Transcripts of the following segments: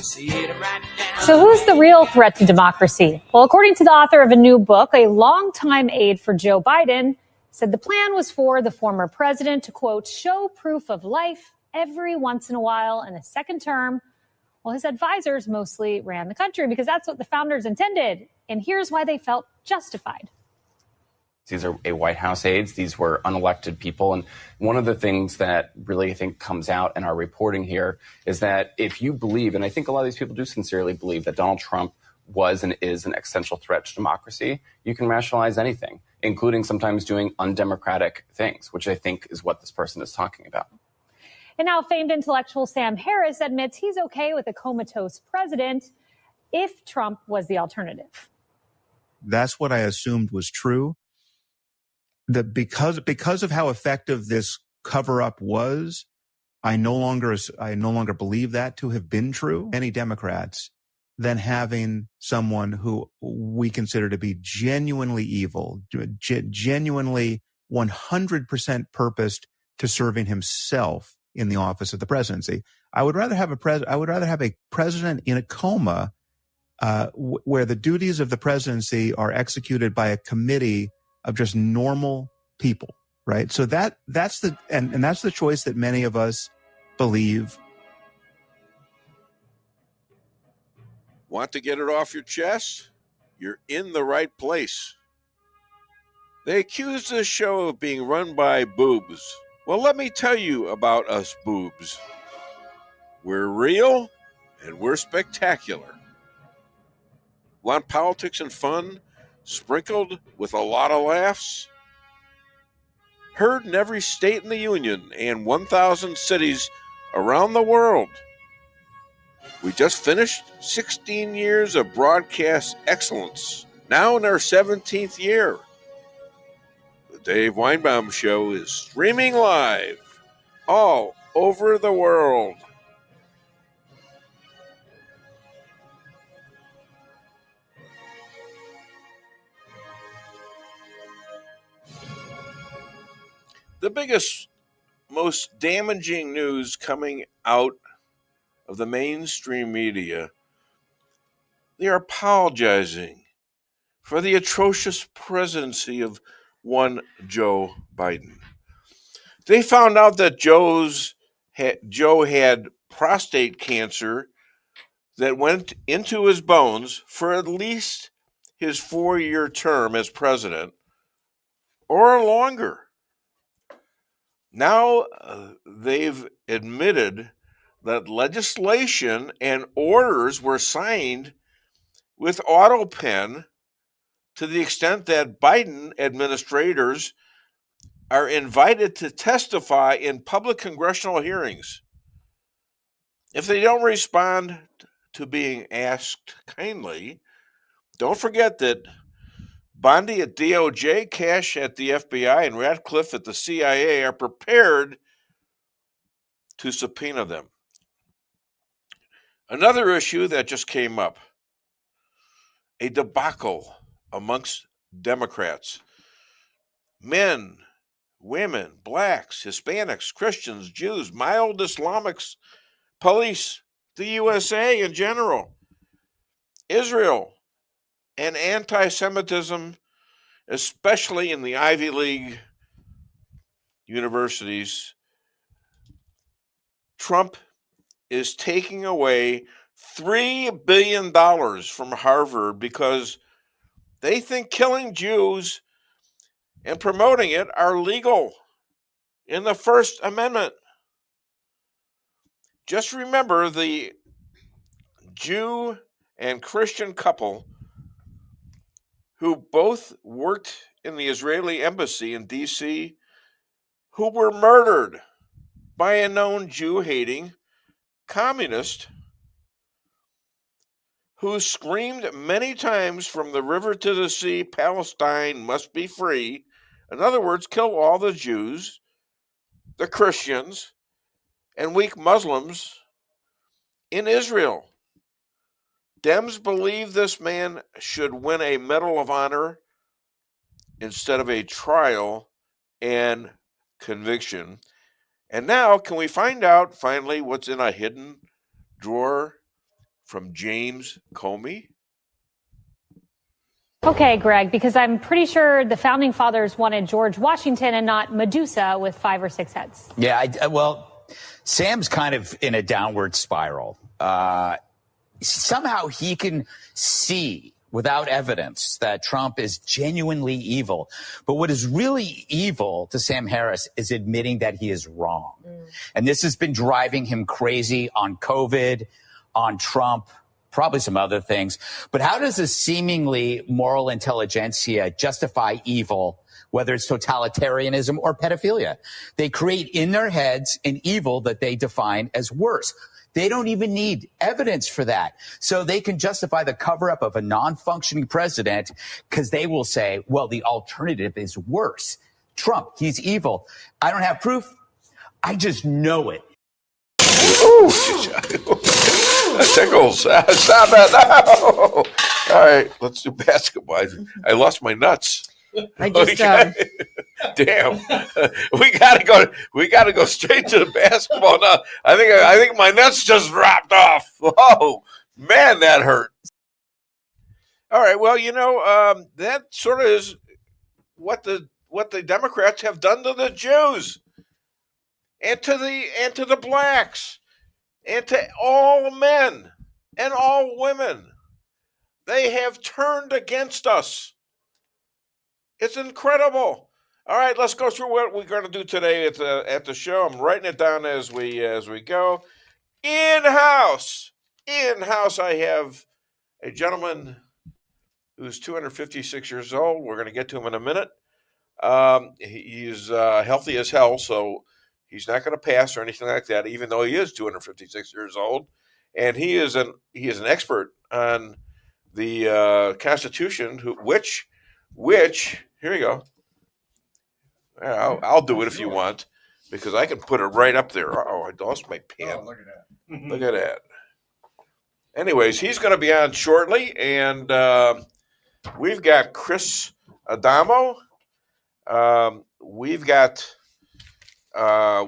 So who's the real threat to democracy? Well, according to the author of a new book, a longtime aide for Joe Biden said the plan was for the former president to, quote, show proof of life every once in a while in a second term. Well, his advisors mostly ran the country because that's what the founders intended. And here's why they felt justified. These are a White House aides. These were unelected people. And one of the things that really, I think, comes out in our reporting here is that if you believe, and I think a lot of these people do sincerely believe that Donald Trump was and is an existential threat to democracy, you can rationalize anything, including sometimes doing undemocratic things, which I think is what this person is talking about. And now famed intellectual Sam Harris admits he's okay with a comatose president if Trump was the alternative. That's what I assumed was true. That because of how effective this cover-up was, I no longer believe that to have been true. Any Democrats than having someone who we consider to be genuinely evil, genuinely 100% purposed to serving himself in the office of the presidency. I would rather have a president in a coma, where the duties of the presidency are executed by a committee of just normal people, right? So that's the choice that many of us believe. Want to get it off your chest? You're in the right place. They accuse this show of being run by boobs. Well, let me tell you about us boobs. We're real and we're spectacular. Want politics and fun sprinkled with a lot of laughs? Heard in every state in the Union and 1,000 cities around the world. We just finished 16 years of broadcast excellence, now in our 17th year. The Dave Weinbaum Show is streaming live all over the world. The biggest, most damaging news coming out of the mainstream media, they are apologizing for the atrocious presidency of one Joe Biden. They found out that Joe had prostate cancer that went into his bones for at least his 4-year term as president or longer. Now they've admitted that legislation and orders were signed with auto pen to the extent that Biden administrators are invited to testify in public congressional hearings. If they don't respond to being asked kindly, don't forget that Bondi at DOJ, Cash at the FBI, and Ratcliffe at the CIA are prepared to subpoena them. Another issue that just came up, a debacle amongst Democrats. Men, women, blacks, Hispanics, Christians, Jews, mild Islamics, police, the USA in general, Israel, and anti-Semitism, especially in the Ivy League universities. Trump is taking away $3 billion from Harvard because they think killing Jews and promoting it are legal in the First Amendment. Just remember the Jew and Christian couple who both worked in the Israeli embassy in D.C., who were murdered by a known Jew-hating communist who screamed many times from the river to the sea, Palestine must be free. In other words, kill all the Jews, the Christians, and weak Muslims in Israel. Dems believe this man should win a Medal of Honor instead of a trial and conviction. And now, can we find out finally what's in a hidden drawer from James Comey? Okay, Greg, because I'm pretty sure the founding fathers wanted George Washington and not Medusa with 5 or 6 heads. Yeah, well, Sam's kind of in a downward spiral. Somehow he can see without evidence that Trump is genuinely evil. But what is really evil to Sam Harris is admitting that he is wrong. And this has been driving him crazy on COVID, on Trump, probably some other things. But how does a seemingly moral intelligentsia justify evil, whether it's totalitarianism or pedophilia? They create in their heads an evil that they define as worse. They don't even need evidence for that. So they can justify the cover-up of a non-functioning president because they will say, well, the alternative is worse. Trump, he's evil. I don't have proof. I just know it. Ooh, that tickles. Stop it. No. All right, let's do basketball. I lost my nuts. I just Damn. We gotta go straight to the basketball now. I think my nuts just dropped off. Oh man, that hurt. All right, well, that sort of is what the Democrats have done to the Jews and to the blacks and to all men and all women. They have turned against us. It's incredible. All right, let's go through what we're going to do today at the show. I'm writing it down as we go. In-house, I have a gentleman who's 256 years old. We're going to get to him in a minute. He's healthy as hell, so he's not going to pass or anything like that, even though he is 256 years old. And he is an expert on the Constitution, which here you go. I'll do it if you want, because I can put it right up there. Oh, I lost my pen. Oh, look at that. Look at that. Anyways, he's going to be on shortly, and we've got Chris Adamo. We've got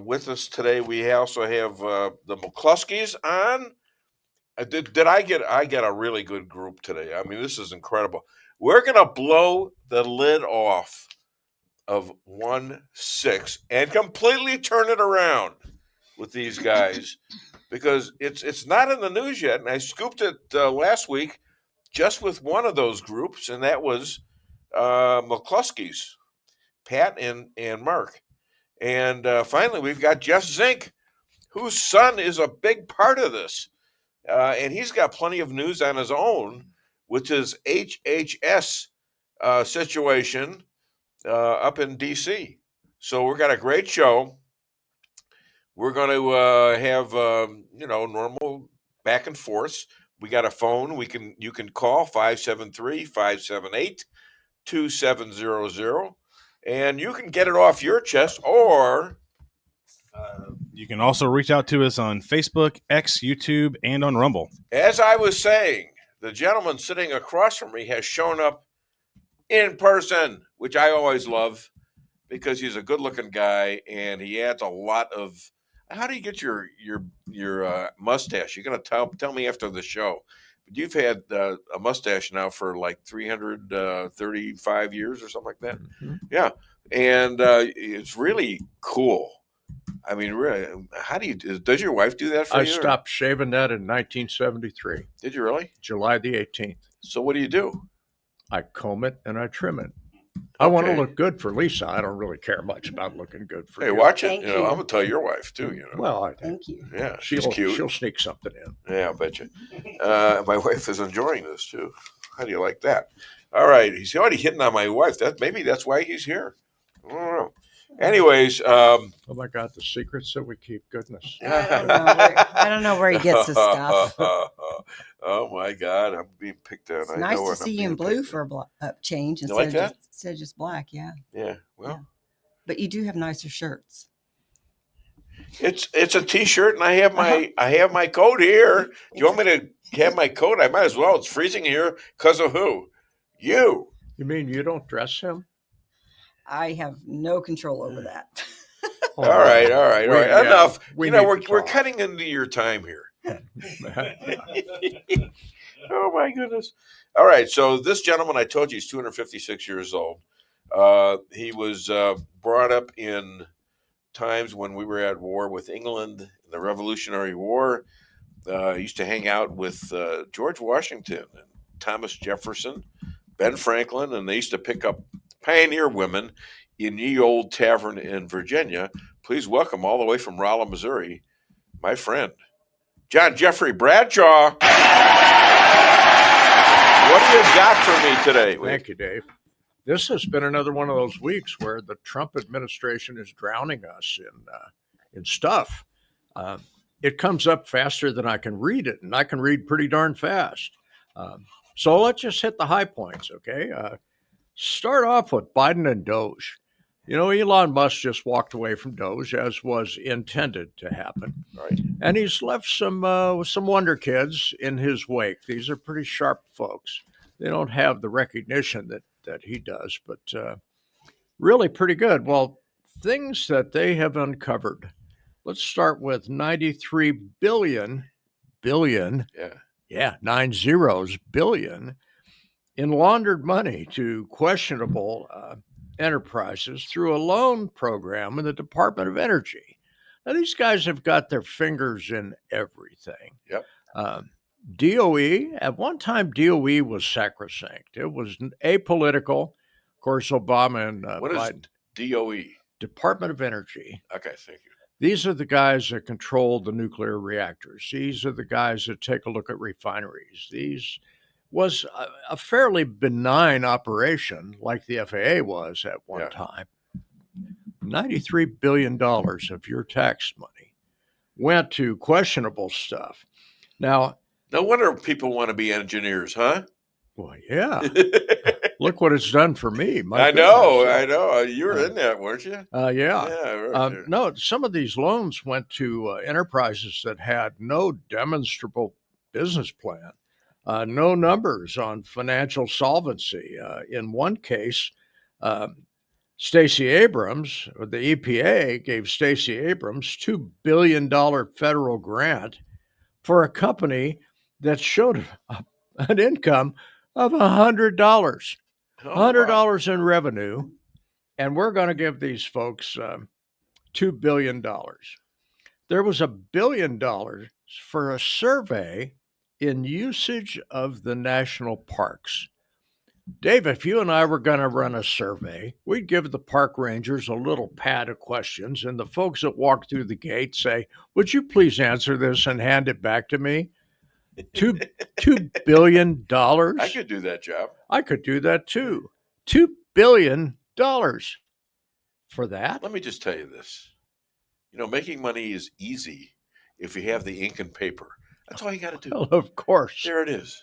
with us today, we also have the McCloskeys on. I get a really good group today. I mean, this is incredible. We're going to blow the lid off of 1-6 and completely turn it around with these guys, because it's not in the news yet. And I scooped it last week just with one of those groups, and that was McCloskeys, Pat and Mark. And finally, we've got Jeff Zink, whose son is a big part of this. And he's got plenty of news on his own, which is HHS situation up in D.C. So we've got a great show. We're going to have normal back and forth. We got a phone. You can call 573-578-2700, and you can get it off your chest, or you can also reach out to us on Facebook, X, YouTube, and on Rumble. As I was saying, the gentleman sitting across from me has shown up in person, which I always love, because he's a good-looking guy and he adds a lot of. How do you get your mustache? You're going to tell me after the show. But you've had a mustache now for like 335 years or something like that. Mm-hmm. Yeah, and it's really cool. I mean, really, how do you? Does your wife do that for you? I stopped shaving that in 1973. Did you really? July the 18th. So what do you do? I comb it and I trim it. I want to look good for Lisa. I don't really care much about looking good for you. Hey, watch it. I'm gonna tell your wife too. Well, thank you. Yeah, she's cute. She'll sneak something in. Yeah, I bet you. My wife is enjoying this too. How do you like that? All right, he's already hitting on my wife. Maybe that's why he's here. I don't know. Anyways, oh my God, the secrets that we keep. Goodness. I don't know where he gets his stuff. Oh my God, I'm being picked on. It's nice to see you in blue for a change instead of just black. Yeah. Yeah. Well. Yeah. But you do have nicer shirts. It's a T-shirt, and I have my coat here. Do you want me to have my coat? I might as well. It's freezing here because of who? You. You mean you don't dress him? I have no control over that. All right. Enough. We're cutting into your time here. Oh, my goodness. All right. So this gentleman, I told you, he's 256 years old. He was brought up in times when we were at war with England in the Revolutionary War. He used to hang out with George Washington and Thomas Jefferson, Ben Franklin, and they used to pick up pioneer women in Ye Old Tavern in Virginia. Please welcome all the way from Rolla, Missouri, my friend, John Jeffrey Bradshaw. What do you got for me today? Thank you, Dave. This has been another one of those weeks where the Trump administration is drowning us in stuff. It comes up faster than I can read it, and I can read pretty darn fast. So let's just hit the high points, okay? Start off with Biden and Doge. You know, Elon Musk just walked away from Doge, as was intended to happen. Right. And he's left some wonder kids in his wake. These are pretty sharp folks. They don't have the recognition that he does, but really pretty good. Well, things that they have uncovered. Let's start with 93 billion, nine zeros, billion, in laundered money to questionable enterprises through a loan program in the Department of Energy. Now, these guys have got their fingers in everything. Yep. DOE, at one time, DOE was sacrosanct. It was apolitical. Of course, Obama and what Biden. Is DOE? Department of Energy. Okay, thank you. These are the guys that control the nuclear reactors. These are the guys that take a look at refineries. These was a fairly benign operation, like the FAA was at one time. $93 billion of your tax money went to questionable stuff. Now, no wonder people want to be engineers, huh? Well, yeah. Look what it's done for me. I know. You were in that, weren't you? Yeah. No, some of these loans went to enterprises that had no demonstrable business plan, no numbers on financial solvency. In one case, Stacey Abrams, or the EPA, gave Stacey Abrams $2 billion federal grant for a company that showed an income of $100. $100 in revenue, and we're going to give these folks $2 billion. There was $1 billion for a survey in usage of the national parks. Dave, if you and I were going to run a survey, we'd give the park rangers a little pad of questions, and the folks that walk through the gate say, would you please answer this and hand it back to me? $2 billion? I could do that job. I could do that too. $2 billion for that? Let me just tell you this. You know, making money is easy if you have the ink and paper. That's all you got to do. Well, of course. There it is.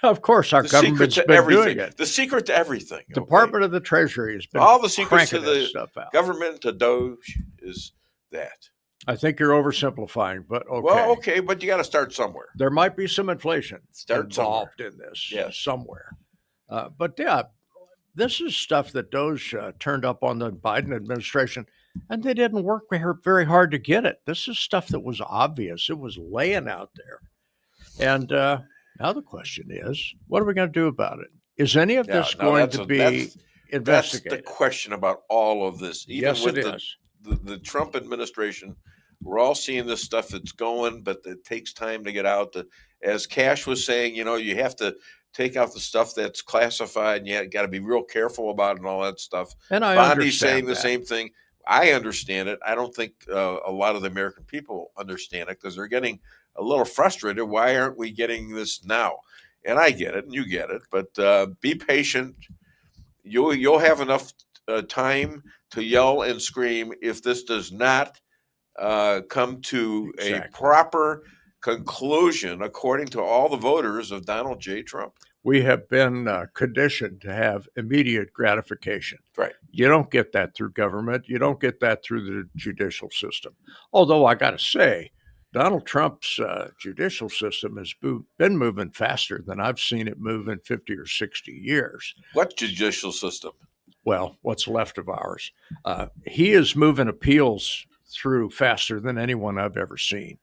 Of course, our government's been doing it. The secret to everything. Department of the Treasury has been all the secrets to the stuff out. Government to Doge is that. I think you're oversimplifying, but okay. Well, okay, but you got to start somewhere. There might be some inflation involved in this somewhere. But yeah, this is stuff that Doge turned up on the Biden administration, and they didn't work very hard to get it. This is stuff that was obvious. It was laying out there. And now the question is, what are we going to do about it? Is any of this going to be investigated? That's the question about all of this. Even yes, with it is. The Trump administration, we're all seeing this stuff that's going, but it takes time to get out. As Cash was saying, you know, you have to take out the stuff that's classified, and you got to be real careful about it and all that stuff. And I Bondi's saying that. The same thing. I understand it. I don't think a lot of the American people understand it because they're getting a little frustrated. Why aren't we getting this now? And I get it, and you get it. But be patient. You'll have enough time to yell and scream if this does not come to a proper conclusion according to all the voters of Donald J. Trump. We have been conditioned to have immediate gratification. Right. You don't get that through government. You don't get that through the judicial system. Although I got to say, Donald Trump's judicial system has been moving faster than I've seen it move in 50 or 60 years. What judicial system? Well, what's left of ours. He is moving appeals through faster than anyone I've ever seen.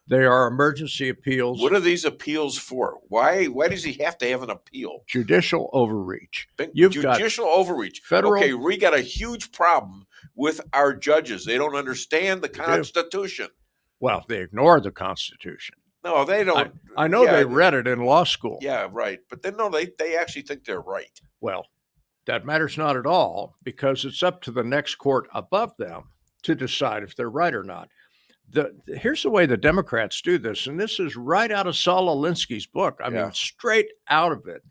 They are emergency appeals. What are these appeals for? Why does he have to have an appeal? Judicial overreach. Judicial overreach. Federal. Okay, we got a huge problem with our judges. They don't understand the Constitution. Well, they ignore the Constitution. No, they don't. I know they read it in law school. Yeah, right. But then, no, they actually think they're right. Well, that matters not at all, because it's up to the next court above them to decide if they're right or not. Here's the way the Democrats do this, and this is right out of Saul Alinsky's book. I mean, straight out of it.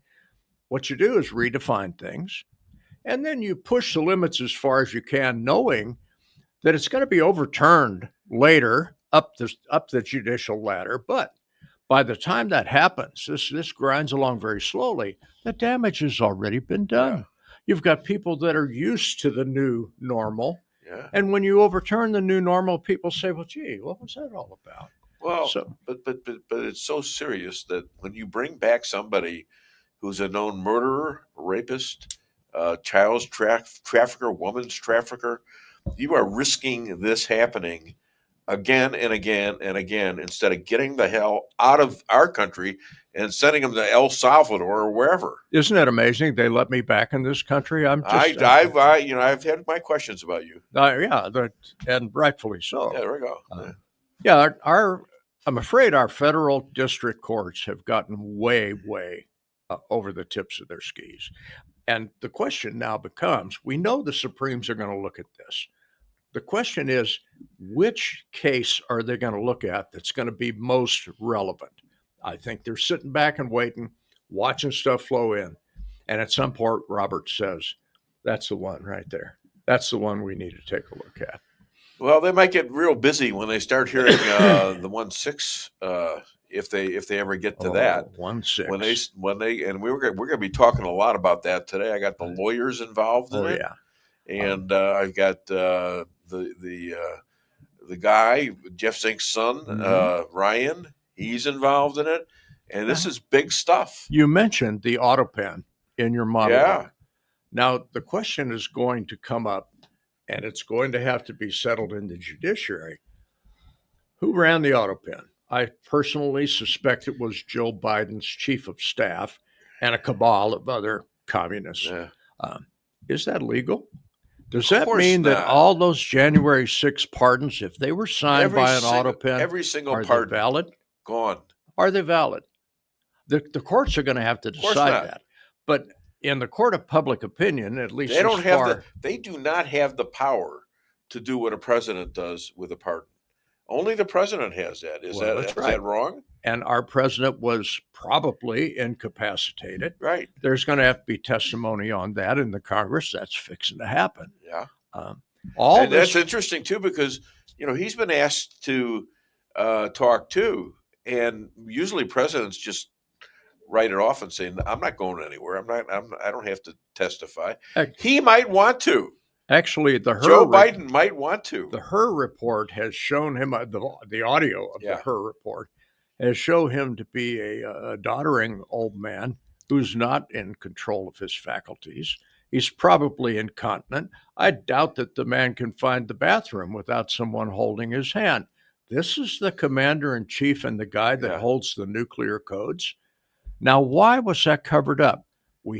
What you do is redefine things, and then you push the limits as far as you can, knowing that it's going to be overturned later up the judicial ladder. But by the time that happens, this grinds along very slowly. The damage has already been done. Yeah. You've got people that are used to the new normal. Yeah. And when you overturn the new normal, people say, well, gee, what was that all about? Well, but it's so serious that when you bring back somebody who's a known murderer, rapist, child trafficker, woman's trafficker, you are risking this happening again and again and again, instead of getting the hell out of our country and sending them to El Salvador or wherever. Isn't it amazing they let me back in this country? I've had my questions about you. And rightfully so. Yeah, there we go. I'm afraid our federal district courts have gotten way over the tips of their skis. And the question now becomes, we know the Supremes are going to look at this. The question is, which case are they going to look at that's going to be most relevant? I think they're sitting back and waiting, watching stuff flow in. And at some point, Robert says, that's the one right there. That's the one we need to take a look at. Well, they might get real busy when they start hearing the 1-6, if they ever get to that. 1-6. When they and we're going to be talking a lot about that today. I got the lawyers involved in it. And I've got the guy, Jeff Zink's son, Ryan. He's involved in it, and this is big stuff. You mentioned the auto pen in your monologue. Yeah. Now, the question is going to come up, and it's going to have to be settled in the judiciary. Who ran the auto pen? I personally suspect it was Joe Biden's chief of staff and a cabal of other communists. Yeah. Is that legal? Does that mean that all those January 6 pardons, if they were signed by an auto pen, every single are pardon they valid? Gone. Are they valid? The courts are going to have to decide that. But in the court of public opinion, at least they do not have the power to do what a president does with a pardon. Only the president has that. Is that wrong? And our president was probably incapacitated. Right. There's going to have to be testimony on that in the Congress. That's fixing to happen. Yeah. That's interesting too, because he's been asked to talk too, and usually presidents just write it off and say, "I'm not going anywhere. I don't have to testify." He might want to. Actually, Joe Biden might want to. The Hur report has shown him the audio of the Hur report has shown him to be a doddering old man who's not in control of his faculties. He's probably incontinent. I doubt that the man can find the bathroom without someone holding his hand. This is the commander-in-chief and the guy that holds the nuclear codes. Now, why was that covered up? Of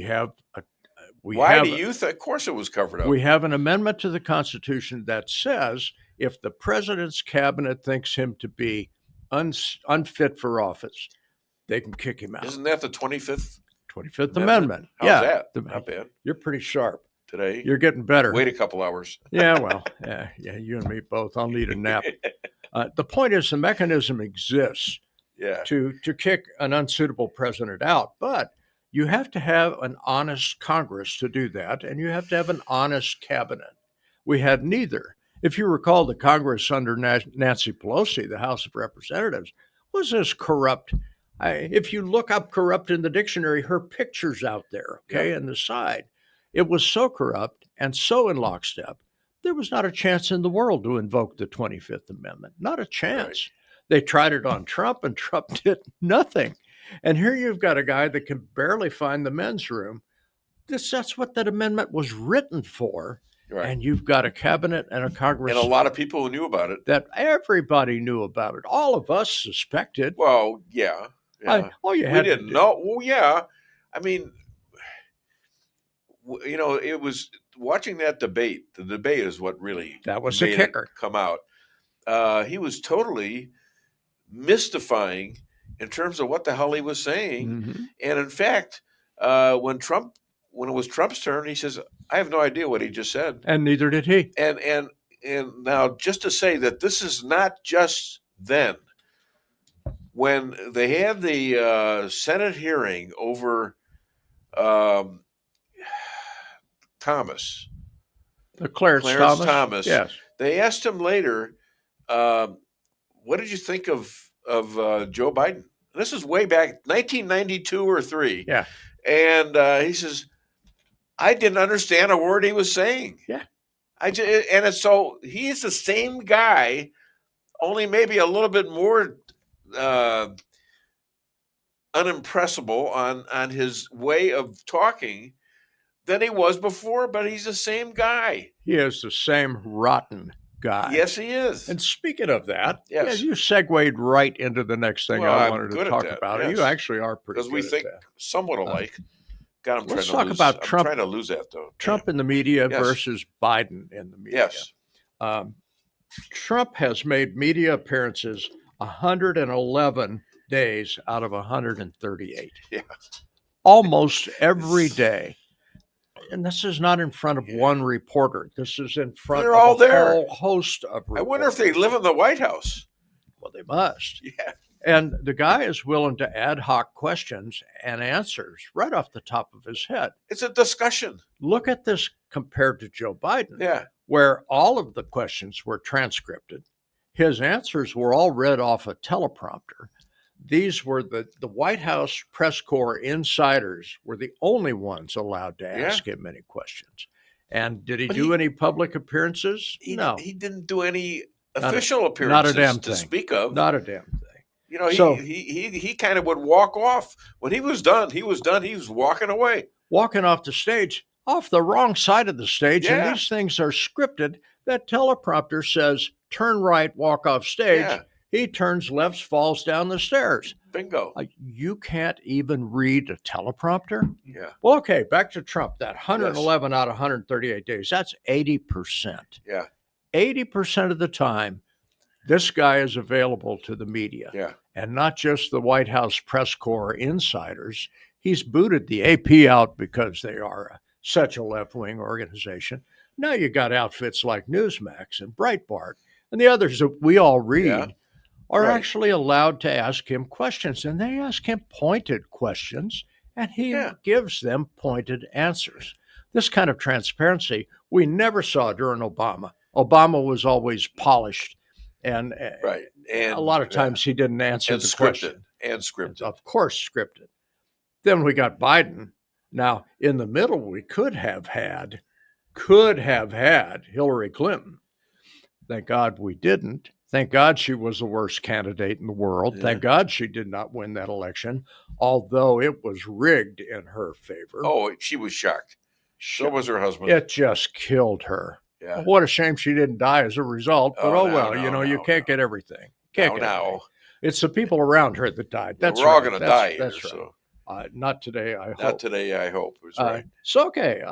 course it was covered up. We have an amendment to the Constitution that says if the president's cabinet thinks him to be unfit for office, they can kick him out. Isn't that the 25th? 25th Amendment. How's that? Not bad. You're pretty sharp. Today. You're getting better. Wait a couple hours. Yeah, you and me both. I'll need a nap. The point is the mechanism exists to kick an unsuitable president out, but you have to have an honest Congress to do that, and you have to have an honest cabinet. We had neither. If you recall, the Congress under Nancy Pelosi, the House of Representatives, was as corrupt. If you look up corrupt in the dictionary, her picture's out there, on the side. It was so corrupt and so in lockstep, there was not a chance in the world to invoke the 25th Amendment. Not a chance. Right. They tried it on Trump, and Trump did nothing. And here you've got a guy that can barely find the men's room. That's what that amendment was written for. Right. And you've got a cabinet and a Congress. And a lot of people who knew about it. That everybody knew about it. All of us suspected. Well, yeah. We didn't know. Well, yeah. I mean, it was watching that debate. The debate is what really that was the kicker. Come out. He was totally mystifying in terms of what the hell he was saying. Mm-hmm. And in fact, when it was Trump's turn, he says, I have no idea what he just said. And neither did he. And now just to say that this is not just then. When they had the Senate hearing over Thomas. Clarence Thomas. Yes. They asked him later, what did you think of Joe Biden? This is way back 1992 or 3. Yeah. And he says, I didn't understand a word he was saying. Yeah. So he's the same guy, only maybe a little bit more unimpressible on his way of talking than he was before, but he's the same guy. He is the same rotten guy. Yes, he is. And speaking of that, yes. You segued right into the next thing I wanted to talk about. Yes. You actually are pretty good because we think somewhat alike. God, let's talk about Trump. I'm trying to lose that, though. Trump in the media versus Biden in the media. Yes. Trump has made media appearances 111 days out of 138. Yeah. Almost every day. And this is not in front of one reporter. This is in front of a whole host of reporters. I wonder if they live in the White House. Well, they must. Yeah. And the guy is willing to ad hoc questions and answers right off the top of his head. It's a discussion. Look at this compared to Joe Biden. Yeah. Where all of the questions were transcripted. His answers were all read off a teleprompter. These were the White House press corps insiders were the only ones allowed to ask him any questions. And did he do any public appearances? No. He didn't do any official appearances not a damn thing. To speak of. Not a damn thing. He kind of would walk off. When he was done. He was walking away. Walking off the stage, off the wrong side of the stage. Yeah. And these things are scripted. That teleprompter says, turn right, walk off stage. Yeah. He turns left, falls down the stairs. Bingo. You can't even read a teleprompter? Yeah. Well, okay, back to Trump. That 111 out of 138 days, that's 80%. Yeah. 80% of the time, this guy is available to the media. Yeah. And not just the White House press corps insiders. He's booted the AP out because they are such a left-wing organization. Now you got outfits like Newsmax and Breitbart and the others that we all read are actually allowed to ask him questions. And they ask him pointed questions, and he gives them pointed answers. This kind of transparency we never saw during Obama. Obama was always polished. And a lot of times he didn't answer the question. And scripted. Of course, scripted. Then we got Biden. Now, in the middle, we could have had Hillary Clinton. Thank God we didn't. Thank God she was the worst candidate in the world. Yeah. Thank God she did not win that election, although it was rigged in her favor. Oh, she was shocked. So was her husband. It just killed her. Yeah. What a shame she didn't die as a result. But you can't get everything. Everything. It's the people around her that died. That's we're all going to die. That's here, right. So. Not today, I hope. Not today, I hope. Right. So, okay.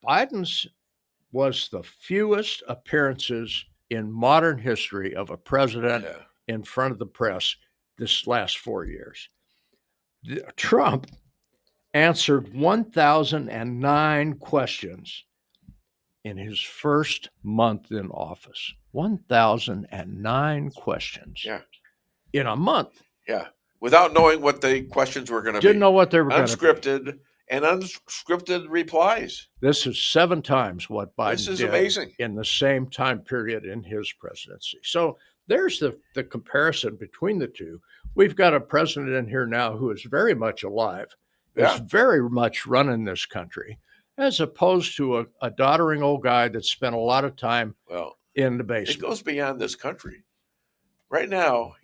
Biden's was the fewest appearances in modern history of a president in front of the press this last 4 years. Trump answered 1,009 questions in his first month in office. 1,009 questions. Yeah. In a month. Yeah. Without knowing what the questions were going to be. Didn't know what they were going to be. Unscripted and unscripted replies. This is 7 times what Biden did amazing. In the same time period in his presidency. So there's the comparison between the two. We've got a president in here now who is very much alive, is very much running this country, as opposed to a doddering old guy that spent a lot of time in the basement. It goes beyond this country. Right now,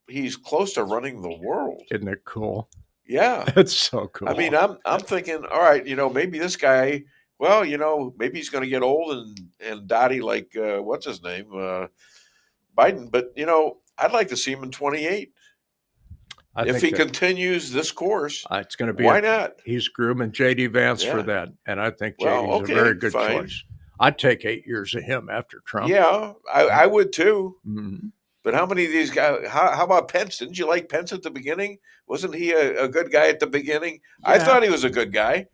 he's close to running the world. Isn't it cool? Yeah. It's so cool. I mean, I'm thinking, all right, maybe this guy, Well, maybe he's going to get old and dotty like, what's his name? Biden. But, I'd like to see him in 28. If he continues this course, it's going to be why not? He's grooming J.D. Vance for that, and I think J.D.'s a very good choice. I'd take 8 years of him after Trump. Yeah, I would too. Mm-hmm. But how many of these guys? How about Pence? Didn't you like Pence at the beginning? Wasn't he a good guy at the beginning? Yeah. I thought he was a good guy.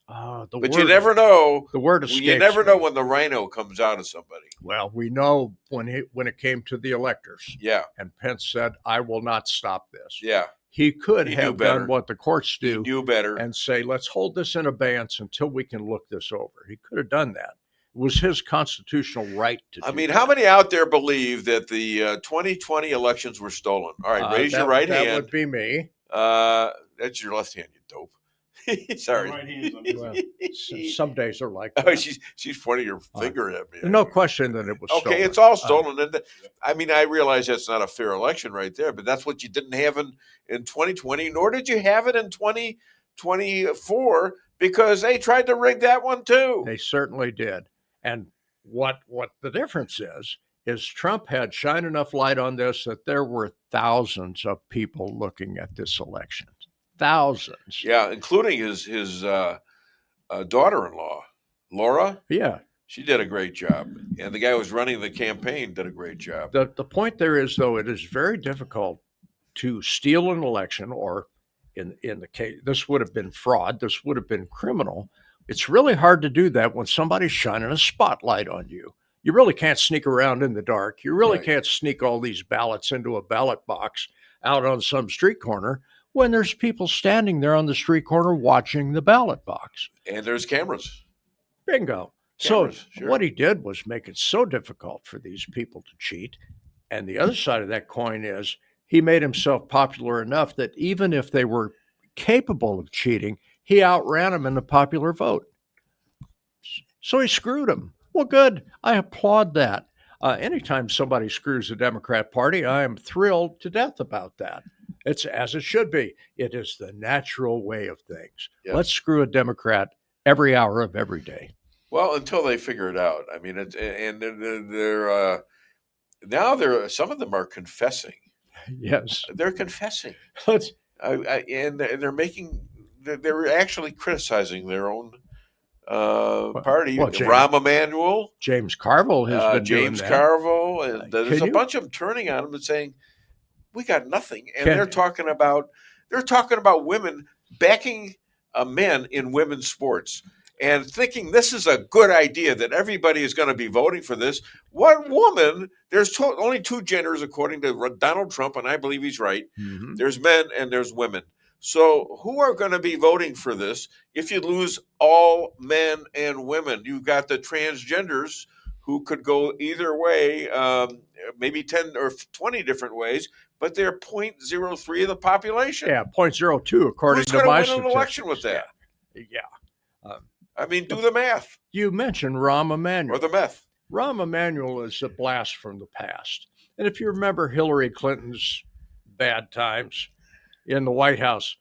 But you never know. The word escapes you never know when the rhino comes out of somebody. Well, we know when it came to the electors. Yeah. And Pence said, "I will not stop this." Yeah. He could have done what the courts do. He knew better. And say, let's hold this in abeyance until we can look this over. He could have done that. It was his constitutional right to do that. How many out there believe that the 2020 elections were stolen? All right, raise your right hand. That would be me. That's your left hand, you dope. Sorry. Well, some days are like that. Oh, she's pointing her finger at me. No question that it was stolen. Okay, it's all stolen. And I realize that's not a fair election right there, but that's what you didn't have in 2020, nor did you have it in 2024 because they tried to rig that one too. They certainly did. And what the difference is Trump had shine enough light on this that there were thousands of people looking at this election. Thousands. Yeah, including his daughter-in-law, Laura. Yeah. She did a great job. And the guy who was running the campaign did a great job. The point there is, though, it is very difficult to steal an election, or in the case, this would have been fraud, this would have been criminal. It's really hard to do that when somebody's shining a spotlight on you. You really can't sneak around in the dark. You really can't sneak all these ballots into a ballot box out on some street corner when there's people standing there on the street corner watching the ballot box. And there's cameras. Bingo. Cameras, so what he did was make it so difficult for these people to cheat. And the other side of that coin is he made himself popular enough that even if they were capable of cheating, he outran them in the popular vote. So he screwed them. Well, good. I applaud that. Anytime somebody screws the Democrat Party, I am thrilled to death about that. It's as it should be. It is the natural way of things. Yep. Let's screw a Democrat every hour of every day. Well, until they figure it out. I mean, they're now some of them are confessing. Yes, they're confessing, and they're actually criticizing their own party. Rahm Emanuel, James Carville has been doing that. Carville, and there's a bunch of them turning on him and saying, "We got nothing," and they're talking about women backing men in women's sports and thinking this is a good idea that everybody is going to be voting for this. What woman? There's only two genders according to Donald Trump, and I believe he's right. Mm-hmm. There's men and there's women. So who are going to be voting for this if you lose all men and women? You've got the transgenders who could go either way, maybe 10 or 20 different ways, but they're 0.03 of the population. Yeah, 0.02 according to my statistics. Who's going to win an election with that? Yeah. I mean, do the math. You mentioned Rahm Emanuel. Or the meth. Rahm Emanuel is a blast from the past. And if you remember Hillary Clinton's bad times in the White House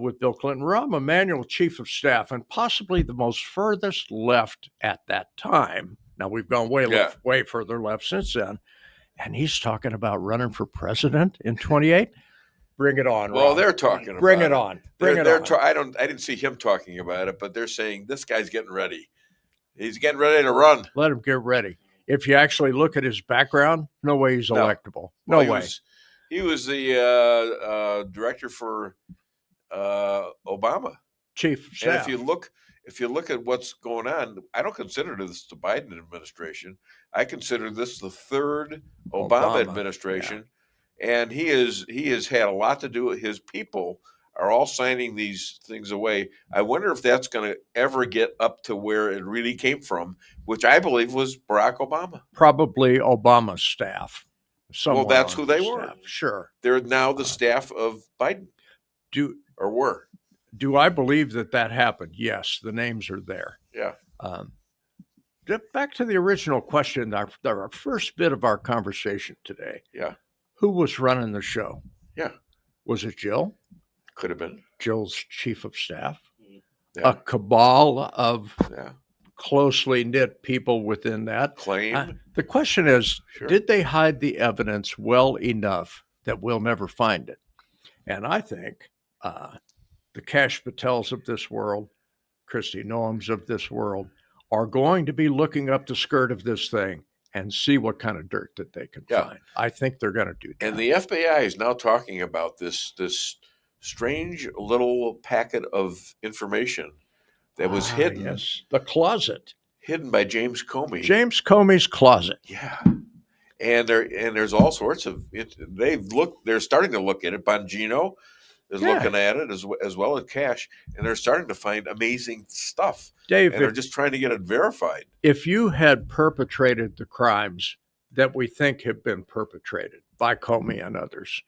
with Bill Clinton, Rahm Emanuel, chief of staff, and possibly the most furthest left at that time. Now, we've gone way further left since then. And he's talking about running for president in 28. Bring it on, Well, Rahm. They're talking about Bring it on. Bring it on. I didn't see him talking about it, but they're saying this guy's getting ready. He's getting ready to run. Let him get ready. If you actually look at his background, no way he's electable. No way. He was the director for Obama, chief of staff. And if you look at what's going on, I don't consider this the Biden administration. I consider this the third Obama administration, and he has had a lot to do with his people. Are all signing these things away. I wonder if that's going to ever get up to where it really came from, which I believe was Barack Obama. Probably Obama's staff. Well, that's who they were. Sure. They're now the staff of Biden. Were. Do I believe that happened? Yes, the names are there. Yeah. Back to the original question, our first bit of our conversation today. Yeah. Who was running the show? Yeah. Was it Jill? Could have been. Jill's chief of staff. a cabal of closely knit people within that. Claim. The question is, did they hide the evidence well enough that we'll never find it? And I think the Kash Patels of this world, Kristi Noems of this world, are going to be looking up the skirt of this thing and see what kind of dirt that they can find. I think they're going to do that. And the FBI is now talking about this strange little packet of information that was hidden. Yes, the closet. Hidden by James Comey. James Comey's closet. Yeah. And there's all sorts of they're starting to look at it. Bongino is looking at it as well as Kash, and they're starting to find amazing stuff. Dave, and they're just trying to get it verified. If you had perpetrated the crimes that we think have been perpetrated by Comey and others,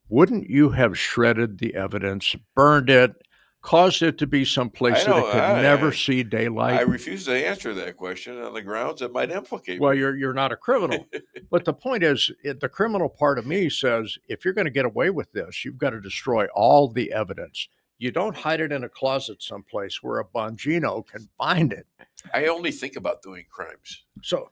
wouldn't you have shredded the evidence, burned it, caused it to be someplace that it could never see daylight? I refuse to answer that question on the grounds it might implicate me. Well, you're not a criminal. But the point is, the criminal part of me says, if you're going to get away with this, you've got to destroy all the evidence. You don't hide it in a closet someplace where a Bongino can find it. I only think about doing crimes. So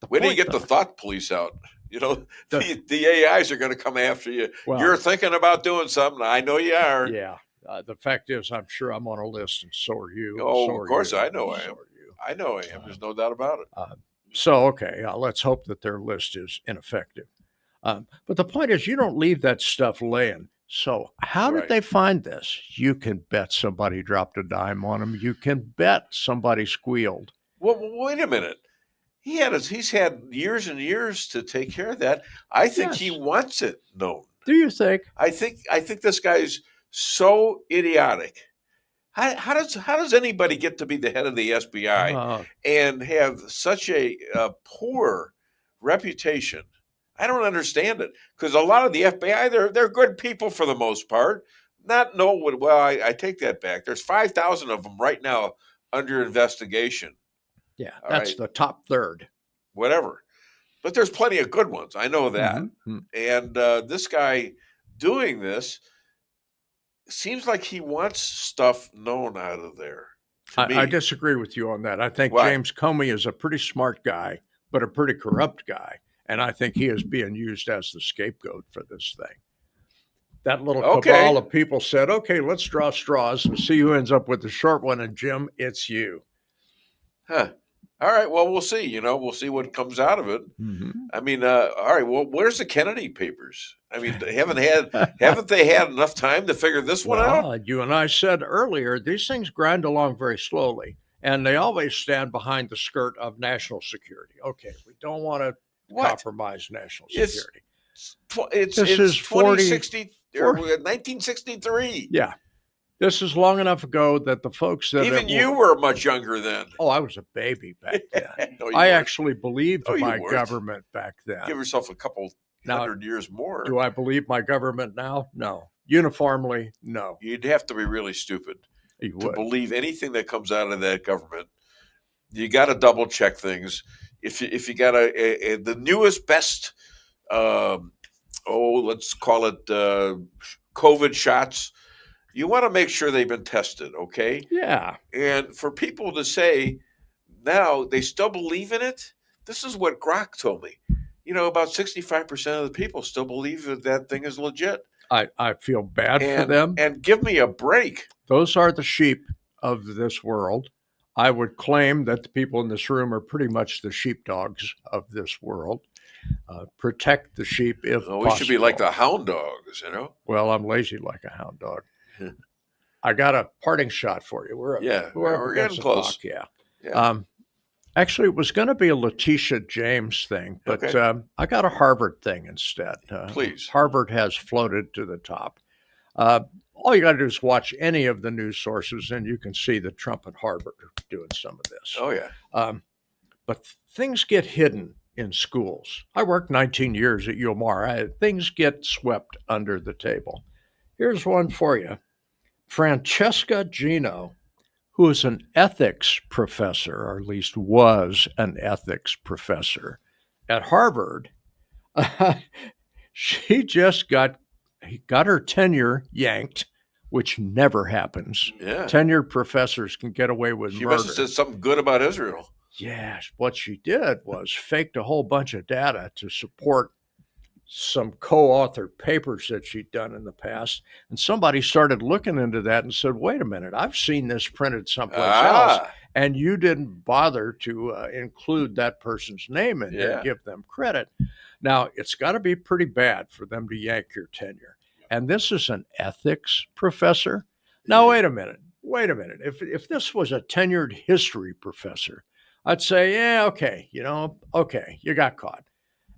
when do you get the thought police out? You know, the AIs are going to come after you. Well, you're thinking about doing something. I know you are. Yeah. The fact is, I'm sure I'm on a list, and so are you. Oh, of course, I know I am. I know I am. There's no doubt about it. Okay, let's hope that their list is ineffective. But the point is, you don't leave that stuff laying. So how did they find this? You can bet somebody dropped a dime on them. You can bet somebody squealed. Well, wait a minute. He's had years and years to take care of that. I think he wants it known. Do you think? I think this guy's so idiotic. How does anybody get to be the head of the SBI and have such a poor reputation? I don't understand it, because a lot of the FBI, they're good people for the most part. I take that back. There's 5,000 of them right now under investigation. Yeah, that's the top third. Whatever. But there's plenty of good ones. I know that. Mm-hmm. And this guy doing this seems like he wants stuff known out of there. I disagree with you on that. I think James Comey is a pretty smart guy, but a pretty corrupt guy. And I think he is being used as the scapegoat for this thing. That little cabal of people said, okay, let's draw straws and see who ends up with the short one. And Jim, it's you. Huh. All right. Well, we'll see. We'll see what comes out of it. Mm-hmm. I mean, all right. Well, where's the Kennedy papers? I mean, haven't they had enough time to figure this one out? You and I said earlier, these things grind along very slowly, and they always stand behind the skirt of national security. Okay, we don't want to compromise national security. This is 2060 or 1963. Yeah. This is long enough ago that the folks that even you were much younger then. Oh, I was a baby back then. I actually believed my government back then. Give yourself a couple hundred years more. Do I believe my government now? No. Uniformly, no. You'd have to be really stupid to believe anything that comes out of that government. You got to double check things. If you got the newest, best, let's call it COVID shots. You want to make sure they've been tested, okay? Yeah. And for people to say now they still believe in it, this is what Grok told me. About 65% of the people still believe that thing is legit. I feel bad for them. And give me a break. Those are the sheep of this world. I would claim that the people in this room are pretty much the sheepdogs of this world. Protect the sheep if possible. We should be like the hound dogs, Well, I'm lazy like a hound dog. I got a parting shot for you. We're getting close. Yeah. Actually, it was going to be a Letitia James thing, but I got a Harvard thing instead. Please. Harvard has floated to the top. All you got to do is watch any of the news sources, and you can see that Trump and Harvard are doing some of this. Oh, yeah. But things get hidden in schools. I worked 19 years at UMR. Things get swept under the table. Here's one for you. Francesca Gino, who is an ethics professor, or at least was an ethics professor at Harvard, she just got her tenure yanked which never happens. Yeah. Tenured professors can get away with She murder. must have said something good about Israel. Yes, what she did was faked a whole bunch of data to support some co-authored papers that she'd done in the past. And somebody started looking into that and said, wait a minute, I've seen this printed someplace else. And you didn't bother to include that person's name in here and give them credit. Now, it's got to be pretty bad for them to yank your tenure. And this is an ethics professor. Now, wait a minute. If this was a tenured history professor, I'd say, yeah, okay, you got caught.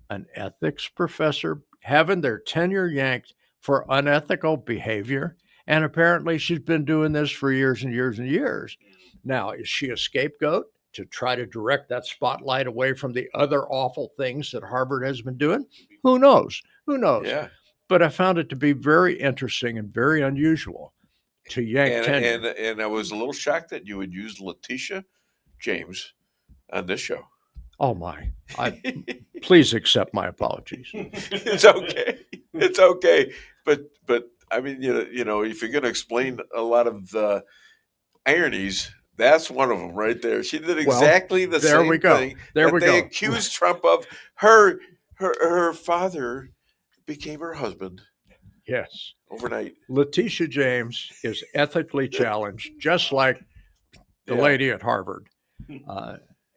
An ethics professor having their tenure yanked for unethical behavior. And apparently she's been doing this for years and years and years. Now, is she a scapegoat to try to direct that spotlight away from the other awful things that Harvard has been doing? Who knows? Yeah. But I found it to be very interesting and very unusual to yank tenure. And I was a little shocked that you would use Letitia James on this show. Oh my! Please accept my apologies. It's okay. It's okay. But I mean, you know, if you're going to explain a lot of the ironies, that's one of them right there. She did exactly the same thing. They accused Trump of. Her father became her husband. Yes. Overnight. Letitia James is ethically challenged, just like the lady at Harvard.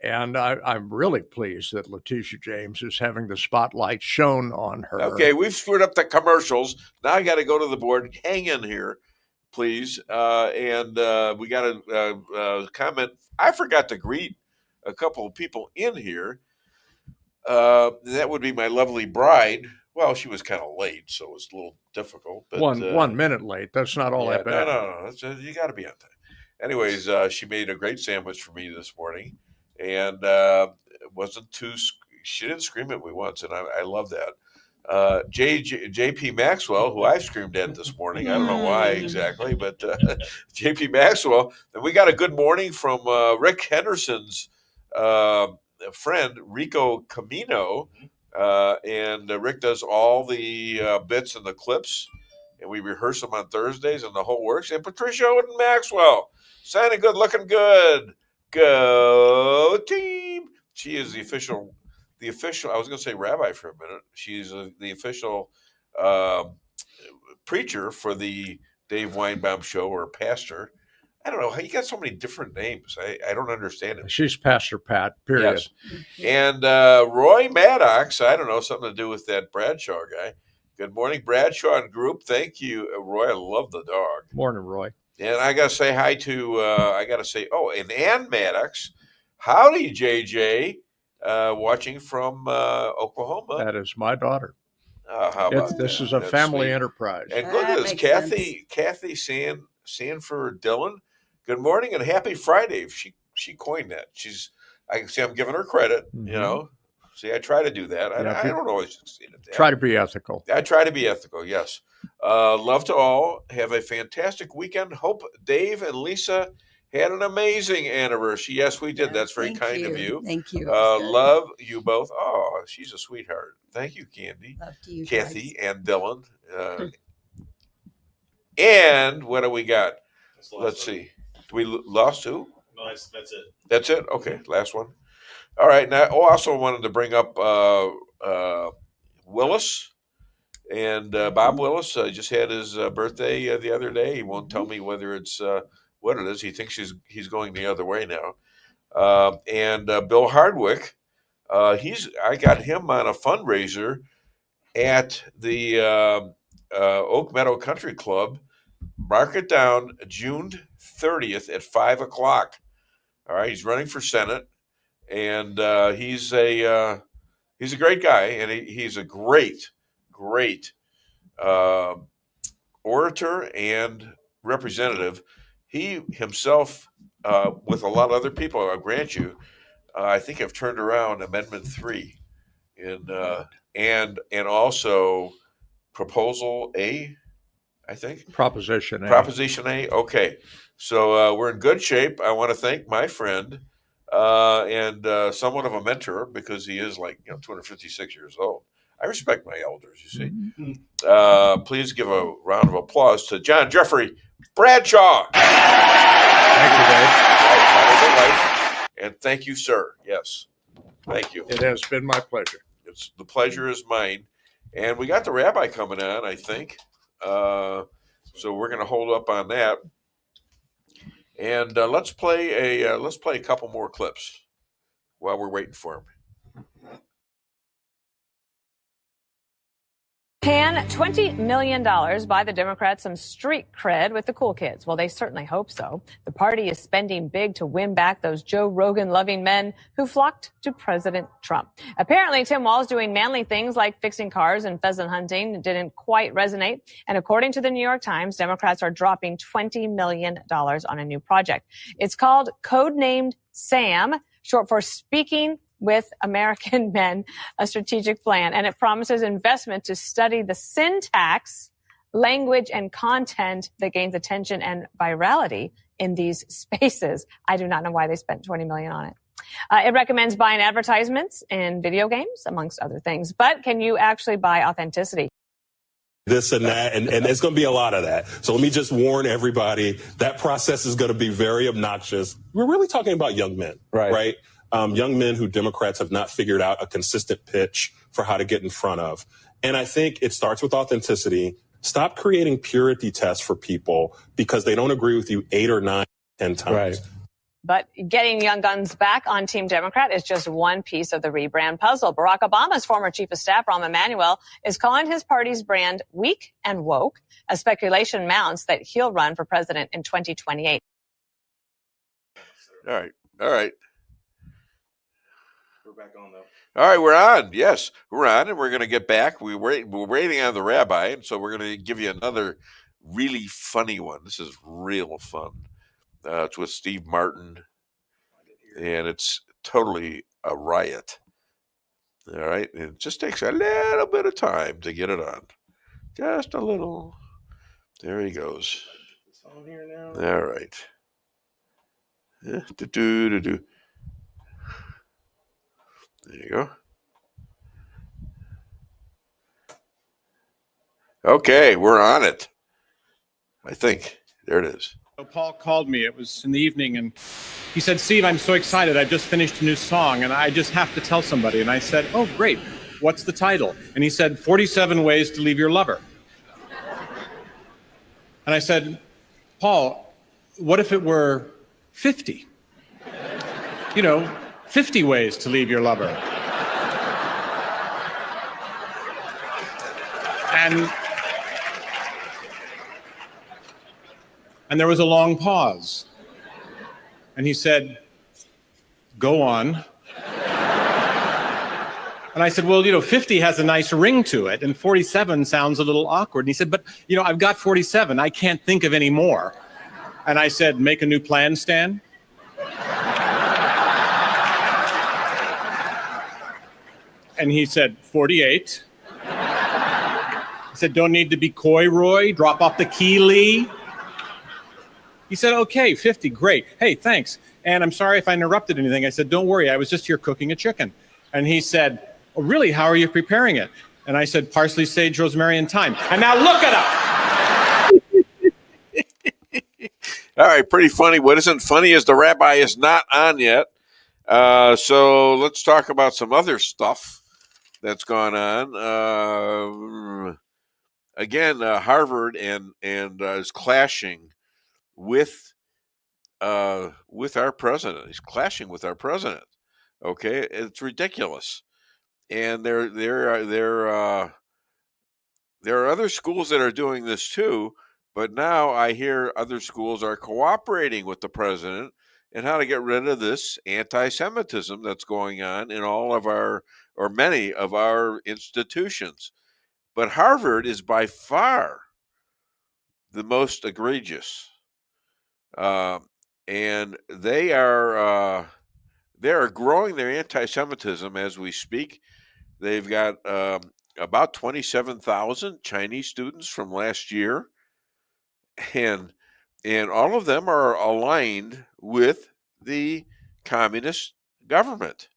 And I'm really pleased that Letitia James is having the spotlight shown on her. Okay, we've screwed up the commercials. Now I got to go to the board. Hang in here, please. And we got a comment. I forgot to greet a couple of people in here. That would be my lovely bride. Well, she was kind of late, so it was a little difficult. But 1 minute late. That's not all that bad. No. You got to be on time. Anyways, she made a great sandwich for me this morning. And it wasn't she didn't scream at me once, and I love that. JP Maxwell, who I screamed at this morning, I don't know why exactly, but JP Maxwell. Then we got a good morning from Rick Henderson's friend, Rico Camino. And Rick does all the bits and the clips, and we rehearse them on Thursdays and the whole works. And Patricia Odin Maxwell, sounding good, looking good. Go team! She is the official. I was going to say rabbi for a minute. She's the official preacher for the Dave Weinbaum show, or pastor. I don't know how you got so many different names. I don't understand it. She's Pastor Pat. Period. Yes. And Roy Maddox. I don't know, something to do with that Bradshaw guy. Good morning, Bradshaw and group. Thank you, Roy. I love the dog. Morning, Roy. And I got to say hi to, and Ann Maddox. Howdy, JJ, watching from Oklahoma. That is my daughter. How about this is a family enterprise. And look at this, Kathy Sanford Dillon. Good morning and happy Friday. She coined that. I'm giving her credit, you know. See, I try to do that. I don't always succeed at that. Try to be ethical. I try to be ethical, yes. Love to all. Have a fantastic weekend. Hope Dave and Lisa had an amazing anniversary. Yes, we did. That's very kind of you. Thank you. Love you both. Oh, she's a sweetheart. Thank you, Candy. Love to you, Kathy guys. and Dylan. And what do we got? Let's see. We lost who? No, that's it. That's it? Okay, last one. All right. Now, I also wanted to bring up Willis. And Bob Willis just had his birthday the other day. He won't tell me whether it's what it is. He thinks he's going the other way now. And Bill Hardwick, I got him on a fundraiser at the Oak Meadow Country Club. Mark it down, June 30th at 5:00. All right, he's running for Senate, and he's a great guy, and he's a great orator and representative. He himself, with a lot of other people, I'll grant you, I think have turned around Amendment 3, and also Proposal A, I think. Proposition A. Proposition A. Okay, so we're in good shape. I want to thank my friend and somewhat of a mentor, because he is 256 years old. I respect my elders, you see. Please give a round of applause to John Jeffrey Bradshaw. Thank you, Dave. And thank you, sir. Yes. Thank you. It has been my pleasure. The pleasure is mine. And we got the rabbi coming on, I think. So we're going to hold up on that. And let's play a couple more clips while we're waiting for him. Can $20 million buy the Democrats some street cred with the cool kids? Well, they certainly hope so. The party is spending big to win back those Joe Rogan-loving men who flocked to President Trump. Apparently, Tim Walz doing manly things like fixing cars and pheasant hunting didn't quite resonate. And according to the New York Times, Democrats are dropping $20 million on a new project. It's called Codenamed SAM, short for Speaking with American Men, a strategic plan, and it promises investment to study the syntax, language, and content that gains attention and virality in these spaces. I do not know why they spent $20 million on it. It recommends buying advertisements in video games, amongst other things. But can you actually buy authenticity? This and that, and there's going to be a lot of that. So let me just warn everybody, that process is going to be very obnoxious. We're really talking about young men, right? Young men who Democrats have not figured out a consistent pitch for how to get in front of. And I think it starts with authenticity. Stop creating purity tests for people because they don't agree with you 8 or 9, 10 times. Right. But getting young guns back on Team Democrat is just one piece of the rebrand puzzle. Barack Obama's former chief of staff, Rahm Emanuel, is calling his party's brand weak and woke as speculation mounts that he'll run for president in 2028. All right. We're back on, though. All right, we're on. Yes, we're on, and we're going to get back. We're waiting on the rabbi, and so we're going to give you another really funny one. This is real fun. It's with Steve Martin, and it's totally a riot. All right, and it just takes a little bit of time to get it on. Just a little. There he goes. It's on here now. All right. Do. There you go. Okay, we're on it. I think. There it is. So Paul called me. It was in the evening, and he said, "Steve, I'm so excited. I've just finished a new song, and I just have to tell somebody." And I said, "Oh, great. What's the title?" And he said, 47 Ways to Leave Your Lover. And I said, "Paul, what if it were 50? 50 ways to leave your lover." And there was a long pause. And he said, "Go on." And I said, "Well, 50 has a nice ring to it, and 47 sounds a little awkward." And he said, "But, I've got 47. I can't think of any more." And I said, "Make a new plan, Stan." And he said, 48. I said, "Don't need to be coy, Roy. Drop off the key, Lee." He said, "Okay, 50, great. Hey, thanks. And I'm sorry if I interrupted anything." I said, "Don't worry, I was just here cooking a chicken." And he said, "Oh, really? How are you preparing it?" And I said, "Parsley, sage, rosemary, and thyme." And now look it up. All right, pretty funny. What isn't funny is the rabbi is not on yet. So let's talk about some other stuff that's gone on. Again, Harvard and is clashing with our president. He's clashing with our president. Okay, it's ridiculous. And there are other schools that are doing this too. But now I hear other schools are cooperating with the president and how to get rid of this anti-Semitism that's going on in all of our, or many of our institutions. But Harvard is by far the most egregious. And they are growing their anti-Semitism as we speak. They've got about 27,000 Chinese students from last year. And all of them are aligned with the communist government.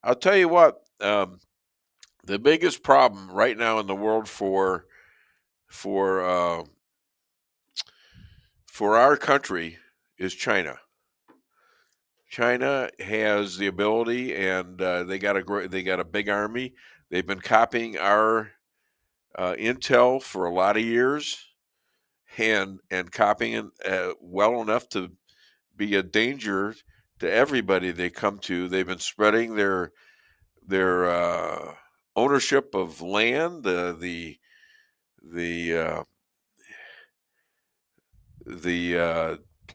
I'll tell you what, the biggest problem right now in the world for for our country is China. China has the ability, and they got a big army. They've been copying our intel for a lot of years, and copying it well enough to be a danger to everybody they come to. They've been spreading their ownership of land, the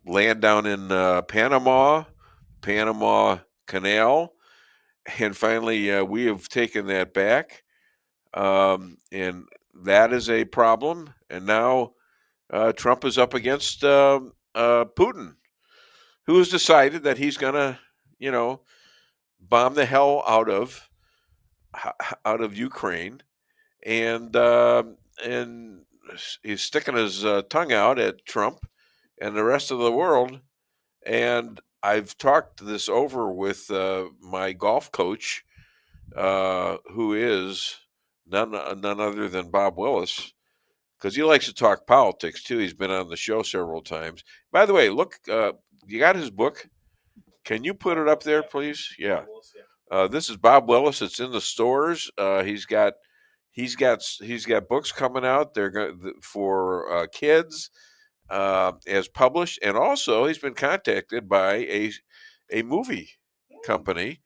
land down in Panama Canal, and finally we have taken that back, and that is a problem. And now Trump is up against Putin, who has decided that he's gonna, bomb the hell out of Ukraine, and he's sticking his tongue out at Trump and the rest of the world. And I've talked this over with my golf coach, who is none other than Bob Willis, because he likes to talk politics too. He's been on the show several times. By the way, look, you got his book. Can you put it up there, please? Yeah. This is Bob Willis. It's in the stores. He's got books coming out. They're for kids, as published, and also he's been contacted by a movie company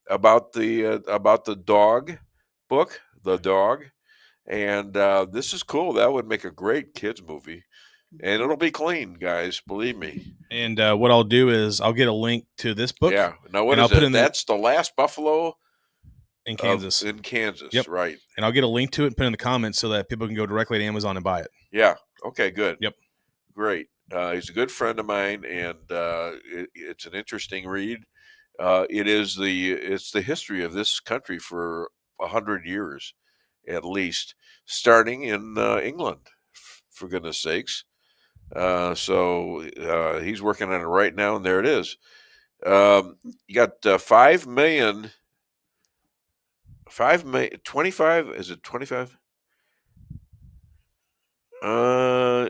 about the dog book, The Dog, and this is cool. That would make a great kids movie, and it'll be clean, guys. Believe me. And what I'll do is I'll get a link to this book. Yeah. Now what is it? That's The Last Buffalo in Kansas. In Kansas, yep. Right. And I'll get a link to it and put it in the comments so that people can go directly to Amazon and buy it. Yeah. Okay, good. Yep. Great. He's a good friend of mine, and it's an interesting read. It's the history of this country for 100 years, at least, starting in England, for goodness sakes. So he's working on it right now, and there it is. You got 5 million. 25, is it 25?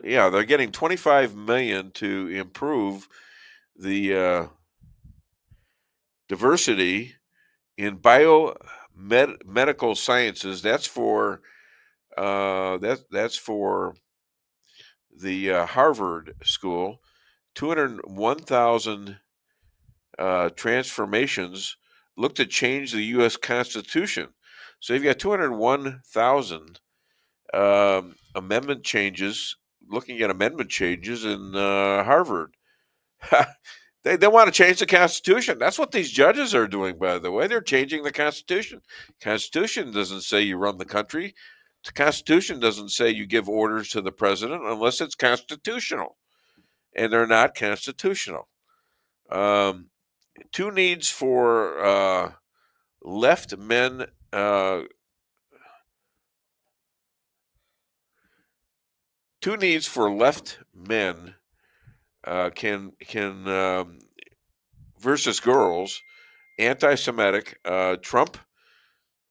Yeah, they're getting 25 million to improve the diversity in biomedical sciences. That's for that's for the Harvard School. 201,000 transformations look to change the U.S. Constitution. So you've got 201,000 amendment changes, looking at amendment changes in Harvard. They want to change the Constitution. That's what these judges are doing, by the way. They're changing the Constitution. Constitution doesn't say you run the country. The Constitution doesn't say you give orders to the president unless it's constitutional. And they're not constitutional. Two needs for left men. Two needs for left men can versus girls. Anti-Semitic, Trump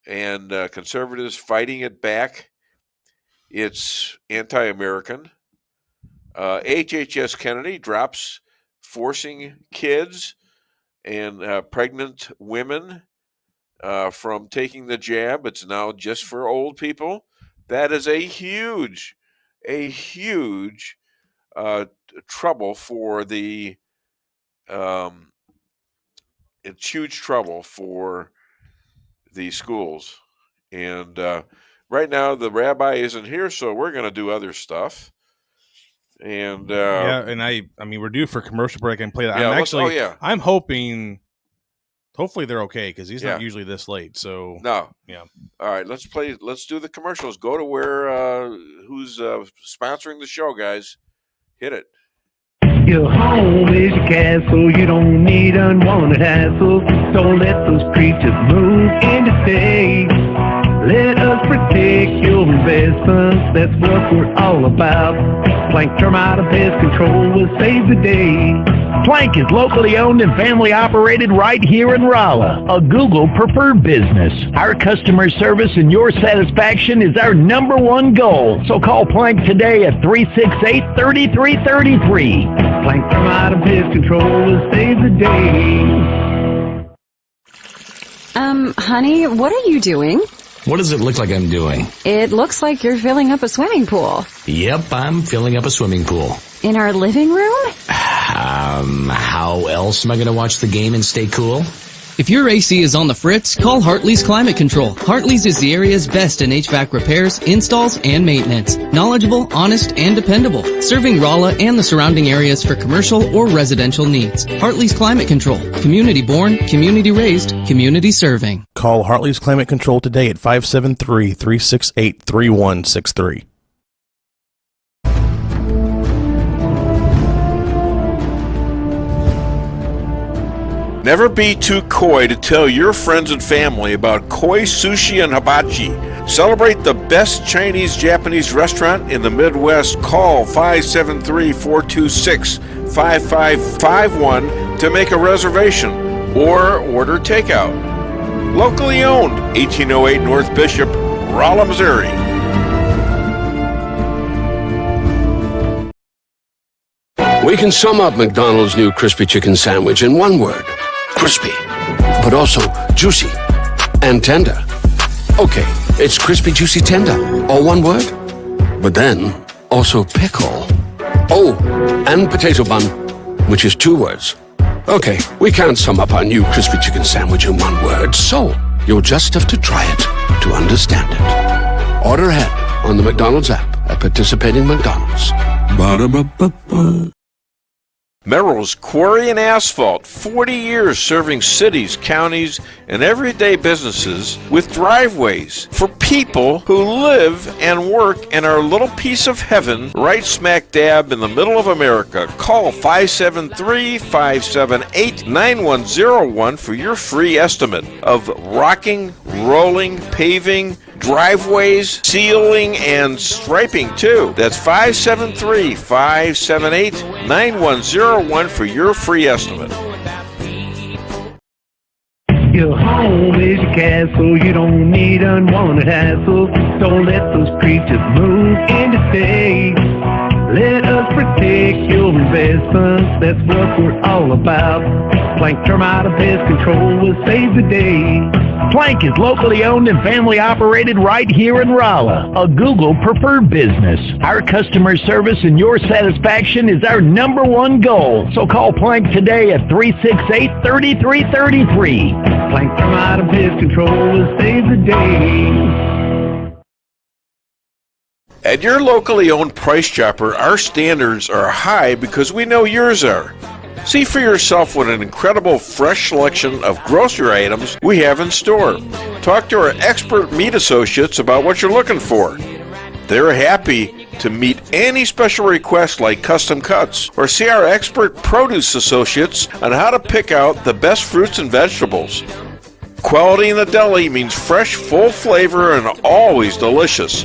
and conservatives fighting it back. It's anti-American. HHS Kennedy drops forcing kids and pregnant women from taking the jab. It's now just for old people. That is a huge trouble for the it's huge trouble for the schools. And right now the rabbi isn't here, so we're going to do other stuff. And yeah, and I mean we're due for commercial break and play that. Yeah, I'm hoping hopefully they're okay because he's not usually this late. So no. Yeah. All right, let's do the commercials. Go to where who's sponsoring the show, guys. Hit it. Your home is your castle. You don't need unwanted hassle. Don't let those creatures move in to stay. Let us protect your investments. that's what we're all about. Plank Termite and Pest Control will save the day. Plank is locally owned and family operated right here in Rolla, a Google preferred business. Our customer service and your satisfaction is our number one goal. So call Plank today at 368-3333. Plank Termite and Pest Control will save the day. Honey, what are you doing? What does it look like I'm doing? It looks like you're filling up a swimming pool. Yep, I'm filling up a swimming pool. In our living room? How else am I going to watch the game and stay cool? If your AC is on the fritz, call Hartley's Climate Control. Hartley's is the area's best in HVAC repairs, installs, and maintenance. Knowledgeable, honest, and dependable. Serving Rolla and the surrounding areas for commercial or residential needs. Hartley's Climate Control. Community born, community raised, community serving. Call Hartley's Climate Control today at 573-368-3163. Never be too coy to tell your friends and family about koi sushi and hibachi. Celebrate the best Chinese-Japanese restaurant in the Midwest. Call 573-426-5551 to make a reservation or order takeout. Locally owned, 1808 North Bishop, Rolla, Missouri. We can sum up McDonald's new crispy chicken sandwich in one word. Crispy, but also juicy and tender. Okay, it's crispy, juicy, tender, all one word. But then, also pickle. Oh, and potato bun, which is two words. Okay, we can't sum up our new crispy chicken sandwich in one word, so you'll just have to try it to understand it. Order ahead on the McDonald's app at participating McDonald's. Ba-da-ba-ba-ba. Merrill's Quarry and Asphalt, 40 years serving cities, counties, and everyday businesses with driveways for people who live and work in our little piece of heaven right smack dab in the middle of America. Call 573-578-9101 for your free estimate of rocking, rolling, paving, driveways, sealing, and striping too. That's 573-578-9101 for your free estimate. Your home is your castle. You don't need unwanted hassle. Don't let those creatures move in to stay. Let us protect your investments. That's what we're all about. Plank Termite and Pest Control will save the day. Plank is locally owned and family operated right here in Rolla, a Google preferred business. Our customer service and your satisfaction is our number one goal. So call Plank today at 368-3333. Plank Termite and Pest Control will save the day. At your locally owned Price Chopper, our standards are high because we know yours are. See for yourself what an incredible fresh selection of grocery items we have in store. Talk to our expert meat associates about what you're looking for. They're happy to meet any special requests like custom cuts, or see our expert produce associates on how to pick out the best fruits and vegetables. Quality in the deli means fresh, full flavor, and always delicious.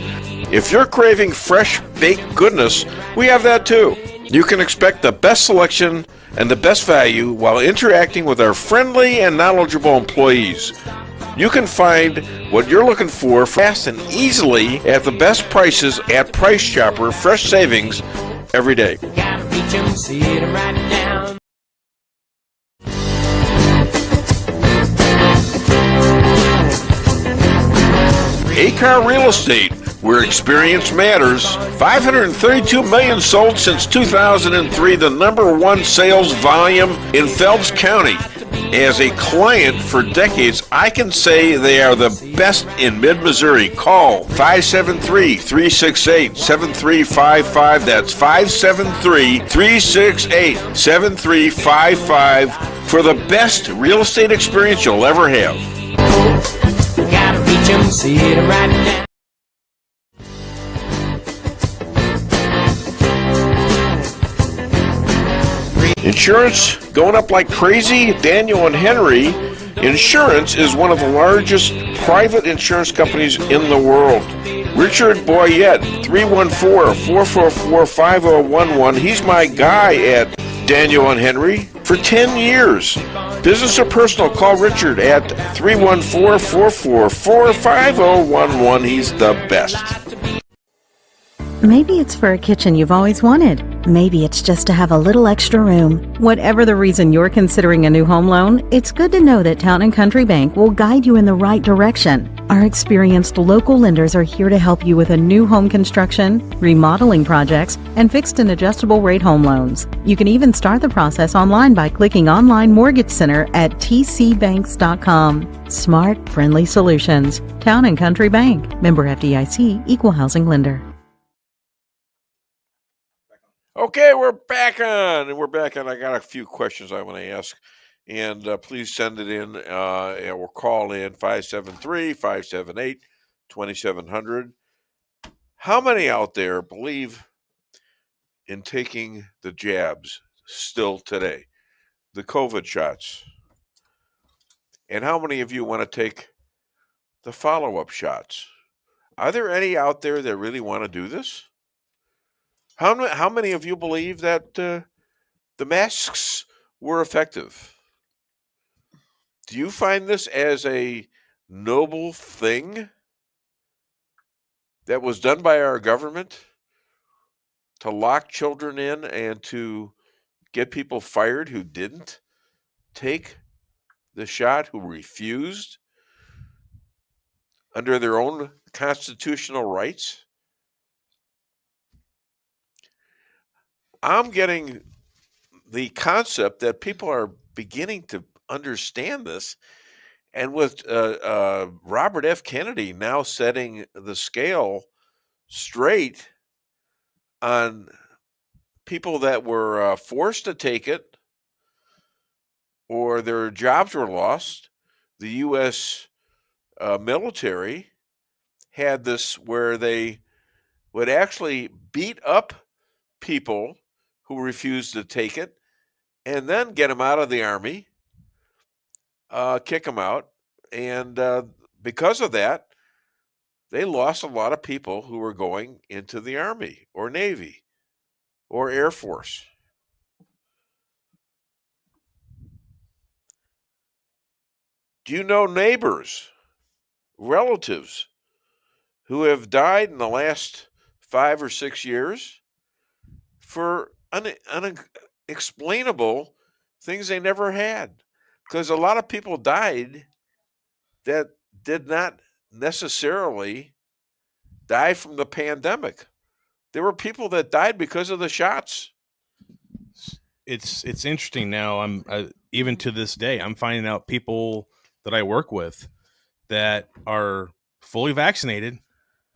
If you're craving fresh baked goodness, we have that too. You can expect the best selection and the best value while interacting with our friendly and knowledgeable employees. You can find what you're looking for fast and easily at the best prices at Price Chopper. Fresh savings every day. A-Car Real Estate, where experience matters. 532 million sold since 2003, the number one sales volume in Phelps County. As a client for decades, I can say they are the best in mid-Missouri. Call 573-368-7355. That's 573-368-7355 for the best real estate experience you'll ever have. Gotta reach 'em, see it right now. Insurance going up like crazy? Daniel and Henry Insurance is one of the largest private insurance companies in the world. Richard Boyette, 314-444-5011. He's my guy at Daniel and Henry for 10 years. Business or personal, call Richard at 314-444-5011. He's the best. Maybe it's for a kitchen you've always wanted. Maybe it's just to have a little extra room. Whatever the reason you're considering a new home loan, it's good to know that Town & Country Bank will guide you in the right direction. Our experienced local lenders are here to help you with a new home construction, remodeling projects, and fixed and adjustable rate home loans. You can even start the process online by clicking Online Mortgage Center at tcbanks.com. Smart, friendly solutions. Town & Country Bank. Member FDIC, Equal Housing Lender. Okay, we're back on. I got a few questions I want to ask, and please send it in or call in 573-578-2700. How many out there believe in taking the jabs still today, the COVID shots? And how many of you want to take the follow-up shots? Are there any out there that really want to do this? How many of you believe that the masks were effective? Do you find this as a noble thing that was done by our government to lock children in and to get people fired who didn't take the shot, who refused under their own constitutional rights? I'm getting the concept that people are beginning to understand this. And with Robert F. Kennedy now setting the scale straight on people that were forced to take it or their jobs were lost, the U.S. Military had this where they would actually beat up people who refused to take it, and then get them out of the Army, kick them out. And because of that, they lost a lot of people who were going into the Army or Navy or Air Force. Do you know neighbors, relatives who have died in the last 5 or 6 years for unexplainable things they never had? Because a lot of people died that did not necessarily die from the pandemic. There were people that died because of the shots. It's interesting now. I'm even to this day, I'm finding out people that I work with that are fully vaccinated,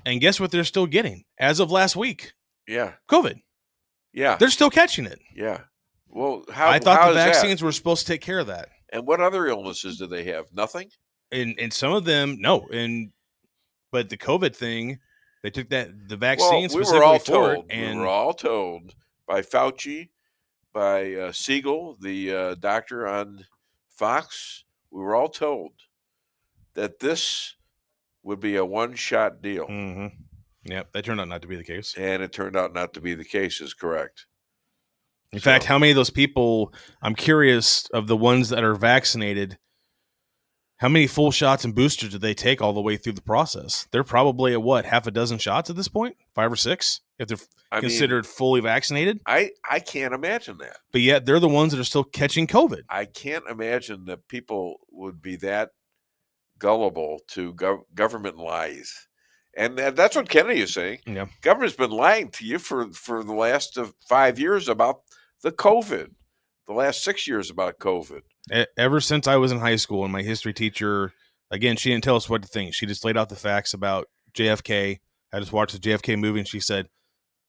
and guess what they're still getting as of last week? Yeah. COVID. Yeah. They're still catching it. Yeah. Well, I thought the vaccines were supposed to take care of that. And what other illnesses do they have? Nothing? And some of them, no. But the COVID thing, they took the vaccine specifically for it. And we were all told by Fauci, by Siegel, the doctor on Fox, we were all told that this would be a one-shot deal. Mm-hmm. Yep, that turned out not to be the case. And it turned out not to be the case, is correct. In fact, how many of those people, I'm curious, of the ones that are vaccinated, how many full shots and boosters did they take all the way through the process? They're probably at what, half a dozen shots at this point? 5 or 6? If they're considered fully vaccinated? I can't imagine that. But yet they're the ones that are still catching COVID. I can't imagine that people would be that gullible to government lies. And that's what Kennedy is saying. Yeah. Government's been lying to you for the last 5 years about the COVID, the last 6 years about COVID. Ever since I was in high school, and my history teacher, again, she didn't tell us what to think. She just laid out the facts about JFK. I just watched the JFK movie, and she said,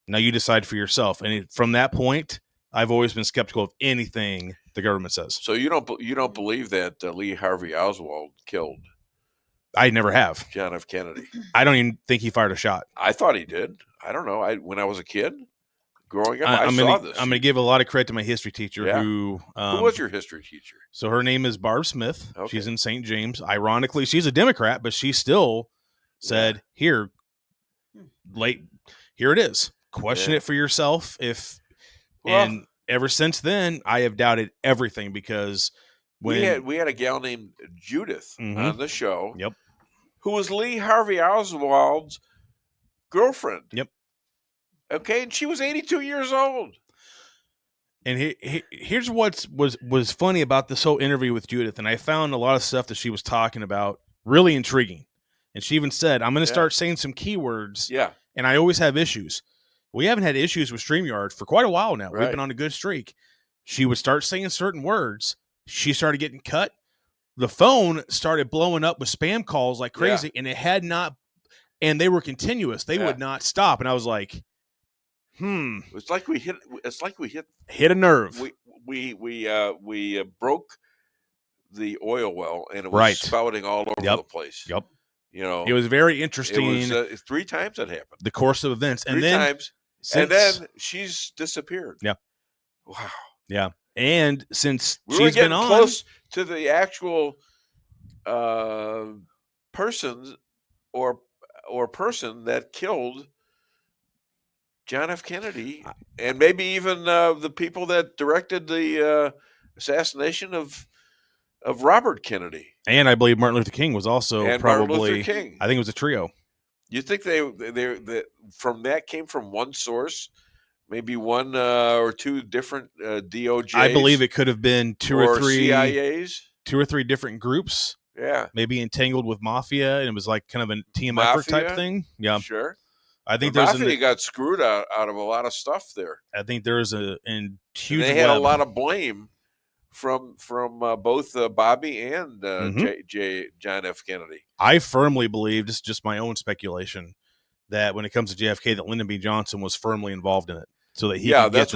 now you decide for yourself. And from that point, I've always been skeptical of anything the government says. So you don't believe that Lee Harvey Oswald killed? I never have. John F. Kennedy. I don't even think he fired a shot. I thought he did. I don't know. When I was a kid, growing up. I saw this. I'm going to give a lot of credit to my history teacher who was your history teacher? So her name is Barb Smith. Okay. She's in St. James. Ironically, she's a Democrat, but she still said, here it is. Question it for yourself. And ever since then, I have doubted everything because we had a gal named Judith on the show. Yep. Who was Lee Harvey Oswald's girlfriend. Yep. Okay, and she was 82 years old. And here's what was funny about this whole interview with Judith, and I found a lot of stuff that she was talking about really intriguing. And she even said, I'm going to start saying some keywords. Yeah. And I always have issues. We haven't had issues with StreamYard for quite a while now. Right. We've been on a good streak. She would start saying certain words. She started getting cut. The phone started blowing up with spam calls like crazy, and it had not, and they were continuous. They would not stop. And I was like, It's like we hit a nerve. We broke the oil well, and it was spouting all over the place. Yep. You know, it was very interesting. It was 3 times that happened. The course of events, and 3 times, and then she's disappeared. Yeah. Wow. Yeah. And since we she's been on close to the actual person that killed John F. Kennedy, and maybe even the people that directed the assassination of Robert Kennedy. And I believe Martin Luther King was also probably. Martin Luther King. I think it was a trio. You think they from that came from one source? Maybe 1 or 2 different DOJs. I believe it could have been 2 or 3 CIAs, 2 or 3 different groups. Yeah, maybe entangled with mafia, and it was like kind of a team effort type thing. Yeah, sure. I think mafia got screwed out of a lot of stuff there. I think there's huge. They had a lot of blame from both Bobby and John F. Kennedy. I firmly believe, this is just my own speculation, that when it comes to JFK, that Lyndon B. Johnson was firmly involved in it, so that he that's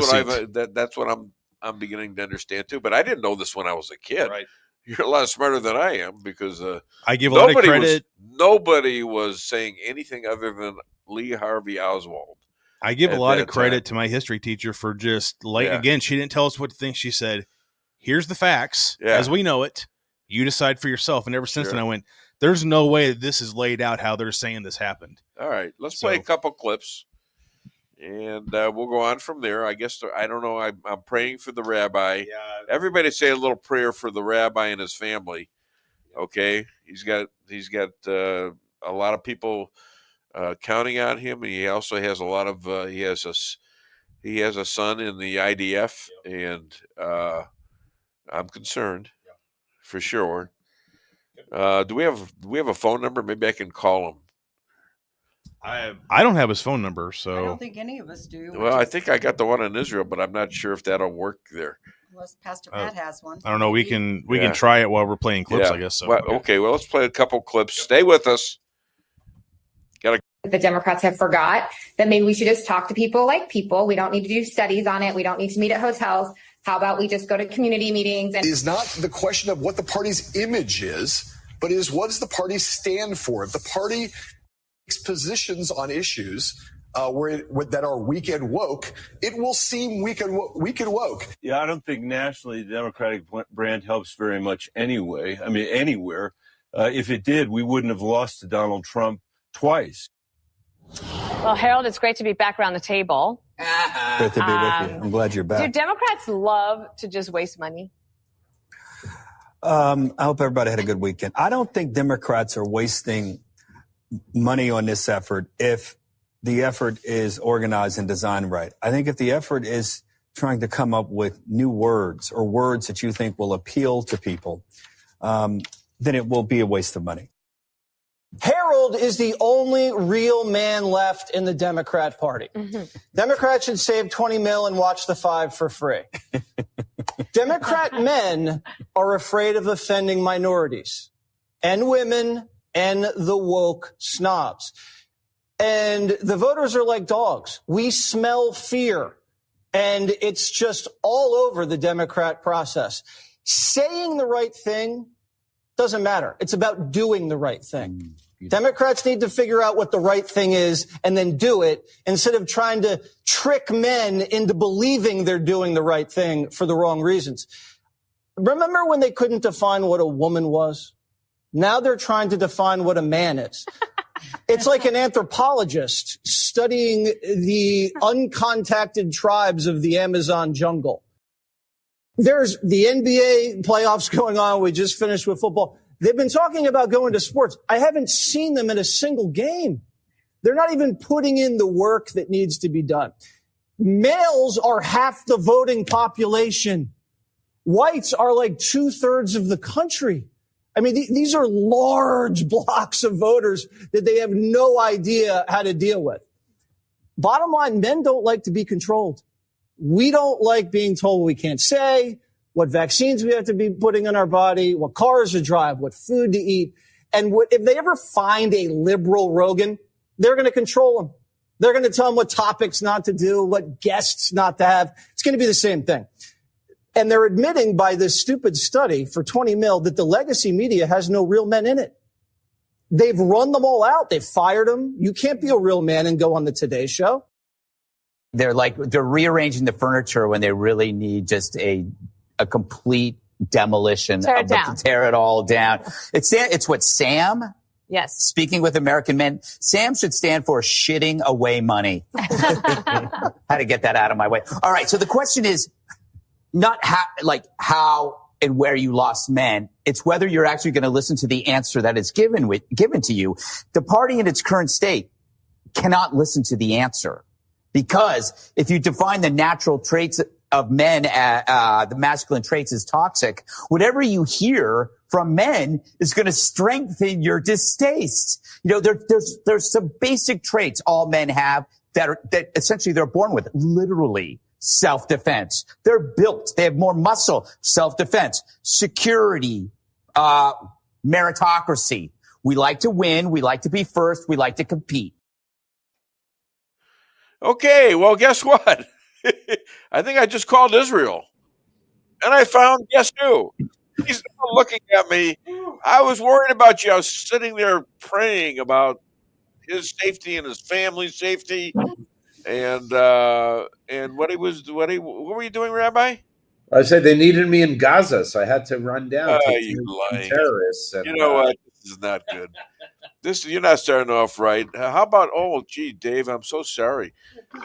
what I'm beginning to understand too. But I didn't know this when I was a kid. Right. You're a lot smarter than I am, because I give a lot of credit. Nobody was saying anything other than Lee Harvey Oswald. I give a lot of credit to my history teacher for just again, she didn't tell us what to think. She said, here's the facts as we know it. You decide for yourself. And ever since then I went, there's no way that this is laid out how they're saying this happened. All right, let's play a couple clips, and we'll go on from there. I guess, I don't know. I'm praying for the rabbi. Yeah. Everybody say a little prayer for the rabbi and his family. Okay, he's got a lot of people counting on him, and he also has a lot of he has a son in the IDF, and I'm concerned for sure. Do we have a phone number? Maybe I can call him. I don't have his phone number, so I don't think any of us do. Well, I think I got the one in Israel, but I'm not sure if that'll work there. Unless Pastor Pat has one. I don't know. We can try it while we're playing clips, I guess. So. Well, okay, well, let's play a couple clips. Stay with us. The Democrats have forgot that maybe we should just talk to people like people. We don't need to do studies on it. We don't need to meet at hotels. How about we just go to community meetings? It is not the question of what the party's image is, but is what does the party stand for? If the party takes positions on issues that are weak and woke, it will seem weak and woke. Yeah, I don't think nationally the Democratic brand helps very much anyway. I mean, anywhere. If it did, we wouldn't have lost to Donald Trump twice. Well, Harold, it's great to be back around the table. Great to be with you. I'm glad you're back. Do Democrats love to just waste money? I hope everybody had a good weekend. I don't think Democrats are wasting money on this effort if the effort is organized and designed right. I think if the effort is trying to come up with new words or words that you think will appeal to people, then it will be a waste of money. Harold is the only real man left in the Democrat Party. Mm-hmm. Democrats should save $20 million and watch The Five for free. Democrat men are afraid of offending minorities and women and the woke snobs. And the voters are like dogs. We smell fear, and it's just all over the Democrat process. Saying the right thing doesn't matter. It's about doing the right thing. Democrats need to figure out what the right thing is and then do it instead of trying to trick men into believing they're doing the right thing for the wrong reasons. Remember when they couldn't define what a woman was? Now they're trying to define what a man is. It's like an anthropologist studying the uncontacted tribes of the Amazon jungle. There's the NBA playoffs going on. We just finished with football. They've been talking about going to sports. I haven't seen them in a single game. They're not even putting in the work that needs to be done. Males are half the voting population. Whites are like 2/3 of the country. I mean, these are large blocks of voters that they have no idea how to deal with. Bottom line, men don't like to be controlled. We don't like being told what we can't say, what vaccines we have to be putting in our body, what cars to drive, what food to eat. And if they ever find a liberal Rogan, they're going to control them. They're going to tell them what topics not to do, what guests not to have. It's going to be the same thing. And they're admitting by this stupid study for 20 mil that the legacy media has no real men in it. They've run them all out. They've fired them. You can't be a real man and go on the Today Show. They're rearranging the furniture when they really need just a complete demolition. Tear it down. Tear it all down. It's what Sam. Yes. Speaking with American men, Sam should stand for shitting away money. Had to get that out of my way. All right. So the question is not how and where you lost men. It's whether you're actually going to listen to the answer that is given to you. The party in its current state cannot listen to the answer, because if you define the natural traits of men, the masculine traits as toxic, whatever you hear from men is going to strengthen your distaste. You know, there's some basic traits all men have that essentially they're born with, literally. Self-defense. They're built. They have more muscle. Self-defense, security, meritocracy. We like to win. We like to be first. We like to compete. Okay, well, guess what? I think I just called Israel. And I found, guess who? He's not looking at me. I was worried about you. I was sitting there praying about his safety and his family's safety. And what were you doing, Rabbi? I said they needed me in Gaza, so I had to run down. You lying terrorists. And, you know what? This is not good. You're not starting off right. How about? Oh, gee, Dave, I'm so sorry.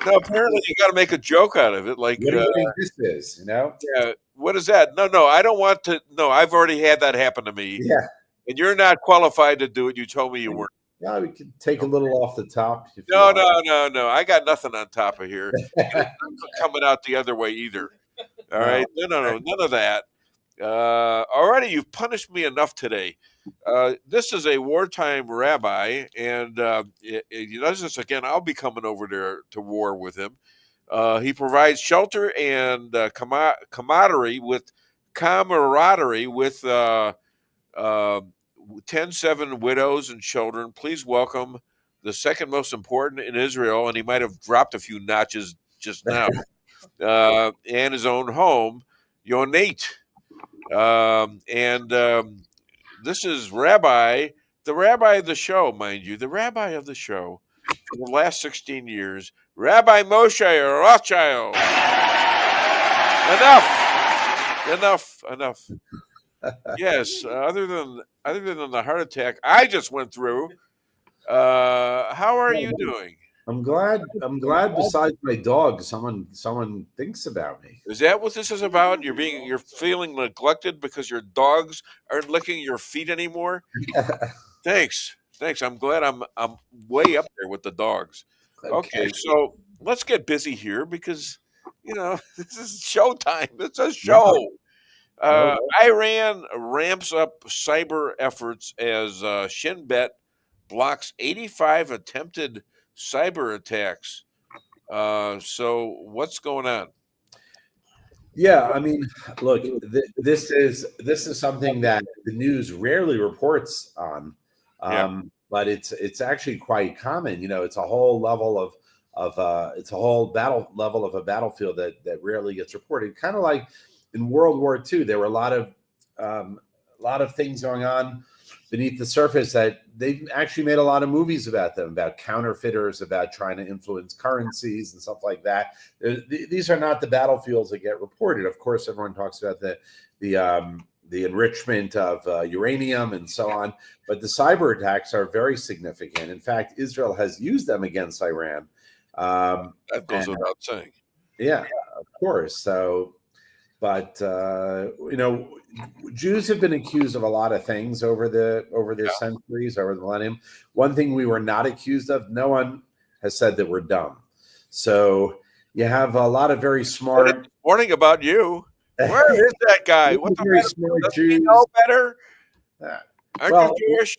No, apparently you got to make a joke out of it. Like, what do you think this is? You know? Yeah. What is that? No, I don't want to. No, I've already had that happen to me. Yeah. And you're not qualified to do it. You told me you weren't. Yeah, we can take a little off the top. No. I got nothing on top of here. Coming out the other way either. All right. No, none of that. Already, you've punished me enough today. This is a wartime rabbi, and he does this again. I'll be coming over there to war with him. He provides shelter and camaraderie with 10-7 widows and children. Please welcome the second most important in Israel, and he might have dropped a few notches just now, and his own home, Yonate. This is the rabbi of the show, mind you, the rabbi of the show for the last 16 years, Rabbi Moshe Rothschild. Enough. Yes, other than the heart attack I just went through, how are you doing? I'm glad. Besides my dog, someone thinks about me. Is that what this is about? You're feeling neglected because your dogs aren't licking your feet anymore? Thanks. I'm glad I'm way up there with the dogs. Okay, so let's get busy here because this is showtime. It's a show. Iran ramps up cyber efforts as Shin Bet blocks 85 attempted cyber attacks. So what's going on? Yeah, I mean, look, this is something that the news rarely reports on, but it's actually quite common. It's a whole level of it's a whole battle level of a battlefield that rarely gets reported. Kind of like in World War II, there were a lot of things going on beneath the surface that they've actually made a lot of movies about them, about counterfeiters, about trying to influence currencies and stuff like that. These are not the battlefields that get reported. Of course, everyone talks about the enrichment of uranium and so on, but the cyber attacks are very significant. In fact, Israel has used them against Iran. That goes without saying. Yeah, of course. So, but Jews have been accused of a lot of things over the centuries, over the millennium. One thing we were not accused of, no one has said that we're dumb. So you have a lot of very smart. Warning about you. Where is that guy? What the very matter? smart Does Jews. he know better? Aren't you Jewish?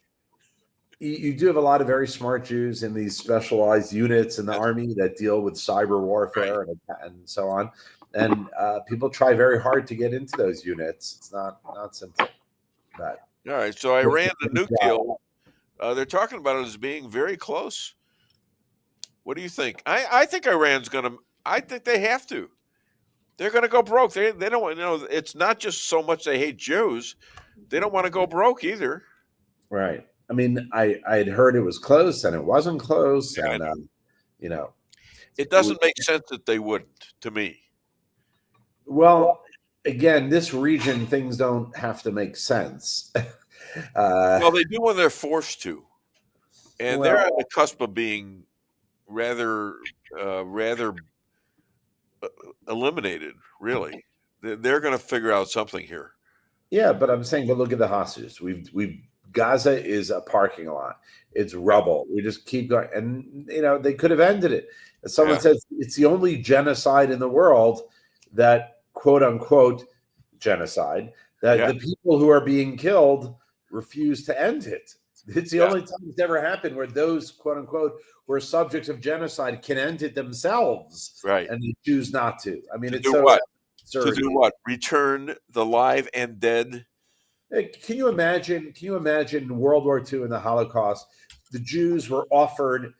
You do have a lot of very smart Jews in these specialized units in the army that deal with cyber warfare and so on. And people try very hard to get into those units. It's not simple. But all right. So Iran, the nuke deal, they're talking about it as being very close. What do you think? I think Iran's going to. I think they have to. They're going to go broke. They don't want. It's not just so much they hate Jews. They don't want to go broke either. Right. I mean, I had heard it was close and it wasn't close, and it doesn't make sense that they wouldn't, to me. Well, again, this region, things don't have to make sense. Well, they do when they're forced to, and they're on the cusp of being rather eliminated. Really, they're going to figure out something here. Yeah, but I'm saying, but look at the hostages. We've Gaza is a parking lot. It's rubble. We just keep going, and they could have ended it. As someone says, it's the only genocide in the world that, quote unquote, genocide, that the people who are being killed refuse to end it. It's the only time it's ever happened where those, quote unquote, who are subjects of genocide can end it themselves, right? And they choose not to. I mean, to it's do so what? absurd. To do what? Return the live and dead. Can you imagine World War II and the Holocaust? The Jews were offered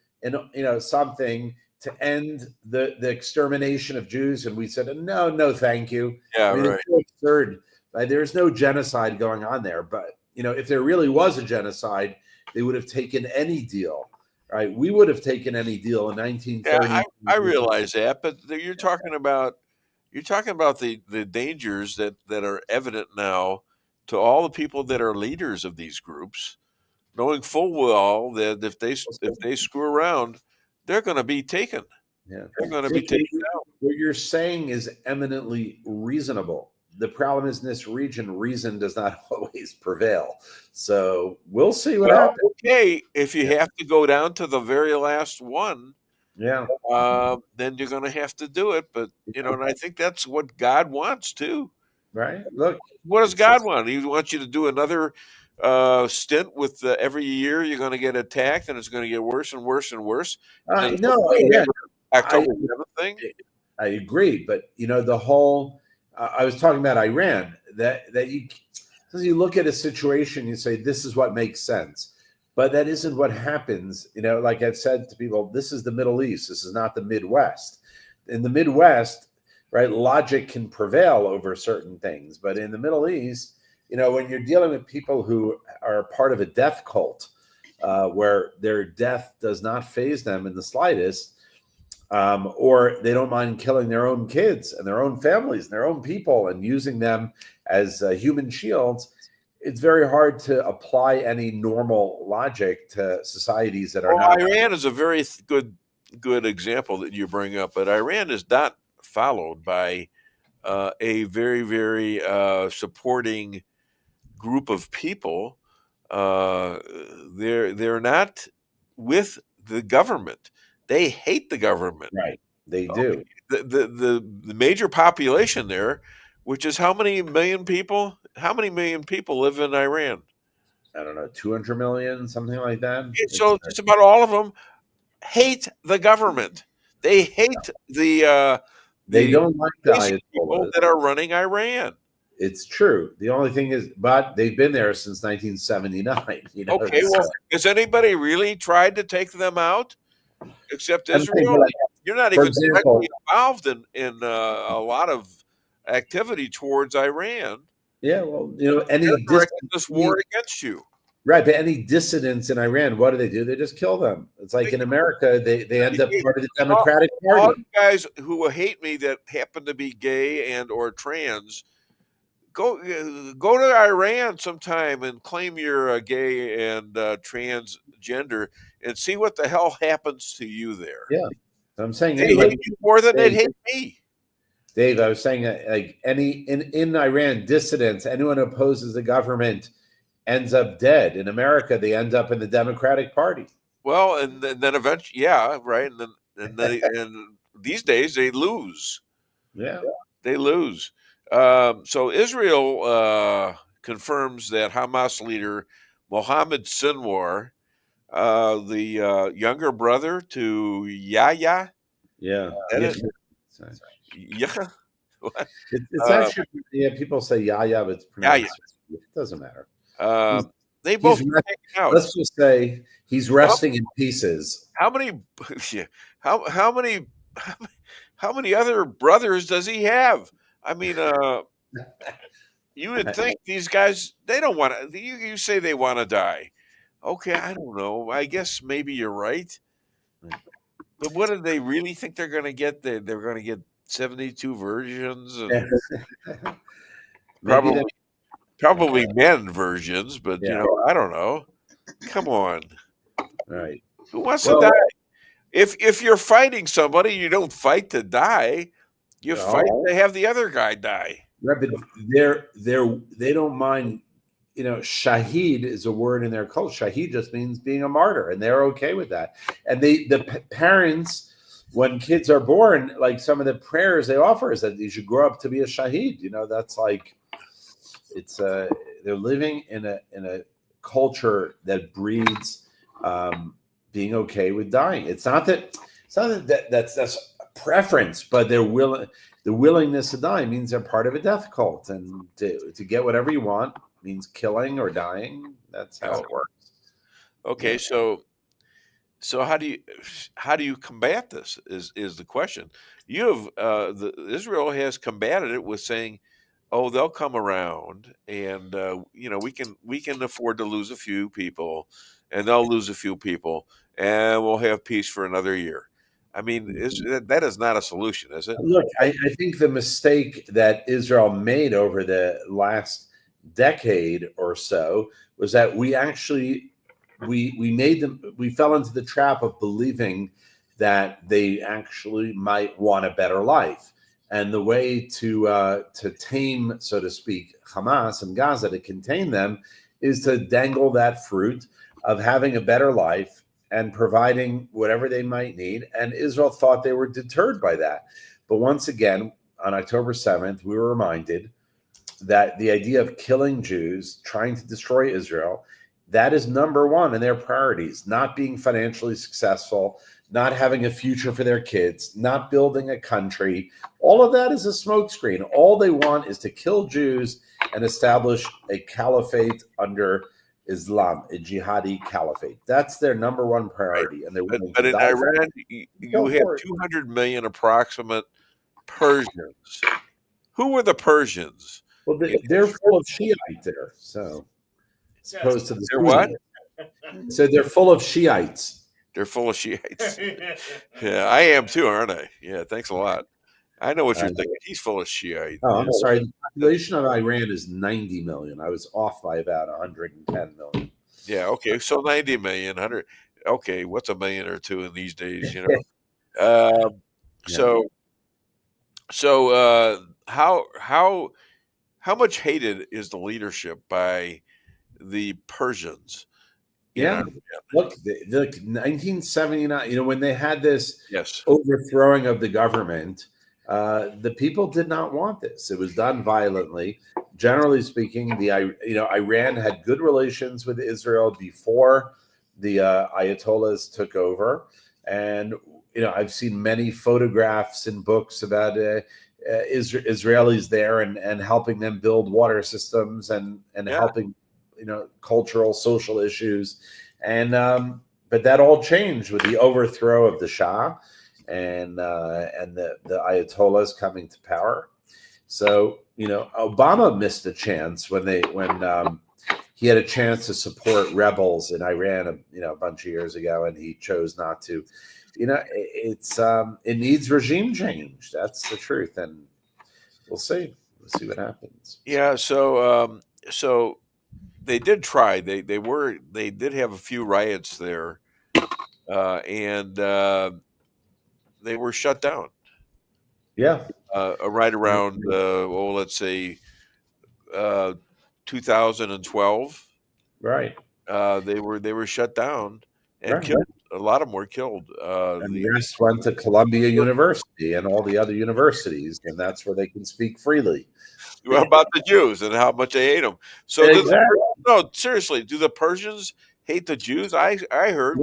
something to end the extermination of Jews, and we said no, thank you. Yeah, right. It's so absurd. There's no genocide going on there, but if there really was a genocide, they would have taken any deal, right? We would have taken any deal in 1930. Yeah, I realize that, but you're talking about the dangers that are evident now to all the people that are leaders of these groups, knowing full well that if they screw around, they're going to be taken. Yeah, they're going to be taken out. What you're saying is eminently reasonable. The problem is in this region, reason does not always prevail. So we'll see what happens. Okay, if you have to go down to the very last one, then you're going to have to do it. But and I think that's what God wants too. Right. Look, what does God want? He wants you to do another stint with every year you're going to get attacked, and it's going to get worse and worse and worse. October 7th thing. I agree, but the whole. I was talking about Iran. That you look at a situation, you say this is what makes sense, but that isn't what happens. Like I've said to people, this is the Middle East. This is not the Midwest. In the Midwest, right, logic can prevail over certain things, but in the Middle East, when you're dealing with people who are part of a death cult, where their death does not faze them in the slightest, or they don't mind killing their own kids and their own families and their own people and using them as human shields, it's very hard to apply any normal logic to societies that are not. Iran is a very good example that you bring up, but Iran is not followed by a very, very supporting group of people. They're not with the government. They hate the government. Right. They do. The major population there, which is how many million people? How many million people live in Iran? I don't know, 200 million, something like that. So just about all of them hate the government. They hate they don't like the people that are running Iran. It's true. The only thing is, but they've been there since 1979. Okay, well, has anybody really tried to take them out? Except Israel, you're not even directly involved in a lot of activity towards Iran. Yeah, well, any this war against you. Right, but any dissidents in Iran, what do? They just kill them. It's like in America, they end up part of the Democratic Party. All you guys who hate me that happen to be gay and or trans, go to Iran sometime and claim you're gay and transgender and see what the hell happens to you there. Yeah, I'm saying they hate you more than they hate me. Dave, I was saying like in Iran, dissidents, anyone who opposes the government ends up dead. In America, they end up in the Democratic Party. Well, and then eventually, yeah, right. And these days they lose. Yeah, they lose. So Israel confirms that Hamas leader Mohammed Sinwar, the younger brother to Yahya. Yeah. Yeah. What? It's actually, people say Yahya, but it's pronounced. It doesn't matter. They both out. Let's just say he's resting in pieces. How many? How many other brothers does he have? I mean, you would think these guys, they don't want to. You say they want to die. Okay, I don't know. I guess maybe you're right. But what do they really think they're going to get? They're going to get 72 versions, and probably men versions. But I don't know. Come on, right? Who wants to die? If you're fighting somebody, you don't fight to die. You fight to have the other guy die. Right, but they don't mind. Shaheed is a word in their culture. Shaheed just means being a martyr, and they're okay with that. And the parents, when kids are born, like some of the prayers they offer is that you should grow up to be a shaheed. That's like it's they're living in a culture that breeds being okay with dying. It's not that that's a preference, but they're willing. The willingness to die means they're part of a death cult, and to get whatever you want means killing or dying. That's how it works. Okay, so how do you combat this? Is the question. You have Israel has combated it with saying, "Oh, they'll come around, and we can afford to lose a few people, and they'll lose a few people, and we'll have peace for another year." I mean, that is not a solution, is it? Look, I think the mistake that Israel made over the last decade or so was that we fell into the trap of believing that they actually might want a better life, and the way to tame, so to speak, Hamas and Gaza, to contain them, is to dangle that fruit of having a better life and providing whatever they might need. And Israel thought they were deterred by that. But once again, on October 7th, we were reminded that the idea of killing Jews, trying to destroy Israel, that is number one in their priorities. Not being financially successful, not having a future for their kids, not building a country. All of that is a smokescreen. All they want is to kill Jews and establish a caliphate under Islam, a jihadi caliphate. That's their number one priority. And they're willing but to in die Iran, you have 200 million approximate Persians. Who were the Persians? Well, they're full of Shiites there. So, as opposed to the they're what? So they're full of Shiites. They're full of Shiites. Yeah, I am too, aren't I? Yeah, thanks a lot. I know what you're thinking. He's full of Shiite. Oh, I'm sorry. The population of Iran is 90 million. I was off by about 110 million. Yeah, okay. So 90 million, 100. Okay, what's a million or two in these days, So how much hated is the leadership by the Persians? Yeah. Look, 1979, when they had this overthrowing of the government, the people did not want this. It was done violently. Generally speaking, Iran had good relations with Israel before the Ayatollahs took over, and I've seen many photographs and books about Israelis there and helping them build water systems and helping cultural, social issues, and but that all changed with the overthrow of the Shah and the Ayatollahs coming to power. So Obama missed a chance when he had a chance to support rebels in Iran, a bunch of years ago, and he chose not to. It needs regime change. That's the truth, and we'll see. We'll see what happens. Yeah. So they did try. They did have a few riots there, and they were shut down. Yeah. Right around let's say 2012. Right. They were shut down and killed. A lot of them were killed. And the rest went to Columbia University and all the other universities, and that's where they can speak freely. Well, about the Jews and how much they hate them. So, no, seriously, do the Persians hate the Jews? I heard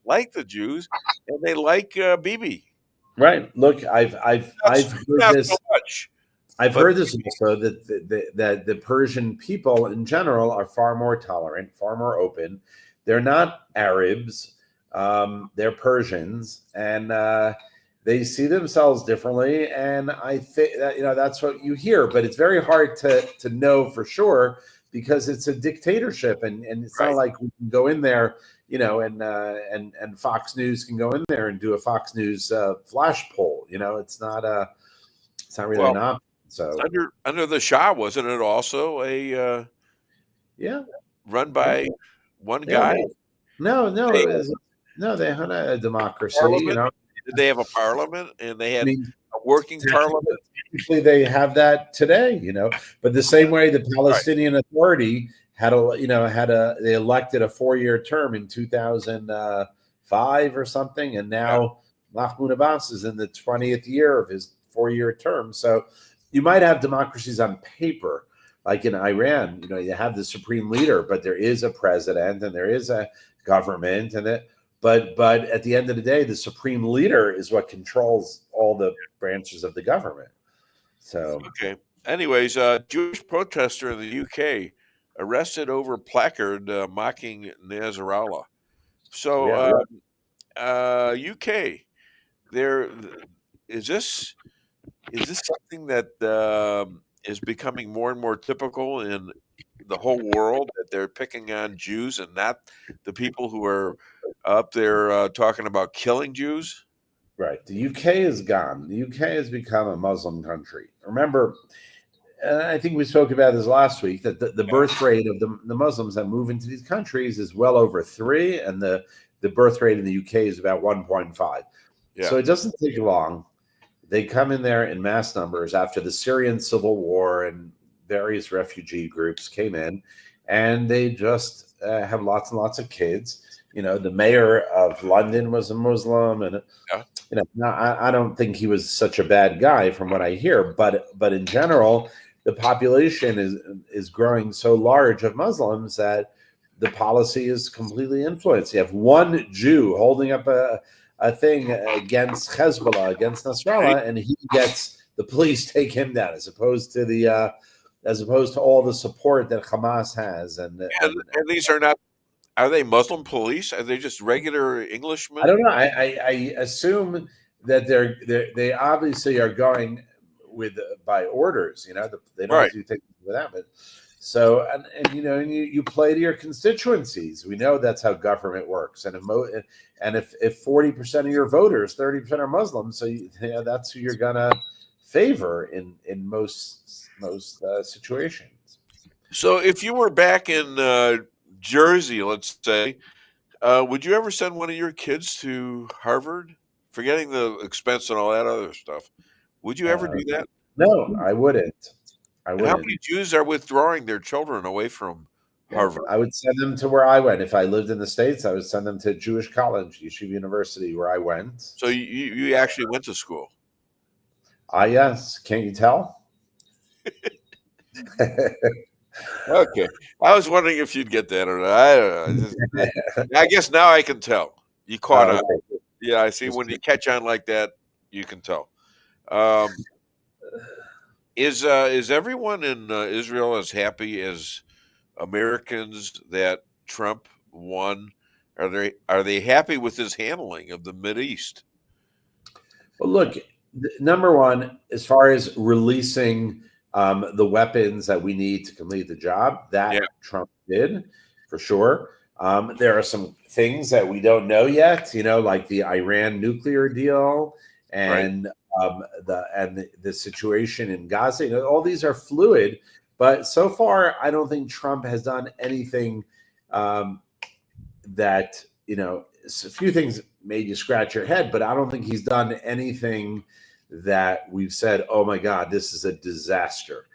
like the Jews, and they like Bibi. Right. Look, I've heard this. So much. I've heard this also that the Persian people in general are far more tolerant, far more open. They're not Arabs. They're Persians, and they see themselves differently. And I think that that's what you hear, but it's very hard to know for sure because it's a dictatorship, and it's not like we can go in there, and Fox News can go in there and do a Fox News flash poll. It's not really an option. So under the Shah, wasn't it also a run by one guy? No, they had a democracy. Did they have a parliament? And they had a working parliament. Technically, they have that today. But the same way the Palestinian Authority they elected a 4-year term in 2005 or something, and now Mahmoud Abbas is in the 20th year of his 4-year term. So you might have democracies on paper, like in Iran. You have the supreme leader, but there is a president and there is a government, but at the end of the day, the supreme leader is what controls all the branches of the government. So okay. Anyways, Jewish protester in the UK arrested over placard mocking Nasrallah. So UK, there is this something that is becoming more and more typical in the whole world, that they're picking on Jews and not the people who are up there talking about killing Jews? Right. The UK is gone. The UK has become a Muslim country. Remember, I think we spoke about this last week, that the birth rate of the Muslims that move into these countries is well over 3, and the birth rate in the UK is about 1.5. So it doesn't take long. They come in there in mass numbers after the Syrian civil war, and various refugee groups came in, and they just have lots and lots of kids. The mayor of London was a Muslim, and I don't think he was such a bad guy from what I hear, but in general, the population is growing so large of Muslims that the policy is completely influenced. You have one Jew holding up a thing against Hezbollah, against Nasrallah, and the police take him down, as opposed to all the support that Hamas has. And these are they Muslim police? Are they just regular Englishmen? I don't know. I assume that they obviously are going by orders. They don't do things without it. So and you play to your constituencies. We know that's how government works. And if 40% of your voters, 30% are Muslims, so that's who you're gonna favor in most situations. So if you were back in Jersey, let's say, would you ever send one of your kids to Harvard? Forgetting the expense and all that other stuff, would you ever do that? No, I wouldn't. How many Jews are withdrawing their children away from Harvard? I would send them to where I went. If I lived in the States, I would send them to Jewish college, Yeshiva University, where I went. So you actually went to school? Yes. Can't you tell? Okay. I was wondering if you'd get that or not. I don't know. I guess now I can tell. You caught up. Yeah, I see. When you catch on like that, you can tell. Is everyone in Israel as happy as Americans that Trump won? Are they happy with his handling of the Mideast? Well, look, number one, as far as releasing the weapons that we need to complete the job, that Trump did, for sure. There are some things that we don't know yet, like the Iran nuclear deal and the situation in Gaza. All these are fluid, but so far, I don't think Trump has done anything that, a few things made you scratch your head, but I don't think he's done anything that we've said, oh my God, this is a disaster.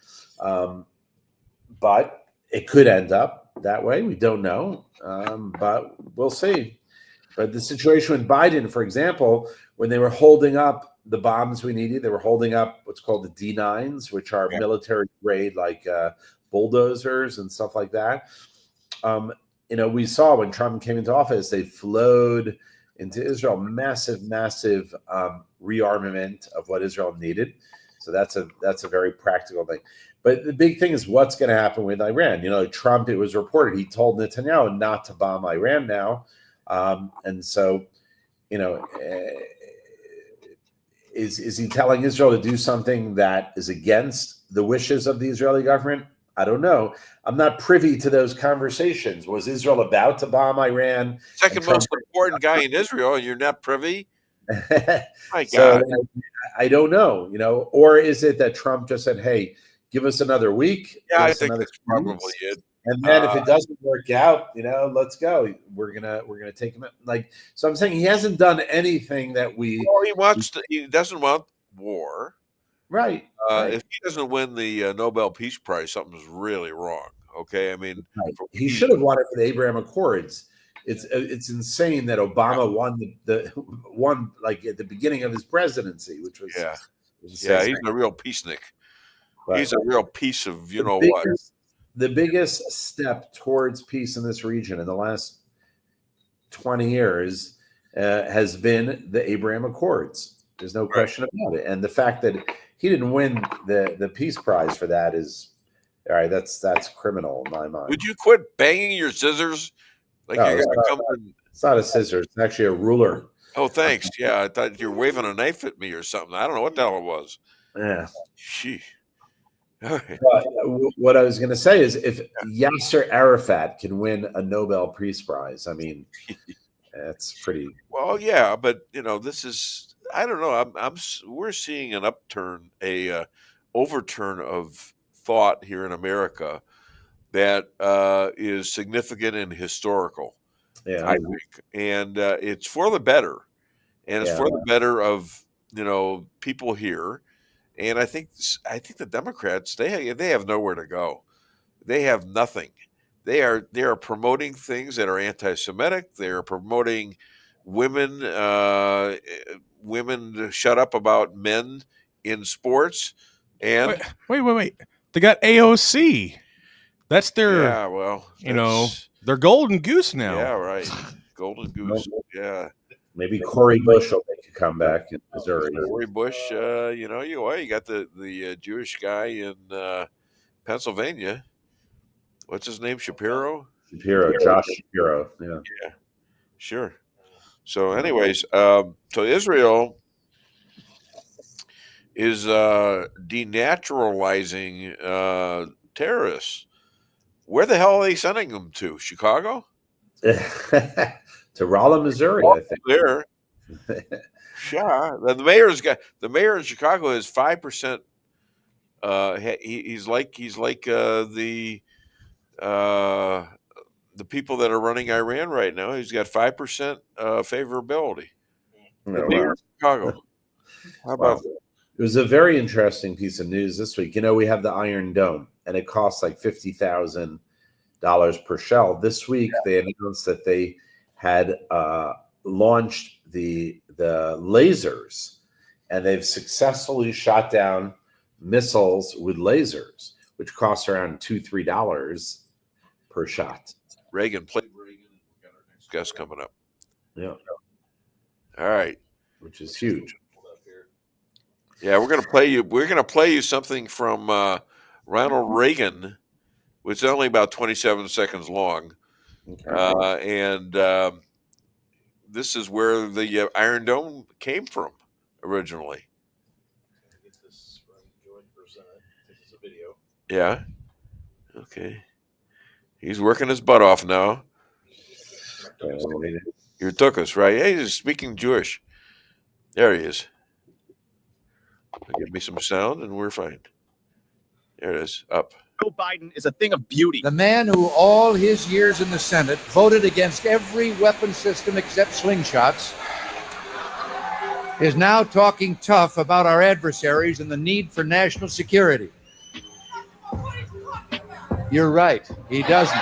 But it could end up that way. We don't know, but we'll see. But the situation with Biden, for example, when they were holding up the bombs we needed, they were holding up what's called the D9s, which are military grade, like bulldozers and stuff like that. We saw when Trump came into office, they flowed into Israel, massive rearmament of what Israel needed. So that's a very practical thing. But the big thing is what's going to happen with Iran. Trump, it was reported, he told Netanyahu not to bomb Iran now. And so, is he telling Israel to do something that is against the wishes of the Israeli government? I don't know. I'm not privy to those conversations. Was Israel about to bomb Iran? Second most important guy in Israel, and you're not privy? My So God. I don't know, or is it that Trump just said, hey, give us another week? Yeah, I think that's probably it. And then if it doesn't work out, let's go. We're gonna take him out. So I'm saying he hasn't done anything that we. Well, he doesn't want war. Right. If he doesn't win the Nobel Peace Prize, something's really wrong. Okay, I mean, he should have won it for the Abraham Accords. It's insane that Obama won like at the beginning of his presidency, which was insane. He's a real peacenik. Right. He's a real piece of what. The biggest step towards peace in this region in the last 20 years has been the Abraham Accords. There's no question about it. And the fact that he didn't win the Peace Prize for that is, all right, that's criminal in my mind. Would you quit banging your scissors? It's not a scissor. It's actually a ruler. Oh, thanks. Yeah, I thought you were waving a knife at me or something. I don't know what the hell it was. Yeah. Sheesh. What I was going to say is if Yasser Arafat can win a Nobel Peace Prize, I mean, that's pretty. Well, yeah, but this is, I don't know. We're seeing an upturn, overturn of thought here in America that is significant and historical. Yeah, I think, and it's for the better, and it's for the better of people here. And I think the Democrats they have nowhere to go. They have nothing. They are promoting things that are anti-Semitic. They are promoting women to shut up about men in sports. And wait. They got AOC. That's their their golden goose now. Yeah, right. Golden goose. Yeah. Maybe Cori Bush will make a comeback in Missouri. Cori Bush, you got the Jewish guy in Pennsylvania. What's his name? Shapiro? Josh Shapiro. Yeah. Yeah. Sure. So, anyways, so Israel is denaturalizing terrorists. Where the hell are they sending them to? Chicago? To Rolla, Missouri, I think. There. Sure. The mayor of Chicago is 5%. He's like the people that are running Iran right now. He's got 5% favorability. The mayor of Chicago. How about that? It was a very interesting piece of news this week. We have the Iron Dome, and it costs like $50,000 per shell. This week, they announced that they had launched the lasers, and they've successfully shot down missiles with lasers, which cost around $2-3 per shot. Reagan. We've got our next guest coming up. Yeah. All right. Which is huge. Yeah, we're gonna play you something from Ronald Reagan, which is only about 27 seconds long. And this is where the Iron Dome came from originally. Get this from Join Present. This is a video. Yeah. Okay. He's working his butt off now. You took us, right? Hey, he's speaking Jewish. There he is. Give me some sound and we're fine. There it is. Up. Joe Biden is a thing of beauty. The man who all his years in the Senate voted against every weapon system except slingshots is now talking tough about our adversaries and the need for national security. You're right. He doesn't.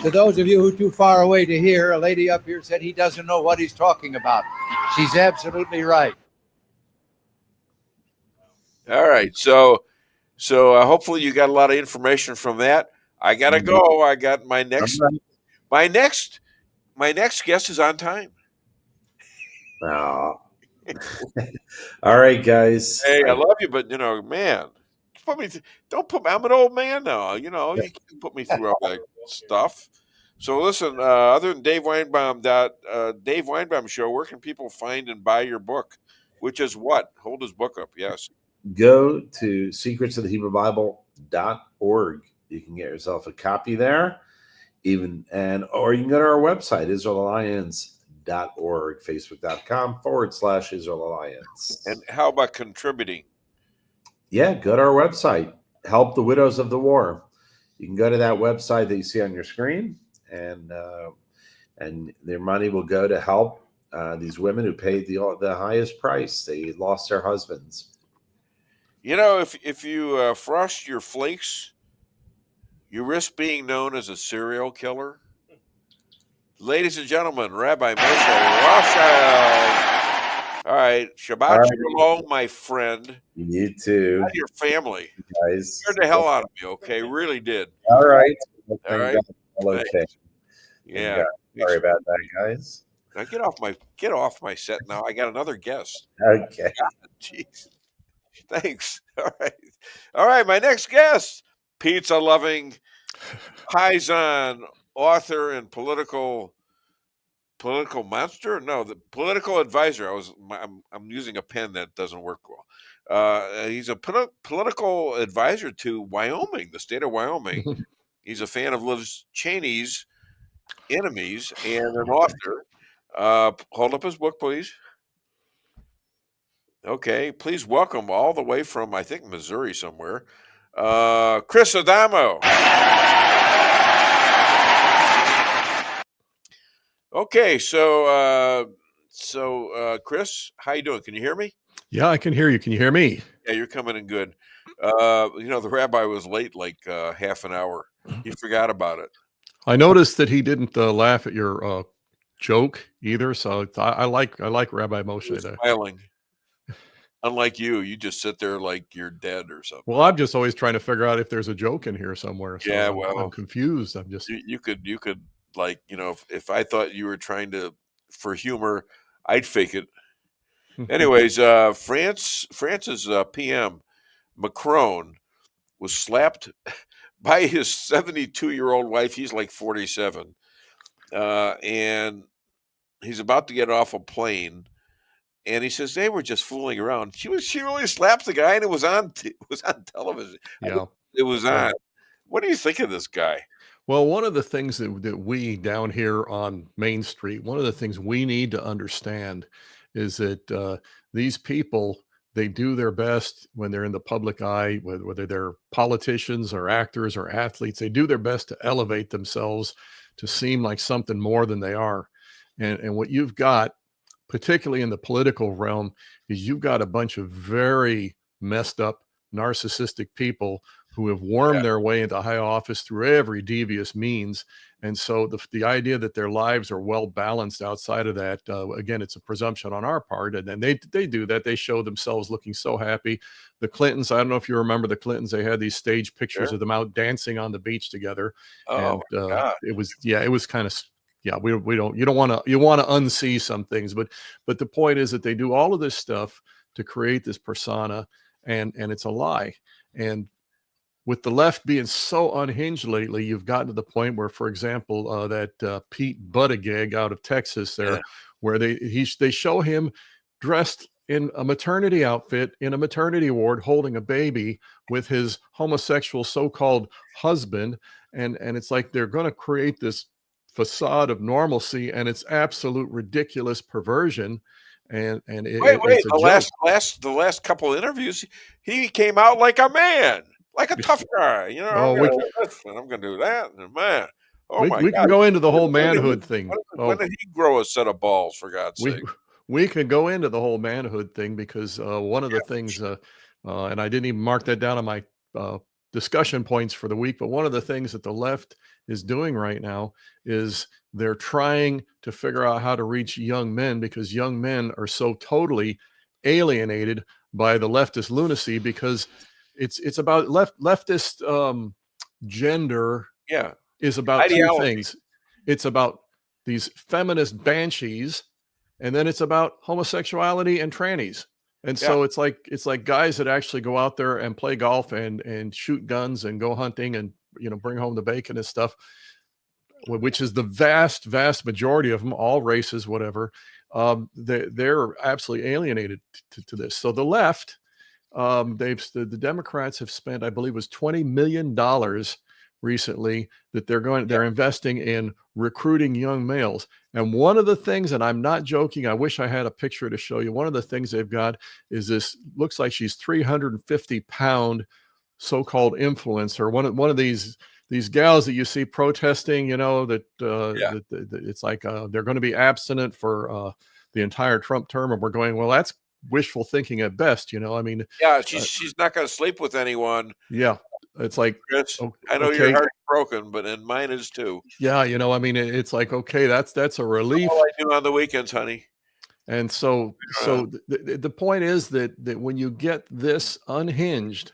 To those of you who are too far away to hear, a lady up here said he doesn't know what he's talking about. She's absolutely right. All right. So hopefully you got a lot of information from that. I got to go. I got my next guest is on time. Oh. All right, guys. Hey, I love you, but man, don't put me. I'm an old man now. You can't put me through all that stuff. So listen, other than Dave Weinbaum show, where can people find and buy your book? Which is what? Hold his book up. Yes. Go to secretsofthehebrewbible.org. You can get yourself a copy there, or you can go to our website, IsraelAlliance.org, Facebook.com/Israel Alliance. And how about contributing? Yeah, go to our website. Help the widows of the war. You can go to that website that you see on your screen, and their money will go to help these women who paid the highest price. They lost their husbands. If you frost your flakes, you risk being known as a serial killer. Ladies and gentlemen, Rabbi Moshe Rothschild. All right, Shabbat Shalom, my friend. You too. How's your family? Guys. Scared the hell out of me, okay? Really did. All right. All right. Okay. Yeah. Sorry about that, guys. Now get off my set now. I got another guest. Okay. Jeez. Thanks. All right. My next guest, pizza-loving, Paisan, author and political monster. No, the political advisor. I'm using a pen that doesn't work well. He's a political advisor to Wyoming, the state of Wyoming. He's a fan of Liz Cheney's enemies and an author. Hold up his book, please. Okay, please welcome all the way from, I think, Missouri somewhere, Chris Adamo. Okay, so Chris, how you doing? Can you hear me? Yeah, I can hear you. Can you hear me? Yeah, you're coming in good. The rabbi was late like half an hour. He forgot about it. I noticed that he didn't laugh at your joke either, so I like Rabbi Moshe there. Smiling. Unlike you just sit there like you're dead or something. Well, I'm just always trying to figure out if there's a joke in here somewhere. So yeah, I'm confused. I'm just you could like if I thought you were trying to for humor, I'd fake it. Anyways, France's PM Macron was slapped by his 72-year-old wife. He's like 47, and he's about to get off a plane. And he says they were just fooling around. She really slapped the guy, and it was on television. Yeah, it was on. What do you think of this guy? Well, one of the things that we down here on Main Street, one of the things we need to understand is that these people, they do their best when they're in the public eye, whether they're politicians or actors or athletes, they do their best to elevate themselves to seem like something more than they are. And what you've got, particularly in the political realm, is you've got a bunch of very messed up, narcissistic people who have wormed their way into high office through every devious means. And so the idea that their lives are well balanced outside of that, again, it's a presumption on our part. And then they do that. They show themselves looking so happy. The Clintons, I don't know if you remember the Clintons, they had these stage pictures of them out dancing on the beach together. Oh, and it was kind of, you want to unsee some things, but the point is that they do all of this stuff to create this persona, and it's a lie. And with the left being so unhinged lately, you've gotten to the point where, for example, that Pete Buttigieg out of Texas there, where they show him dressed in a maternity outfit in a maternity ward holding a baby with his homosexual so-called husband. And it's like they're going to create this facade of normalcy, and it's absolute ridiculous perversion. And wait, it's a joke. the last couple of interviews, he came out like a man, like a tough guy. You know, I'm going to do that, and man. Oh my God. We can go into the whole manhood thing. When did he grow a set of balls, for God's sake? We can go into the whole manhood thing, because one of the things, and I didn't even mark that down on my discussion points for the week, but one of the things that the left is doing right now is they're trying to figure out how to reach young men, because young men are so totally alienated by the leftist lunacy, because it's about leftist gender. Yeah. Is about two things. It's about these feminist banshees, and then it's about homosexuality and trannies. And so it's like guys that actually go out there and play golf and shoot guns and go hunting and, you know, bring home the bacon and stuff, which is the vast majority of them, all races, whatever. They're absolutely alienated to this. So the left, the Democrats have spent, I believe it was $20 million recently that they're investing in recruiting young males. And one of the things, and I'm not joking, I wish I had a picture to show you. One of the things they've got is this, looks like she's 350-pound so-called influencer. One of these gals that you see protesting, you know, that it's like they're going to be abstinent for the entire Trump term, and we're going, well, that's wishful thinking at best, you know. I mean, she's not going to sleep with anyone. Yeah. It's like, Chris, I know your heart's broken, and mine is too. Yeah, you know, I mean, it's like, okay, that's a relief. All I do on the weekends, honey. And so the point is that when you get this unhinged,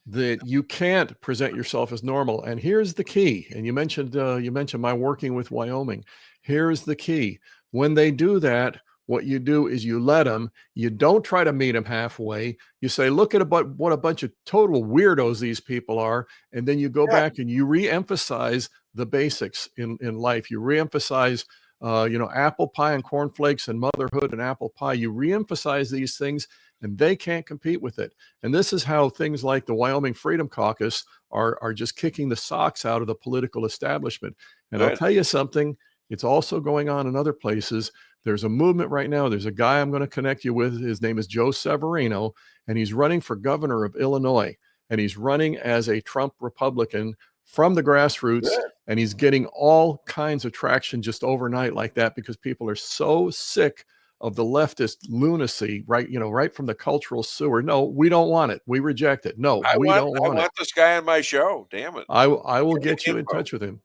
that you can't present yourself as normal. And here's the key. And you mentioned my working with Wyoming. Here's the key. When they do that, what you do is you let them. You don't try to meet them halfway. You say, look at what a bunch of total weirdos these people are. And then you go back and you reemphasize the basics in life. You reemphasize, apple pie and cornflakes and motherhood and apple pie. You reemphasize these things, and they can't compete with it. And this is how things like the Wyoming Freedom Caucus are just kicking the socks out of the political establishment. And I'll tell you something, it's also going on in other places. There's a movement right now. There's a guy I'm going to connect you with. His name is Joe Severino, and he's running for governor of Illinois. And he's running as a Trump Republican from the grassroots. And he's getting all kinds of traction just overnight like that, because people are so sick of the leftist lunacy, right? You know, right from the cultural sewer. No, we don't want it. We reject it. No, we don't want it. I want this guy on my show. Damn it. I will get you in touch with him.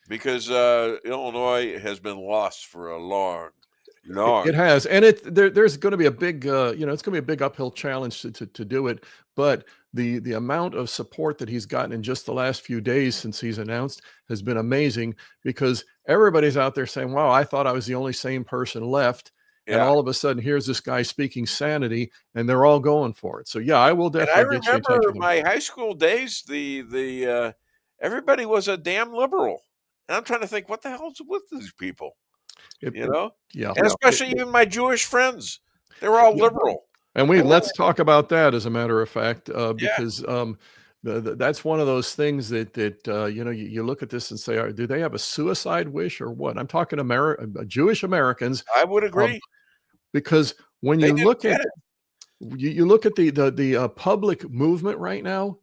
Because Illinois has been lost for a long. It has, and there's going to be a big, it's going to be a big uphill challenge to do it. But the amount of support that he's gotten in just the last few days since he's announced has been amazing, because everybody's out there saying, "Wow, I thought I was the only sane person left," and all of a sudden, here's this guy speaking sanity, and they're all going for it. So yeah, I will definitely get you in touch with him. I remember my high school days. The everybody was a damn liberal, and I'm trying to think, what the hell's with these people? And especially even my Jewish friends, they were all liberal. And let's talk about that, as a matter of fact, because that's one of those things that you look at this and say, do they have a suicide wish or what? I'm talking Jewish Americans. I would agree, because when you look at the public movement right now,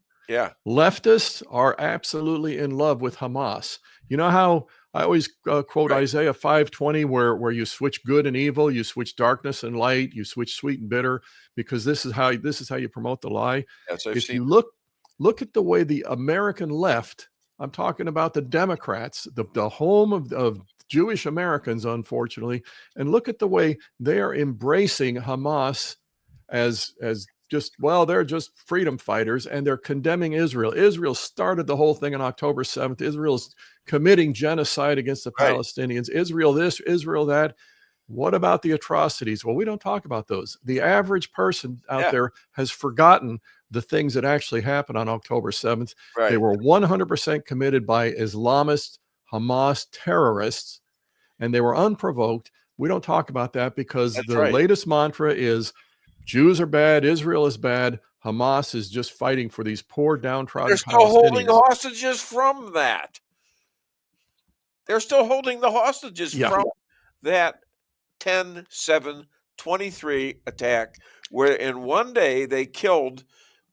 leftists are absolutely in love with Hamas. You know how I always quote Isaiah 5:20, where you switch good and evil, you switch darkness and light, you switch sweet and bitter, because this is how you promote the lie. If you look at the way the American left, I'm talking about the Democrats, the home of Jewish Americans, unfortunately, and look at the way they are embracing Hamas as they're just freedom fighters, and they're condemning Israel. Israel started the whole thing on October 7th. Israel's committing genocide against the Palestinians. Israel this, Israel that. What about the atrocities? Well, we don't talk about those. The average person out there has forgotten the things that actually happened on October 7th. They were 100% committed by Islamist Hamas terrorists, and they were unprovoked. We don't talk about that because That's the right. latest mantra is Jews are bad, Israel is bad, Hamas is just fighting for these poor downtrodden They're still holding Palestinians. hostages from that. They're still holding the hostages from that 10/7/23 attack, where in one day they killed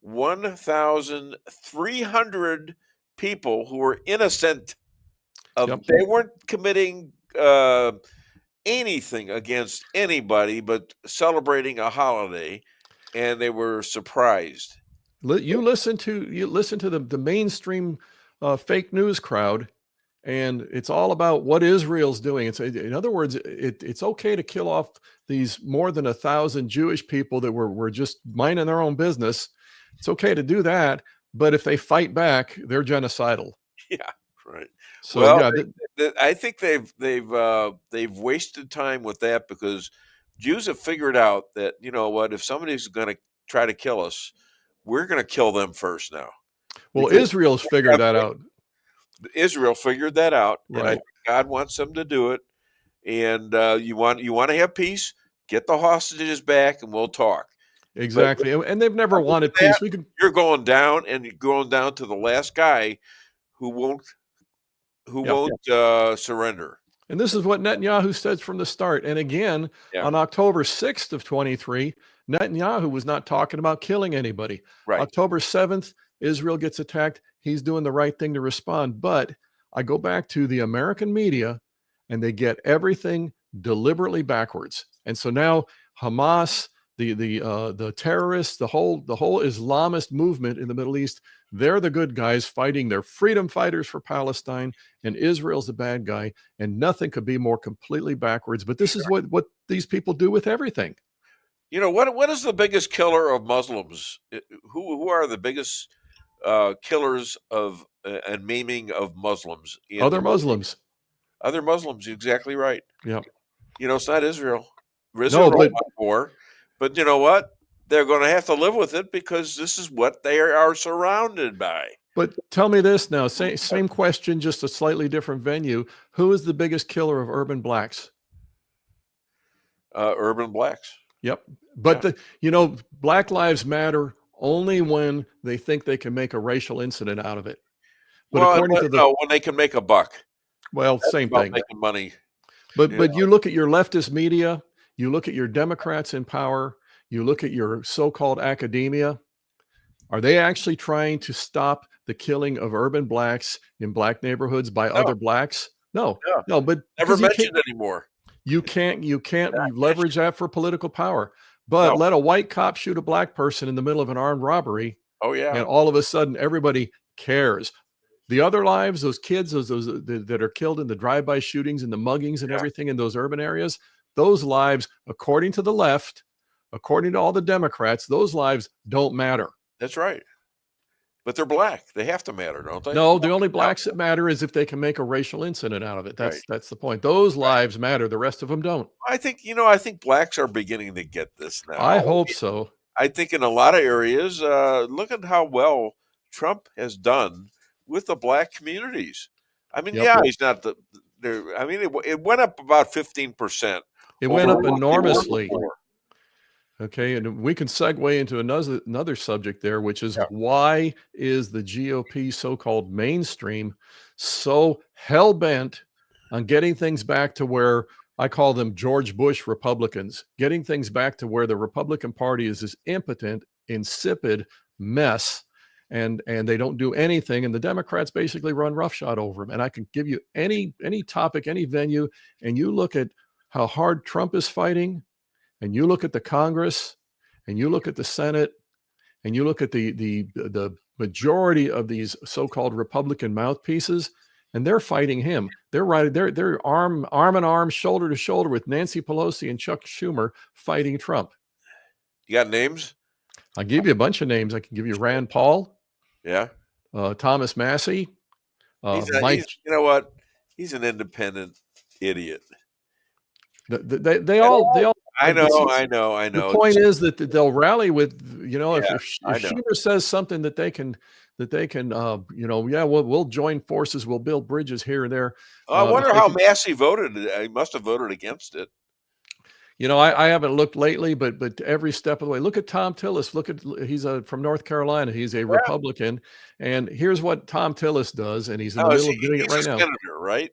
1,300 people who were innocent of. They weren't committing anything against anybody but celebrating a holiday, and they were surprised. You listen to the mainstream fake news crowd, and it's all about what Israel's doing. In other words, it's okay to kill off these more than 1,000 Jewish people that were just minding their own business. It's okay to do that, but if they fight back, they're genocidal. Yeah, right. So well, I think they've wasted time with that, because Jews have figured out that, you know what, if somebody's going to try to kill us, we're going to kill them first now. Well, Because Israel's figured that out. Israel figured that out, and I Right. think God wants them to do it. And you want to have peace, get the hostages back, and we'll talk. Exactly, and they've never wanted peace. You're going down, and you're going down to the last guy who won't surrender. And this is what Netanyahu said from the start. And again, on October 6th of 23, Netanyahu was not talking about killing anybody. Right. October 7th, Israel gets attacked. He's doing the right thing to respond. But I go back to the American media, and they get everything deliberately backwards. And so now Hamas, the terrorists, the whole Islamist movement in the Middle East, they're the good guys fighting. They're freedom fighters for Palestine, and Israel's the bad guy. And nothing could be more completely backwards. But this is what these people do with everything. You know, what is the biggest killer of Muslims? Who are the biggest killers of and maiming of Muslims? Other Muslims. Other Muslims, you're exactly right. Yeah. You know, it's not Israel. Israel don't want war, but you know what? They're going to have to live with it, because this is what they are surrounded by. But tell me this now, same question, just a slightly different venue. Who is the biggest killer of urban blacks? Urban blacks. Yep. But Black Lives Matter only when they think they can make a racial incident out of it. But when they can make a buck. Well, That's same about thing. Making money. But you look at your leftist media, you look at your Democrats in power, you look at your so-called academia. Are they actually trying to stop the killing of urban blacks in black neighborhoods by other blacks? No. But never mentioned anymore. You can't leverage that for political power. But let a white cop shoot a black person in the middle of an armed robbery. Oh yeah. And all of a sudden everybody cares. The other lives, those kids, those that are killed in the drive-by shootings and the muggings and everything in those urban areas, those lives, according to the left, according to all the Democrats, those lives don't matter. That's right. But they're black. They have to matter, don't they? No, the only blacks that matter is if they can make a racial incident out of it. That's the point. Those lives matter. The rest of them don't. I think blacks are beginning to get this now. I hope so. I think in a lot of areas, look at how well Trump has done with the black communities. I mean, he's not it went up about 15%. It went up enormously. Okay, and we can segue into another subject there, which is why is the GOP so-called mainstream so hell-bent on getting things back to where I call them George Bush Republicans, getting things back to where the Republican Party is this impotent, insipid mess, and they don't do anything, and the Democrats basically run roughshod over them. And I can give you any topic, any venue, and you look at how hard Trump is fighting, and you look at the Congress, and you look at the Senate, and you look at the majority of these so-called Republican mouthpieces, and they're fighting him. They're arm in arm, shoulder to shoulder with Nancy Pelosi and Chuck Schumer fighting Trump. You got names? I'll give you a bunch of names. I can give you Rand Paul. Yeah. Thomas Massey. You know what? He's an independent idiot. They all. I know. The point is that they'll rally with, if Schumer says something that they can, we'll join forces, we'll build bridges here and there. I wonder how Massey voted. He must have voted against it. You know, I haven't looked lately, but every step of the way, look at Tom Tillis. He's from North Carolina. He's a Republican, and here's what Tom Tillis does, and he's in the middle of doing it right now. Senator, right?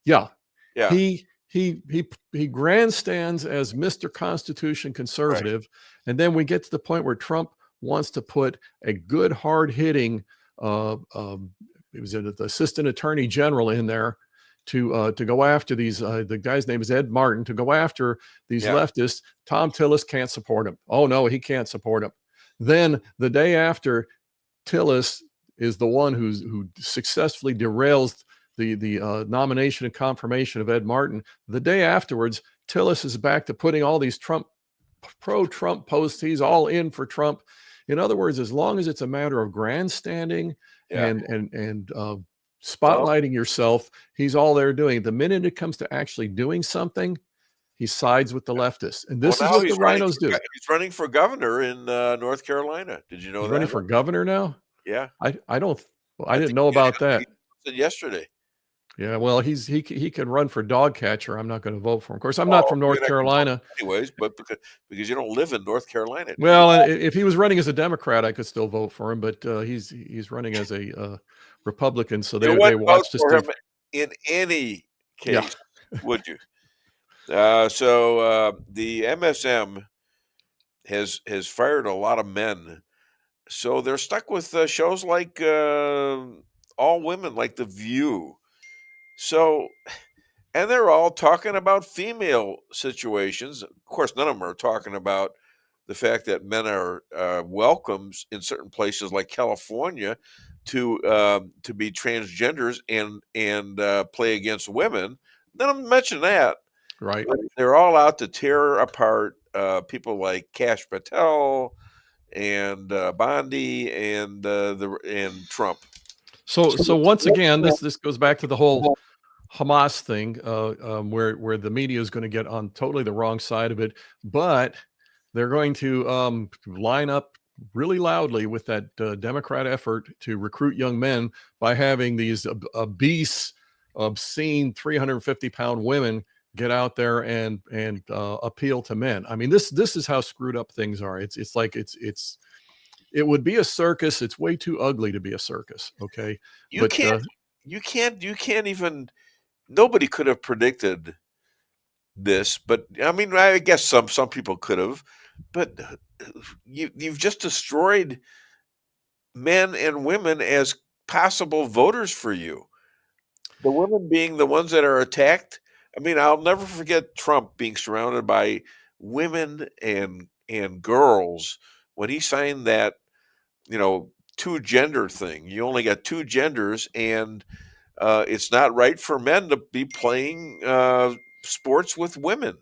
Yeah, yeah. He grandstands as Mr. Constitution conservative, and then we get to the point where Trump wants to put a good, hard-hitting, it was an assistant attorney general in there to go after these. The guy's name is Ed Martin, to go after these leftists. Tom Tillis can't support him. Oh no, he can't support him. Then the day after, Tillis is the one who successfully derails the nomination and confirmation of Ed Martin. The day afterwards, Tillis is back to putting all these pro-Trump posts. He's all in for Trump. In other words, as long as it's a matter of grandstanding and spotlighting yourself, he's all there doing. The minute it comes to actually doing something, he sides with the leftists. And this is what the rhinos do. He's running for governor in North Carolina. Did you know he's that? Running for governor now? Yeah. I didn't know about that. Yesterday. Yeah, well, he can run for dog catcher. I'm not going to vote for him. Of course, I'm not from North Carolina. Anyways, but because you don't live in North Carolina. Well, if he was running as a Democrat, I could still vote for him. But he's running as a Republican, so they watched for him in any case. Would you? So the MSM has fired a lot of men, so they're stuck with shows like All Women, like The View. So, and they're all talking about female situations. Of course, none of them are talking about the fact that men are welcome in certain places like California to be transgenders and play against women. None of them mention that. Right. But they're all out to tear apart people like Kash Patel and Bondi and Trump. So once again, this goes back to the whole Hamas thing, where the media is going to get on totally the wrong side of it, but they're going to line up really loudly with that Democrat effort to recruit young men by having these obese, obscene 350-pound women get out there and appeal to men. I mean, this is how screwed up things are. It's like it would be a circus. It's way too ugly to be a circus. Okay, you can't even. Nobody could have predicted this, but I mean, I guess some people could have, but you've just destroyed men and women as possible voters for you. The women being the ones that are attacked. I mean, I'll never forget Trump being surrounded by women and girls when he signed that, two gender thing. You only got two genders, and it's not right for men to be playing sports with women.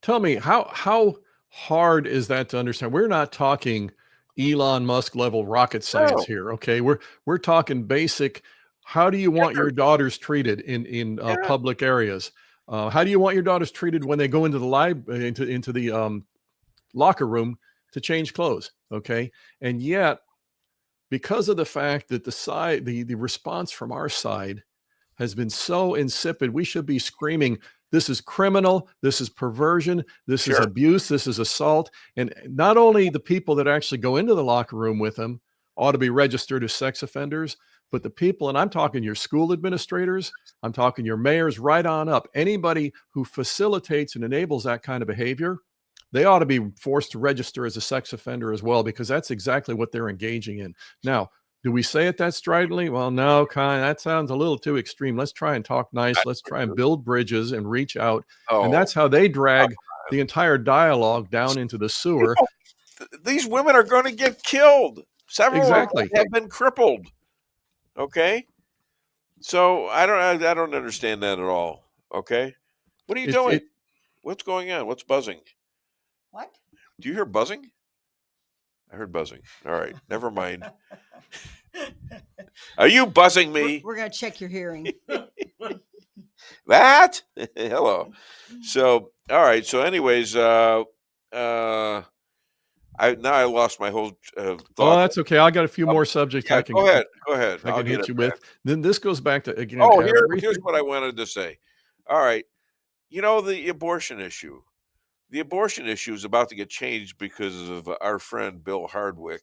Tell me, how hard is that to understand? We're not talking Elon Musk level rocket science here. Okay, we're talking basic. How do you want your daughters treated in public areas? How do you want your daughters treated when they go into the into the locker room to change clothes? Okay, and yet, because of the fact that the response from our side has been so insipid, we should be screaming, this is criminal, this is perversion, this is abuse, this is assault. And not only the people that actually go into the locker room with them ought to be registered as sex offenders, but the people, and I'm talking your school administrators, I'm talking your mayors, right on up, anybody who facilitates and enables that kind of behavior, they ought to be forced to register as a sex offender as well, because that's exactly what they're engaging in. Now, do we say it that stridently? Well, no, that sounds a little too extreme. Let's try and talk nice. Let's try and build bridges and reach out. And that's how they drag the entire dialogue down into the sewer. These women are going to get killed. Several of them have been crippled. Okay? So I don't understand that at all. Okay? What are you doing? What's going on? What's buzzing? What? Do you hear buzzing? I heard buzzing. All right. Never mind. Are you buzzing me? We're going to check your hearing. That? Hello. So, all right. So anyways, I lost my whole thought. Oh, that's okay. I got a few more subjects I can go ahead. I can hit you with. Then this goes back to again. Here's what I wanted to say. All right. The abortion issue. the abortion issue is about to get changed because of our friend Bill Hardwick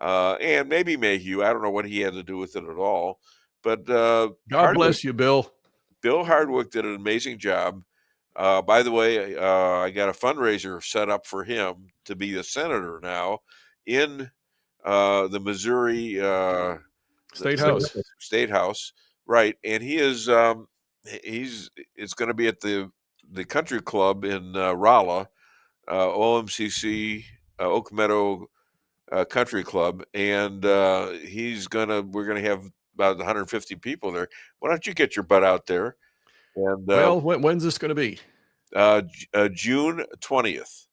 and maybe Mayhew. I don't know what he had to do with it at all. But God bless you, Bill. Bill Hardwick did an amazing job. By the way, I got a fundraiser set up for him to be the senator now in the Missouri State House, right? And he is it's going to be at the country club in Rolla, OMCC Oak Meadow Country Club, and we're gonna have about 150 people there. Why don't you get your butt out there? And well, when's this going to be? June 20th.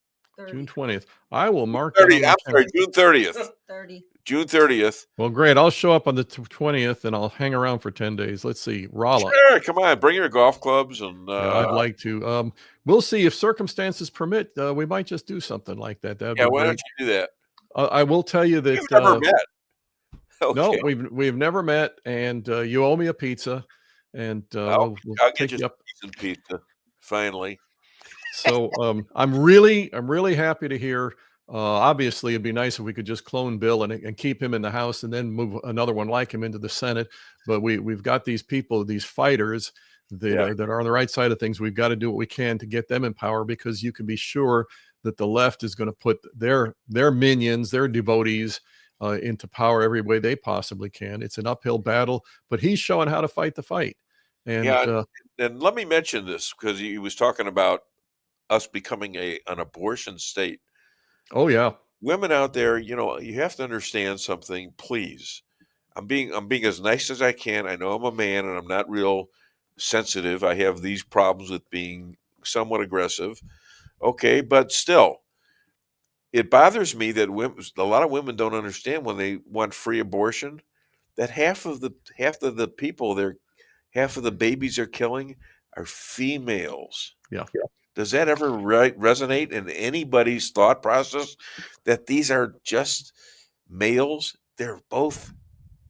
June 20th. I will mark 30. that. I'm sorry, June 30th. 30. June 30th. Well, great. I'll show up on the 20th, and I'll hang around for 10 days. Let's see, Rolla. Sure, come on, bring your golf clubs, and yeah, I'd like to. We'll see if circumstances permit. We might just do something like that. Yeah, why don't you do that? I will tell you that we've never met. Okay. No, we've never met, and you owe me a pizza, and I'll take get you up. Some pizza finally. So I'm really happy to hear. Obviously, it'd be nice if we could just clone Bill and keep him in the House, and then move another one like him into the Senate. But we've got these people, these fighters that are on the right side of things. We've got to do what we can to get them in power, because you can be sure that the left is going to put their minions, their devotees, into power every way they possibly can. It's an uphill battle, but he's showing how to fight the fight. And and let me mention this, because he was talking about us becoming an abortion state. Oh yeah, women out there, you have to understand something, please. I'm being as nice as I can. I know I'm a man and I'm not real sensitive. I have these problems with being somewhat aggressive. Okay, but still, it bothers me that a lot of women don't understand when they want free abortion, that half of the people half of the babies they're killing are females. Yeah. Does that ever resonate in anybody's thought process that these are just males? They're both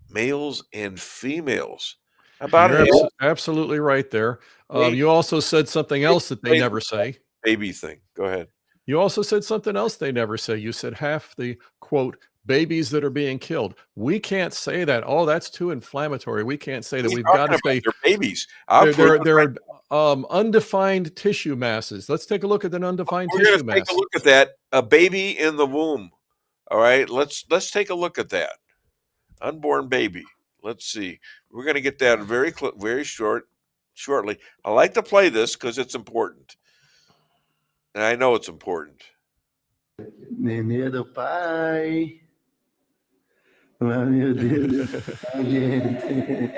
males and females. You're absolutely right there. You also said something else that they never say. Baby thing. Go ahead. You also said something else they never say. You said half the, quote, babies that are being killed. We can't say that. Oh, that's too inflammatory. We can't say that. We've got to say they're babies. They're undefined tissue masses. Let's take a look at an undefined tissue mass. Take a look at that. A baby in the womb. All right. Let's take a look at that. Unborn baby. Let's see. We're going to get that very shortly. I like to play this because it's important. And I know it's important. Nenê do pai. Oh, meu Deus. Gente.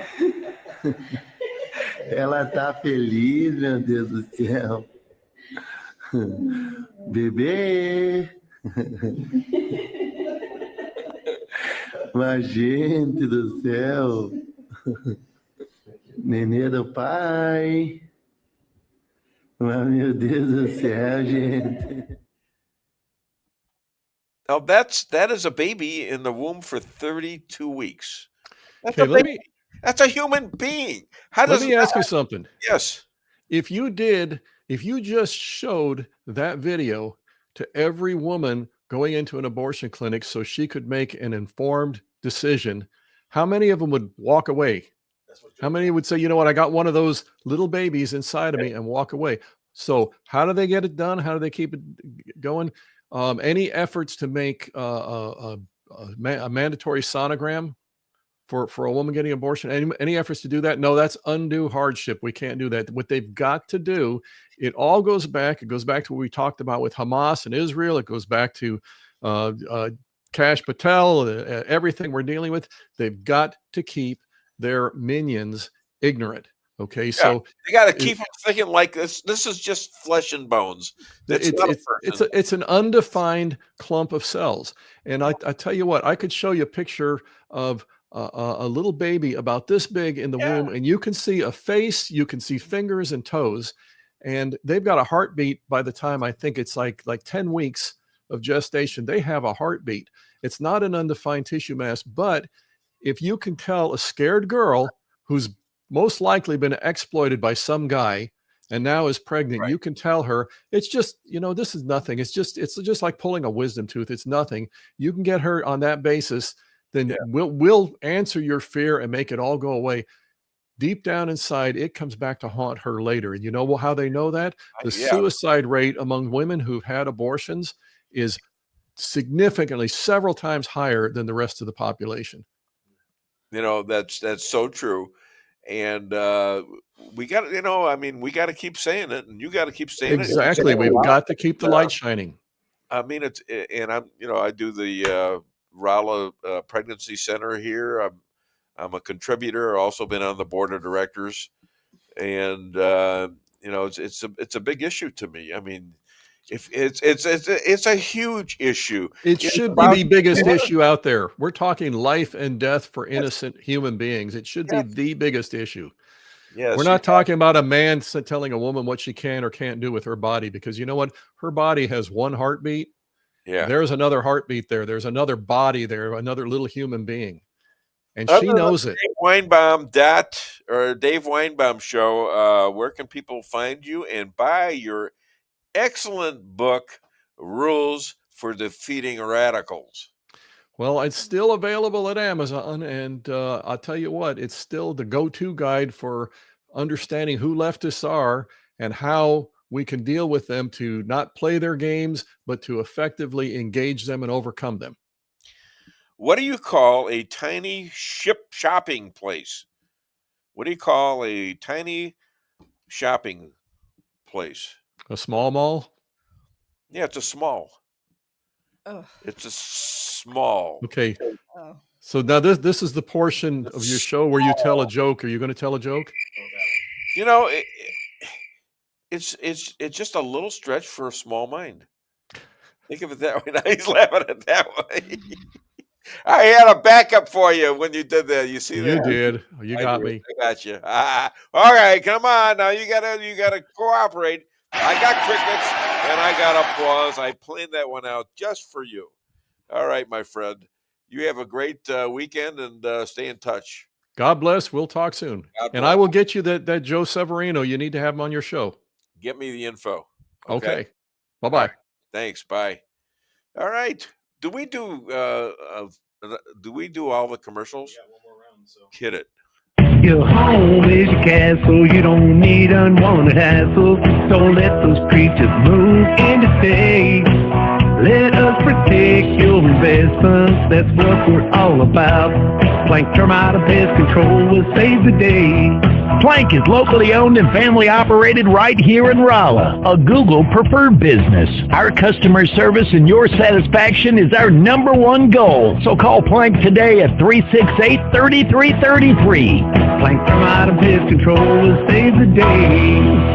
Ela tá feliz, meu Deus do céu. Bebê. Mas, gente do céu. Nenê do pai. Oh, meu Deus do céu, gente. Now that is a baby in the womb for 32 weeks. That's Okay, a baby. That's a human being. Let me ask you something. Yes. If you just showed that video to every woman going into an abortion clinic so she could make an informed decision, how many of them would walk away? How many would say, you know what, I got one of those little babies inside of me, and walk away? So how do they get it done? How do they keep it going? Any efforts to make a mandatory sonogram for a woman getting abortion? Any efforts to do that? No, that's undue hardship. We can't do that. What they've got to do, it all goes back. It goes back to what we talked about with Hamas and Israel. It goes back to Kash Patel, everything we're dealing with. They've got to keep their minions ignorant. Okay, yeah, so you got to keep them thinking like this. This is just flesh and bones. It's an undefined clump of cells. And I tell you what, I could show you a picture of a little baby about this big in the womb, and you can see a face, you can see fingers and toes, and they've got a heartbeat by the time I think it's like 10 weeks of gestation. They have a heartbeat. It's not an undefined tissue mass, but if you can tell a scared girl who's most likely been exploited by some guy, and now is pregnant, you can tell her it's just, this is nothing. It's just like pulling a wisdom tooth. It's nothing. You can get her on that basis. Then we'll answer your fear and make it all go away. Deep down inside, it comes back to haunt her later. And you know how they know that? The suicide rate among women who've had abortions is significantly, several times higher than the rest of the population. That's so true. And we got we got to keep saying it, and you got to keep saying it. Exactly. We've got to keep the light shining. I mean, I do the Rolla Pregnancy Center here. I'm a contributor. I've also been on the board of directors, and it's a big issue to me. I mean, if it's a huge issue. It should be the biggest issue out there. We're talking life and death for innocent human beings. It should be the biggest issue. Yes, we're not talking about a man telling a woman what she can or can't do with her body, because you know what? Her body has one heartbeat. Yeah. There's another heartbeat there. There's another body there, another little human being. And she knows it. Dave Weinbaum show. Where can people find you and buy your excellent book, Rules for Defeating Radicals? Well, it's still available at Amazon, and I'll tell you what, it's still the go-to guide for understanding who leftists are and how we can deal with them to not play their games, but to effectively engage them and overcome them. What do you call a tiny shopping place? What do you call a tiny shopping place? A small mall? Yeah, it's a small. Oh. It's a small. Okay. Oh. So now this is the portion of your show where you tell a joke. Are you going to tell a joke? It's just a little stretch for a small mind. Think of it that way. Now he's laughing at that way. I had a backup for you when you did that. You see that? You did. You got me. I got you. All right, come on now. You gotta cooperate. I got crickets and I got applause. I planned that one out just for you. All right, my friend. You have a great weekend and stay in touch. God bless. We'll talk soon. And I will get you that Joe Severino. You need to have him on your show. Get me the info. Okay. Bye-bye. Right. Thanks. Bye. All right. Do we do all the commercials? Yeah, one more round. So hit it. Your home is your castle. You don't need unwanted hassle. Don't let those creatures move in to stay. Let us protect your investments. That's what we're all about. Plank Termite and Pest Control will save the day. Plank is locally owned and family operated right here in Rolla, a Google preferred business. Our customer service and your satisfaction is our #1 goal. So call Plank today at 368-3333. Plank Termite and Pest Control will save the day.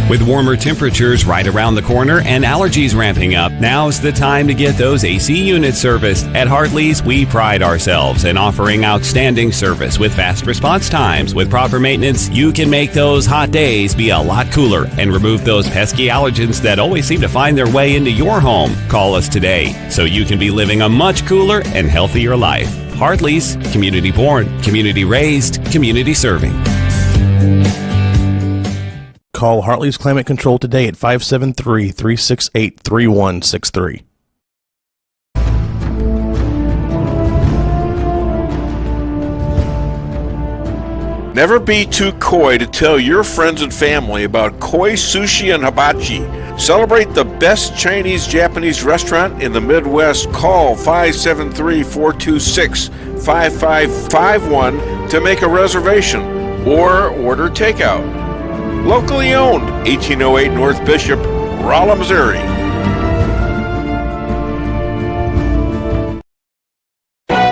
With warmer temperatures right around the corner and allergies ramping up, now's the time to get those AC units serviced. At Hartley's, we pride ourselves in offering outstanding service with fast response times. With proper maintenance, you can make those hot days be a lot cooler and remove those pesky allergens that always seem to find their way into your home. Call us today so you can be living a much cooler and healthier life. Hartley's, community born, community raised, community serving. Call Hartley's Climate Control today at 573-368-3163. Never be too coy to tell your friends and family about koi sushi and hibachi. Celebrate the best Chinese-Japanese restaurant in the Midwest. Call 573-426-5551 to make a reservation or order takeout. Locally owned, 1808 North Bishop, Rolla, Missouri.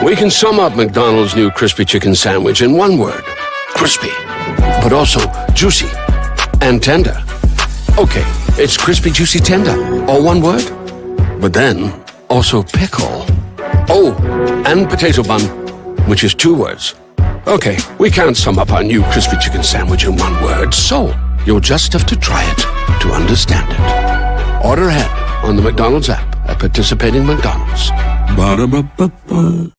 We can sum up McDonald's new crispy chicken sandwich in one word. Crispy. But also juicy and tender. Okay, it's crispy, juicy, tender. All one word? But then, also pickle. Oh, and potato bun, which is 2 words. Okay, we can't sum up our new crispy chicken sandwich in one word, so you'll just have to try it to understand it. Order ahead on the McDonald's app at participating McDonald's. Ba-da-ba-ba-ba.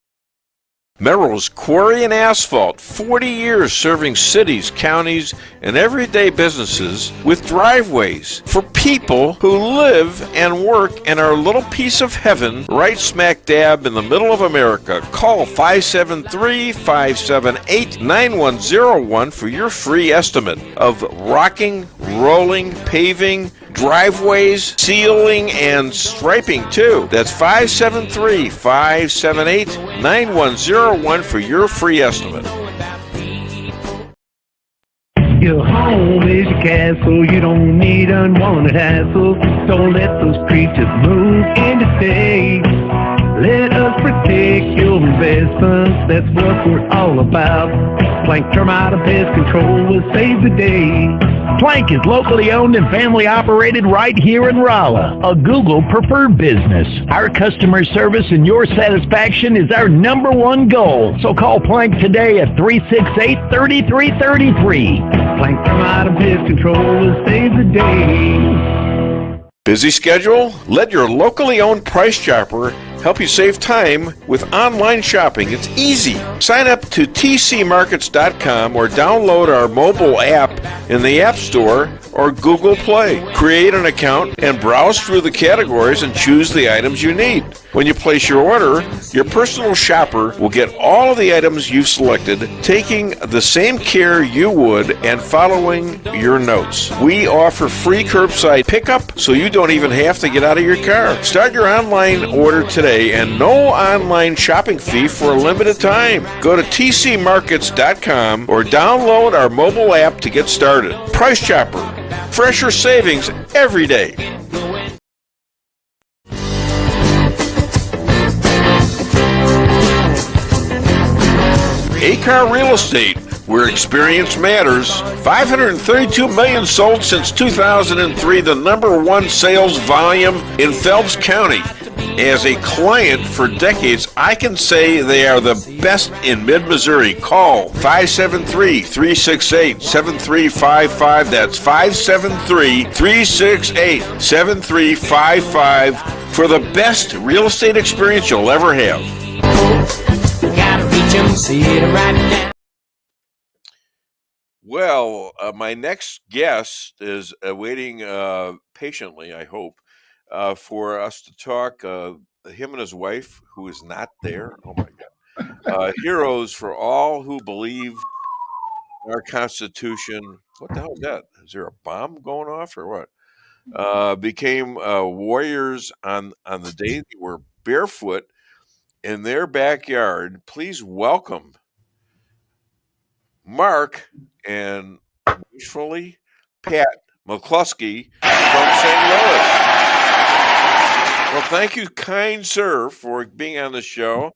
Merrill's Quarry and Asphalt, 40 years serving cities, counties, and everyday businesses with driveways for people who live and work in our little piece of heaven right smack dab in the middle of America. Call 573-578-9101 for your free estimate of rocking, rolling, paving, driveways, sealing, and striping too. That's 573-578-9101 for your free estimate. Your home is your castle. You don't need unwanted hassle. Don't let those creatures move in to stay. Let us protect your investments. That's what we're all about. Plank Termite and Pest Control will save the day. Plank is locally owned and family operated right here in Rolla, a Google preferred business. Our customer service and your satisfaction is our number one goal. So call Plank today at 368-3333. Plank Termite and Pest Control will save the day. Busy schedule? Let your locally owned Price Chopper help you save time with online shopping. It's easy. Sign up to tcmarkets.com or download our mobile app in the App Store or Google Play. Create an account and browse through the categories and choose the items you need. When you place your order, your personal shopper will get all of the items you've selected, taking the same care you would and following your notes. We offer free curbside pickup, so you don't even have to get out of your car. Start your online order today and no online shopping fee for a limited time. Go to tcmarkets.com or download our mobile app to get started. Price Chopper. Fresher savings every day. A-Car Real Estate, where experience matters. 532 million sold since 2003, the number one sales volume in Phelps County. As a client for decades, I can say they are the best in mid-Missouri. Call 573-368-7355. That's 573-368-7355 for the best real estate experience you'll ever have. Well, my next guest is waiting patiently, I hope, for us to talk. Him and his wife, who is not there. Oh my God! Heroes for all who believe in our Constitution. What the hell is that? Is there a bomb going off or what? Became warriors on the day they were barefoot in their backyard. Please welcome Mark and wishfully Pat McCloskeys from St. Louis. Well, thank you, kind sir, for being on the show.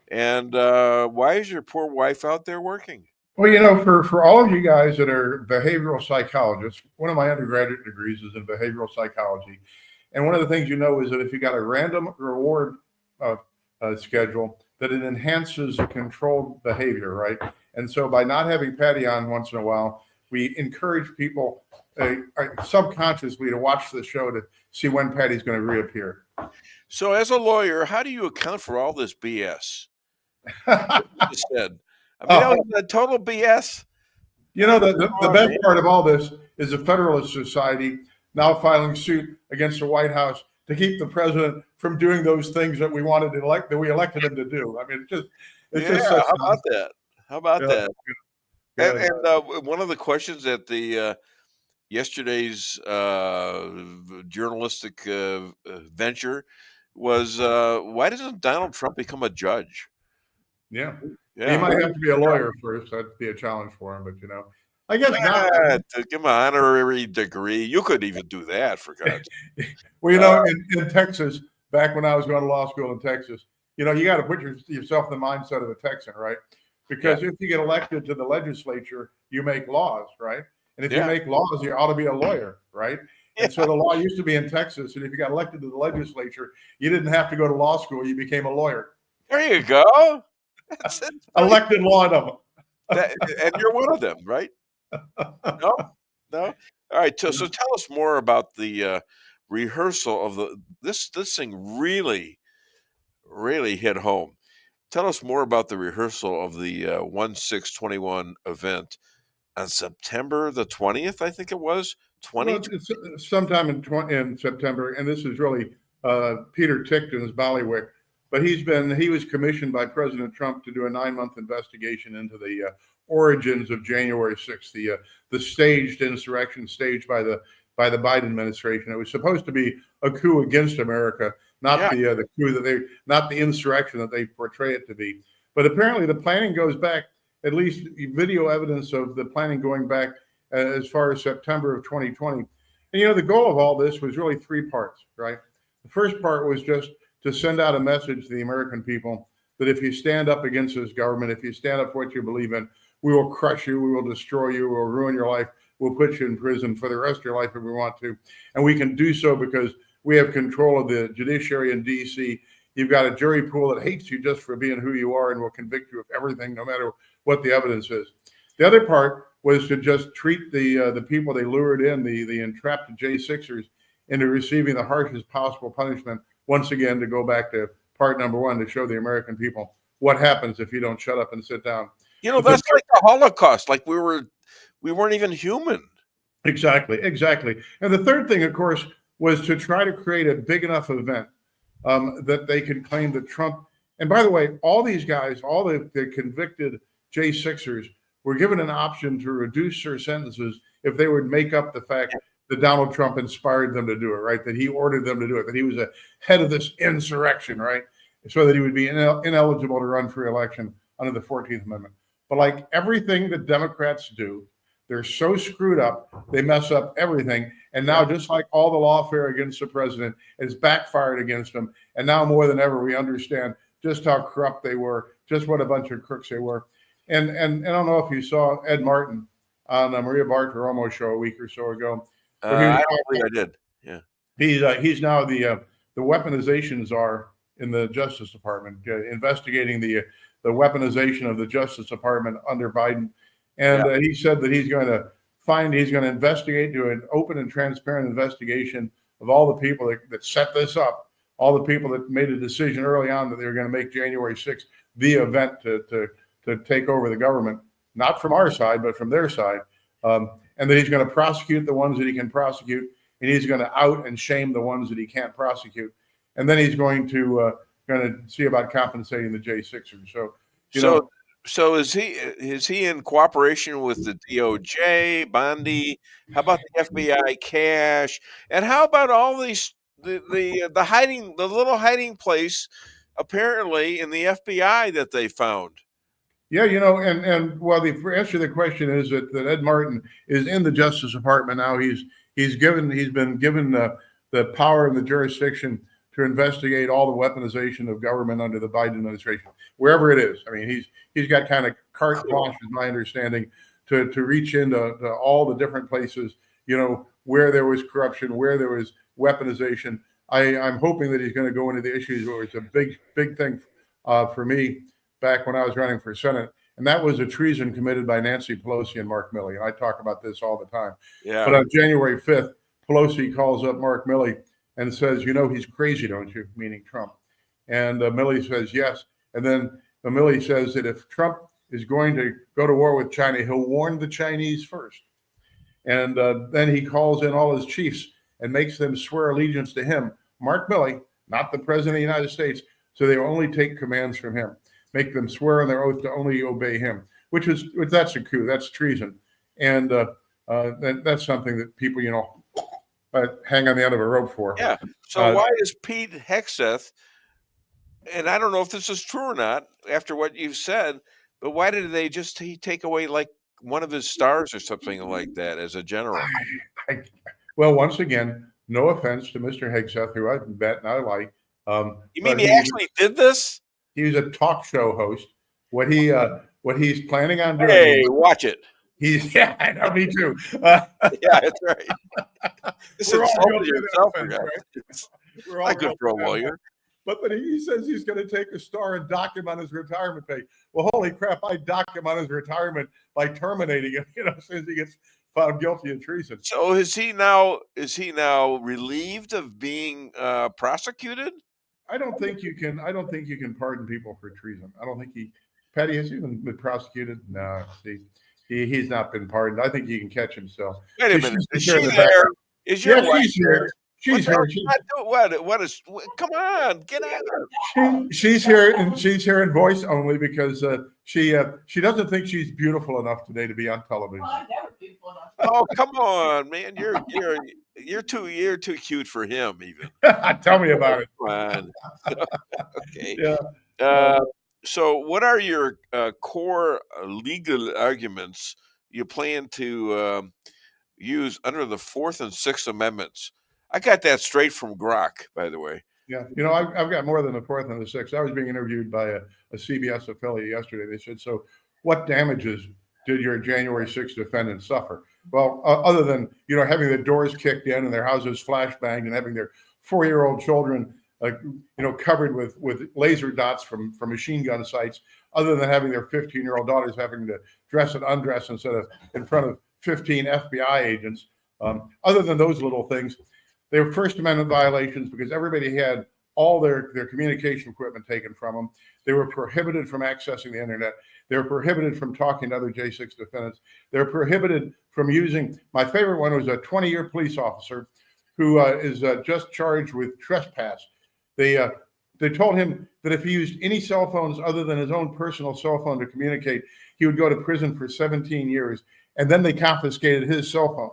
And why is your poor wife out there working? Well, you know, for all of you guys that are behavioral psychologists, one of my undergraduate degrees is in behavioral psychology. And one of the things you know is that if you got a random reward schedule, that it enhances controlled behavior, right? And so by not having Patty on once in a while, we encourage people subconsciously to watch the show to see when Patty's going to reappear. So as a lawyer, how do you account for all this BS? You just said. I mean, that was total BS. You know, the best part of all this is the Federalist Society now filing suit against the White House to keep the president from doing those things that we wanted to elect, that we elected him to do. I mean, it's just such how about that? How about that? And one of the questions at the yesterday's journalistic venture was, why doesn't Donald Trump become a judge? Yeah. He might have to be a lawyer first. That'd be a challenge for him, but you know, I guess not. To give him an honorary degree. You could even do that, for God's sake. Well, you know, in Texas, back when I was going to law school in Texas, you know, you got to put yourself in the mindset of a Texan, right? Because if you get elected to the legislature, you make laws, right? And if you make laws, you ought to be a lawyer, right? And so the law used to be in Texas, and if you got elected to the legislature, you didn't have to go to law school. You became a lawyer. There you go. Elected law of them. And you're one of them, right? No? All right. So tell us more about the rehearsal of this thing really hit home. Tell us more about the rehearsal of the 1/6/21 event on September the 20th, I think it was. Well, it's sometime in September, and this is really Peter Tickton's Ballywick. But he was commissioned by President Trump to do a 9-month investigation into the origins of January 6th, the staged insurrection staged by the Biden administration. It was supposed to be a coup against America, not the coup not the insurrection that they portray it to be. But apparently, the planning goes back, at least video evidence of the planning going back as far as September of 2020. And the goal of all this was really 3 parts, right? The first part was just to send out a message to the American people that if you stand up against this government, if you stand up for what you believe in, we will crush you, we will destroy you, we will ruin your life, we'll put you in prison for the rest of your life if we want to. And we can do so because we have control of the judiciary in D.C. You've got a jury pool that hates you just for being who you are and will convict you of everything, no matter what the evidence is. The other part was to just treat the people they lured in, the entrapped J6ers, into receiving the harshest possible punishment. Once again, to go back to part number 1, to show the American people what happens if you don't shut up and sit down. That's like the Holocaust. Like we weren't even human. Exactly. And the third thing, of course, was to try to create a big enough event that they could claim that Trump. And by the way, all these guys, all the convicted J6ers, were given an option to reduce their sentences if they would make up the fact that Donald Trump inspired them to do it, right? That he ordered them to do it, that he was ahead of this insurrection, right? So that he would be ineligible to run for election under the 14th Amendment. But like everything that Democrats do, they're so screwed up, they mess up everything. And now, just like all the lawfare against the president, it's backfired against him. And now more than ever, we understand just how corrupt they were, just what a bunch of crooks they were. And I don't know if you saw Ed Martin on the Maria Bartiromo show a week or so ago. I don't believe I did. Yeah. He's now the weaponization czar in the Justice Department, investigating the weaponization of the Justice Department under Biden. And he said that he's going to investigate, do an open and transparent investigation of all the people that set this up, all the people that made a decision early on that they were going to make January 6th the event to take over the government, not from our side, but from their side. And that he's going to prosecute the ones that he can prosecute, and he's going to out and shame the ones that he can't prosecute. And then he's going to see about compensating the J6ers. So is he in cooperation with the DOJ, Bondi? How about the FBI cash? And how about all these the little hiding place apparently in the FBI that they found? Yeah, and well, the answer to the question is that Ed Martin is in the Justice Department now. He's been given the power and the jurisdiction to investigate all the weaponization of government under the Biden administration, wherever it is. I mean, he's got kind of carte blanche, is my understanding, to reach into all the different places, where there was corruption, where there was weaponization. I'm hoping that he's going to go into the issues where it's a big thing for me back when I was running for Senate, and that was a treason committed by Nancy Pelosi and Mark Milley. And I talk about this all the time. Yeah. But on January 5th, Pelosi calls up Mark Milley and says, he's crazy, don't you? Meaning Trump. And Milley says, yes. And then Milley says that if Trump is going to go to war with China, he'll warn the Chinese first. And then he calls in all his chiefs and makes them swear allegiance to him, Mark Milley, not the president of the United States. So they only take commands from him. Make them swear on their oath to only obey him, that's a coup, that's treason. And that's something that people, hang on the end of a rope for. Yeah. So why is Pete Hegseth, and I don't know if this is true or not after what you've said, but why did they just take away like one of his stars or something like that as a general? Well, once again, no offense to Mr. Hegseth, who I've met and I like. You mean he actually did this? He was a talk show host. What he's planning on doing. Hey, watch it. I know, me too. Yeah, that's right. This is yourself, We're all good for a lawyer. But he says he's going to take a star and dock him on his retirement pay. Well, holy crap! I dock him on his retirement by terminating him. As soon as he gets found guilty of treason. So is he now relieved of being prosecuted? I don't think you can pardon people for treason. I don't think Patty has even been prosecuted. No, see, he's not been pardoned. I think you can catch him still. Wait a minute. Is she there? Is your wife she's here. She's here. Come on, get out. She's here, and she's here in voice only because she doesn't think she's beautiful enough today to be on television. Well, I'm never beautiful enough. Oh, come on, man! You're too cute for him, even. Tell me about it. Come on. Okay. Yeah. So, what are your core legal arguments you plan to use under the 4th and 6th Amendments? I got that straight from Grok, by the way. Yeah, I've got more than the 4th and the 6th. I was being interviewed by a CBS affiliate yesterday. They said, "So, what damages did your January 6th defendants suffer?" Well, other than having the doors kicked in and their houses flashbanged and having their 4-year-old children covered with laser dots from machine gun sights, other than having their 15-year-old daughters having to dress and undress instead of in front of 15 FBI agents, other than those little things, they were First Amendment violations because everybody had all their communication equipment taken from them. They were prohibited from accessing the internet. They were prohibited from talking to other J6 defendants. They're prohibited from using, my favorite one was a 20-year police officer who is just charged with trespass. They told him that if he used any cell phones other than his own personal cell phone to communicate, he would go to prison for 17 years. And then they confiscated his cell phone.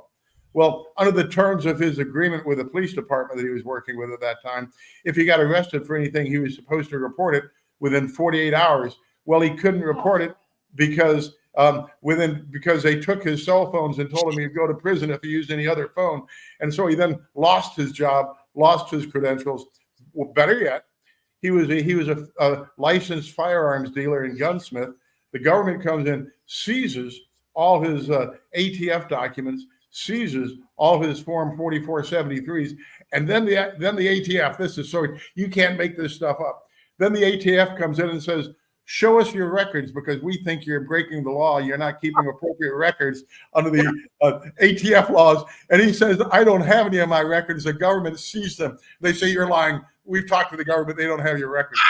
Well, under the terms of his agreement with the police department that he was working with at that time, if he got arrested for anything, he was supposed to report it within 48 hours. Well, he couldn't report it because they took his cell phones and told him he'd go to prison if he used any other phone. And so he then lost his job, lost his credentials. Well, better yet, he was a licensed firearms dealer and gunsmith. The government comes in, seizes all his ATF documents, seizes all his Form 4473s, and then the ATF, this is so, you can't make this stuff up. Then the ATF comes in and says, show us your records because we think you're breaking the law. You're not keeping appropriate records under the ATF laws. And he says, I don't have any of my records. The government seized them. They say, you're lying. We've talked to the government. They don't have your records.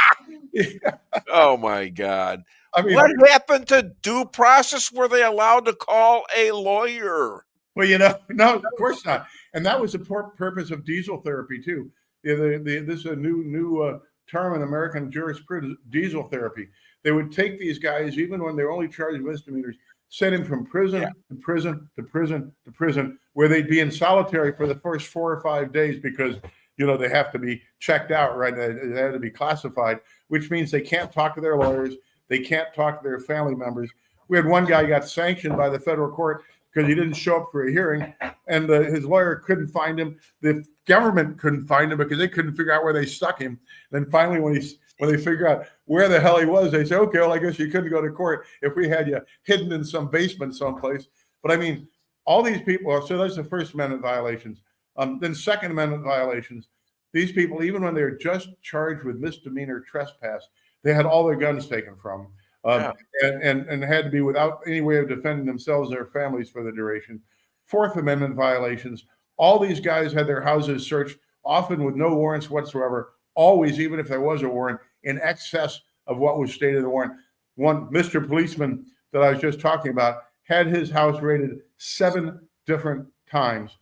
Oh, my God. I mean, what happened to due process? Were they allowed to call a lawyer? Well, no, of course not. And that was the purpose of diesel therapy, too. This is a new term in American jurisprudence, diesel therapy. They would take these guys, even when they're only charged with misdemeanors, send them from prison to prison to prison to prison, where they'd be in solitary for the first 4 or 5 days because, they have to be checked out, right? They have to be classified, which means they can't talk to their lawyers. They can't talk to their family members. We had one guy got sanctioned by the federal court because he didn't show up for a hearing, and his lawyer couldn't find him. The government couldn't find him because they couldn't figure out where they stuck him. Then finally, when they figure out where the hell he was, they say, okay, well, I guess you couldn't go to court if we had you hidden in some basement someplace. But I mean, all these people, so that's the First Amendment violations. Then Second Amendment violations. These people, even when they're just charged with misdemeanor trespass, they had all their guns taken from them. And had to be without any way of defending themselves or their families for the duration. Fourth Amendment violations. All these guys had their houses searched, often with no warrants whatsoever, always, even if there was a warrant, in excess of what was stated in the warrant. One, Mr. Policeman that I was just talking about, had his house raided 7 different times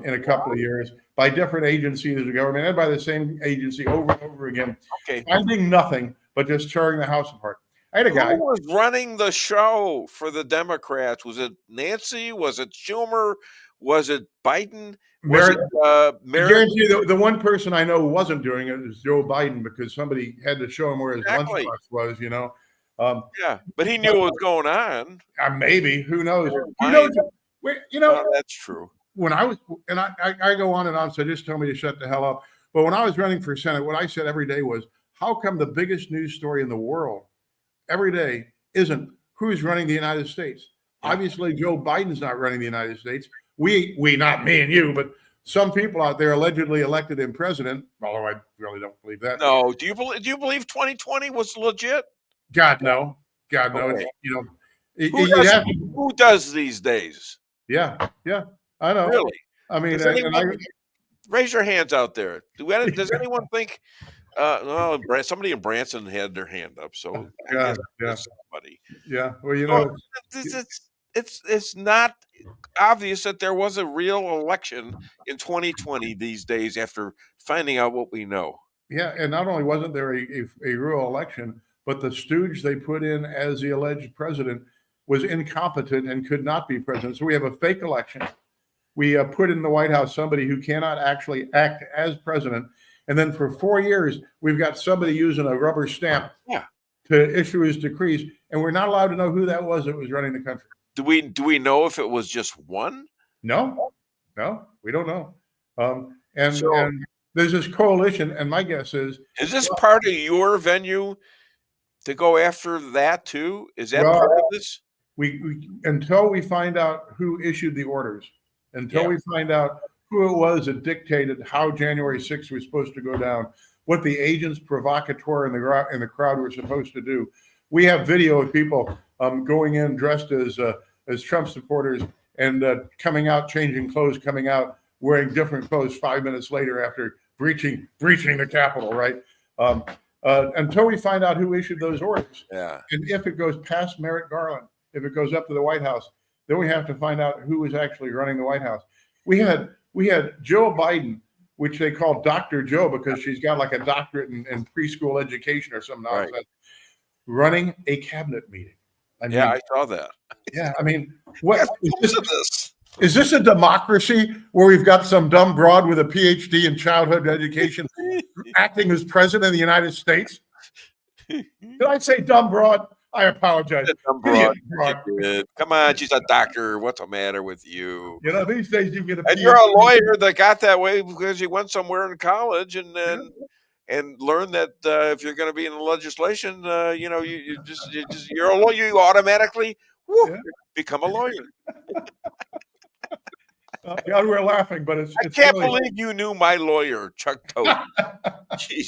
in a couple of years by different agencies of the government and by the same agency over and over again, finding nothing but just tearing the house apart. I had a guy. Who was running the show for the Democrats? Was it Nancy? Was it Schumer? Was it Biden? I guarantee you the one person I know who wasn't doing it is Joe Biden because somebody had to show him where his lunchbox was, but he knew what was going on. Maybe. Who knows? That's true. When I was, and I go on and on, so just tell me to shut the hell up. But when I was running for Senate, what I said every day was, how come the biggest news story in the world every day isn't who's running the United States? Obviously, Joe Biden's not running the United States. We not me and you, but some people out there allegedly elected him president, although I really don't believe that. No. Do you believe 2020 was legit? God, no. God, no. Okay. Who does these days? Yeah, I know. Really? I mean, raise your hands out there. Does anyone think No, somebody in Branson had their hand up, so I guess that's somebody. Yeah, well, you know, it's not obvious that there was a real election in 2020 these days after finding out what we know. Yeah, and not only wasn't there a real election, but the stooge they put in as the alleged president was incompetent and could not be president. So we have a fake election. We put in the White House somebody who cannot actually act as president. And then for 4 years, we've got somebody using a rubber stamp to issue his decrees. And we're not allowed to know who that was running the country. Do we know if it was just one? No, we don't know. And there's this coalition, and my guess is this part of your venue to go after that too? Is that part of this? We until we find out who issued the orders, until we find out who it was that dictated how January 6th was supposed to go down, what the agents provocateur in the crowd were supposed to do. We have video of people going in dressed as Trump supporters and coming out, changing clothes, coming out wearing different clothes 5 minutes later after breaching the Capitol, right? Until we find out who issued those orders. Yeah. And if it goes past Merrick Garland, if it goes up to the White House, then we have to find out who was actually running the White House. We had Joe Biden, which they call Dr. Joe because she's got like a doctorate in preschool education or some nonsense, running a cabinet meeting. I mean, I saw that. Yeah, I mean, what is this a democracy where we've got some dumb broad with a PhD in childhood education acting as president of the United States? Did I say dumb broad? I apologize. Dumb broad. Come on, she's a doctor. What's the matter with you? You know, these days you get a PhD. And you're a lawyer that got that way because you went somewhere in college and learned that if you're going to be in the legislation, you're a lawyer. You automatically become a lawyer. God, we're laughing, but I can't believe you knew my lawyer, Chuck Todd.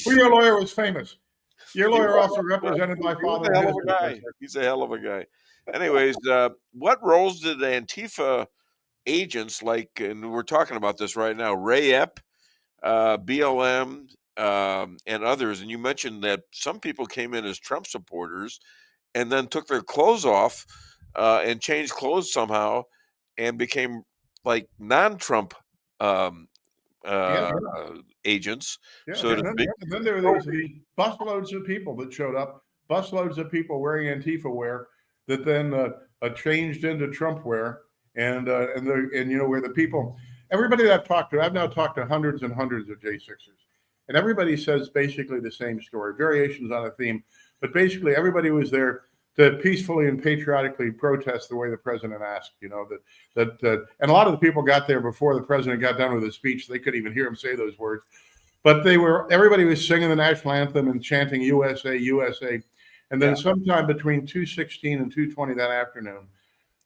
Well, your lawyer was famous. Your lawyer also represented my father. He's a hell of a guy. Anyways, what roles did Antifa agents and we're talking about this right now, Ray Epp, BLM, and others, and you mentioned that some people came in as Trump supporters and then took their clothes off and changed clothes somehow and became like non-Trump agents. And then there was the busloads of people that showed up, busloads of people wearing Antifa wear that then changed into Trump wear, and where the people, everybody that I've talked to, I've now talked to hundreds and hundreds of J6ers, and everybody says basically the same story, variations on a theme, but basically everybody was there to peacefully and patriotically protest the way the president asked. You know, and a lot of the people got there before the president got done with his speech. They couldn't even hear him say those words, but everybody was singing the national anthem and chanting USA, USA. And then sometime between 2:16 and 2:20 that afternoon,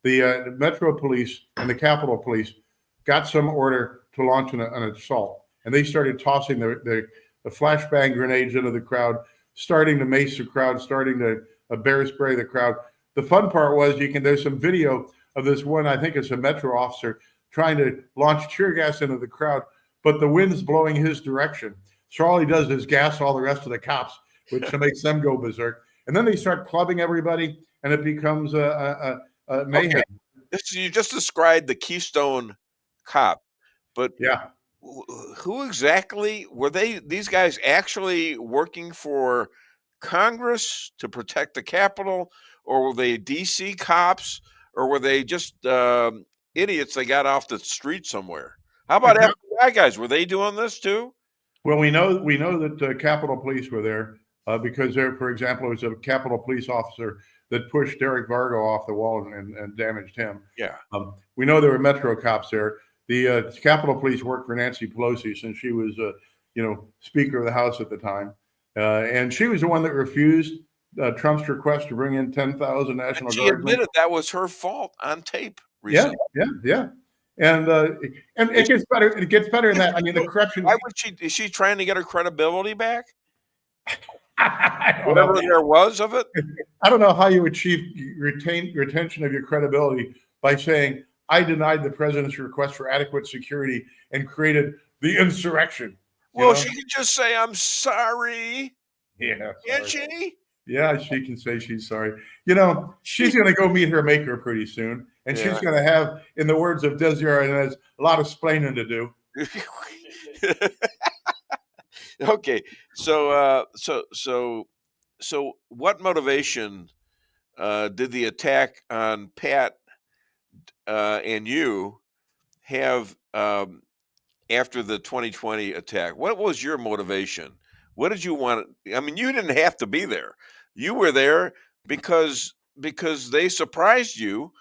the Metro Police and the Capitol Police got some order to launch an assault, and they started tossing the flashbang grenades into the crowd, starting to mace the crowd, starting to bear spray the crowd. The fun part was there's some video of this one, I think it's a Metro officer, trying to launch tear gas into the crowd, but the wind's blowing his direction. So all he does is gas all the rest of the cops, which makes them go berserk. And then they start clubbing everybody, and it becomes a mayhem. Okay. You just described the Keystone Cop, but who exactly were they? These guys actually working for Congress to protect the Capitol, or were they DC cops, or were they just idiots they got off the street somewhere? How about FBI guys? Were they doing this too? Well, we know that Capitol Police were there because there, for example, was a Capitol Police officer that pushed Derek Vargo off the wall and damaged him. Yeah. We know there were Metro cops there. The Capitol Police worked for Nancy Pelosi since she was, Speaker of the House at the time. And she was the one that refused Trump's request to bring in 10,000 National Guard. She admitted that was her fault on tape recently. Yeah. And it gets better. It gets better than that. I mean, the corruption. Why would she? Is she trying to get her credibility back? Whatever there was of it. I don't know how you achieve retention of your credibility by saying I denied the president's request for adequate security and created the insurrection. Well, she can just say, "I'm sorry." Yeah. Can't she? Yeah, she can say she's sorry. She's going to go meet her maker pretty soon, and she's going to have, in the words of Desiree Inez, a lot of splaining to do. Okay, so what motivation did the attack on Pat and you have after the 2020 attack? What was your motivation? What did you want? I mean, you didn't have to be there. You were there because they surprised you,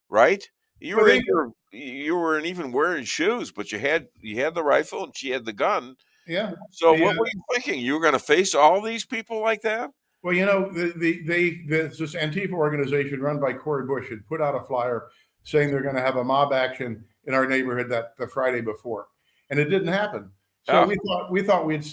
right? You weren't even wearing shoes, but you had the rifle and she had the gun. Yeah. So what were you thinking? You were going to face all these people like that? Well, this Antifa organization run by Cori Bush had put out a flyer saying they're going to have a mob action in our neighborhood the Friday before, and it didn't happen. So we thought we'd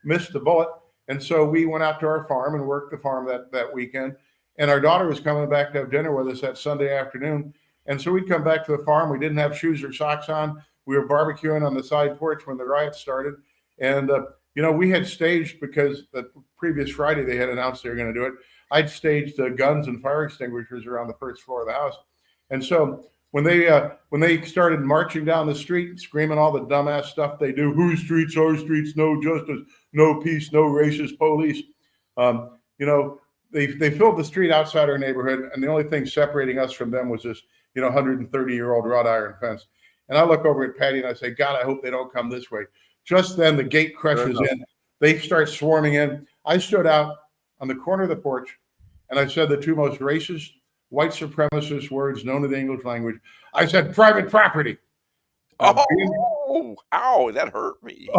missed the bullet, and so we went out to our farm and worked the farm that weekend. And our daughter was coming back to have dinner with us that Sunday afternoon, and so we'd come back to the farm. We didn't have shoes or socks on. We were barbecuing on the side porch when the riot started, and we had staged, because the previous Friday they had announced they were going to do it. I'd staged guns and fire extinguishers around the first floor of the house, and so when they started marching down the street, screaming all the dumbass stuff they do, whose streets, our streets, no justice, no peace, no racist police. They filled the street outside our neighborhood, and the only thing separating us from them was this 130-year-old wrought iron fence. And I look over at Patty and I say, God, I hope they don't come this way. Just then the gate crushes in. They start swarming in. I stood out on the corner of the porch and I said the two most racist, white supremacist words known in the English language. I said, private property. Ow, that hurt me.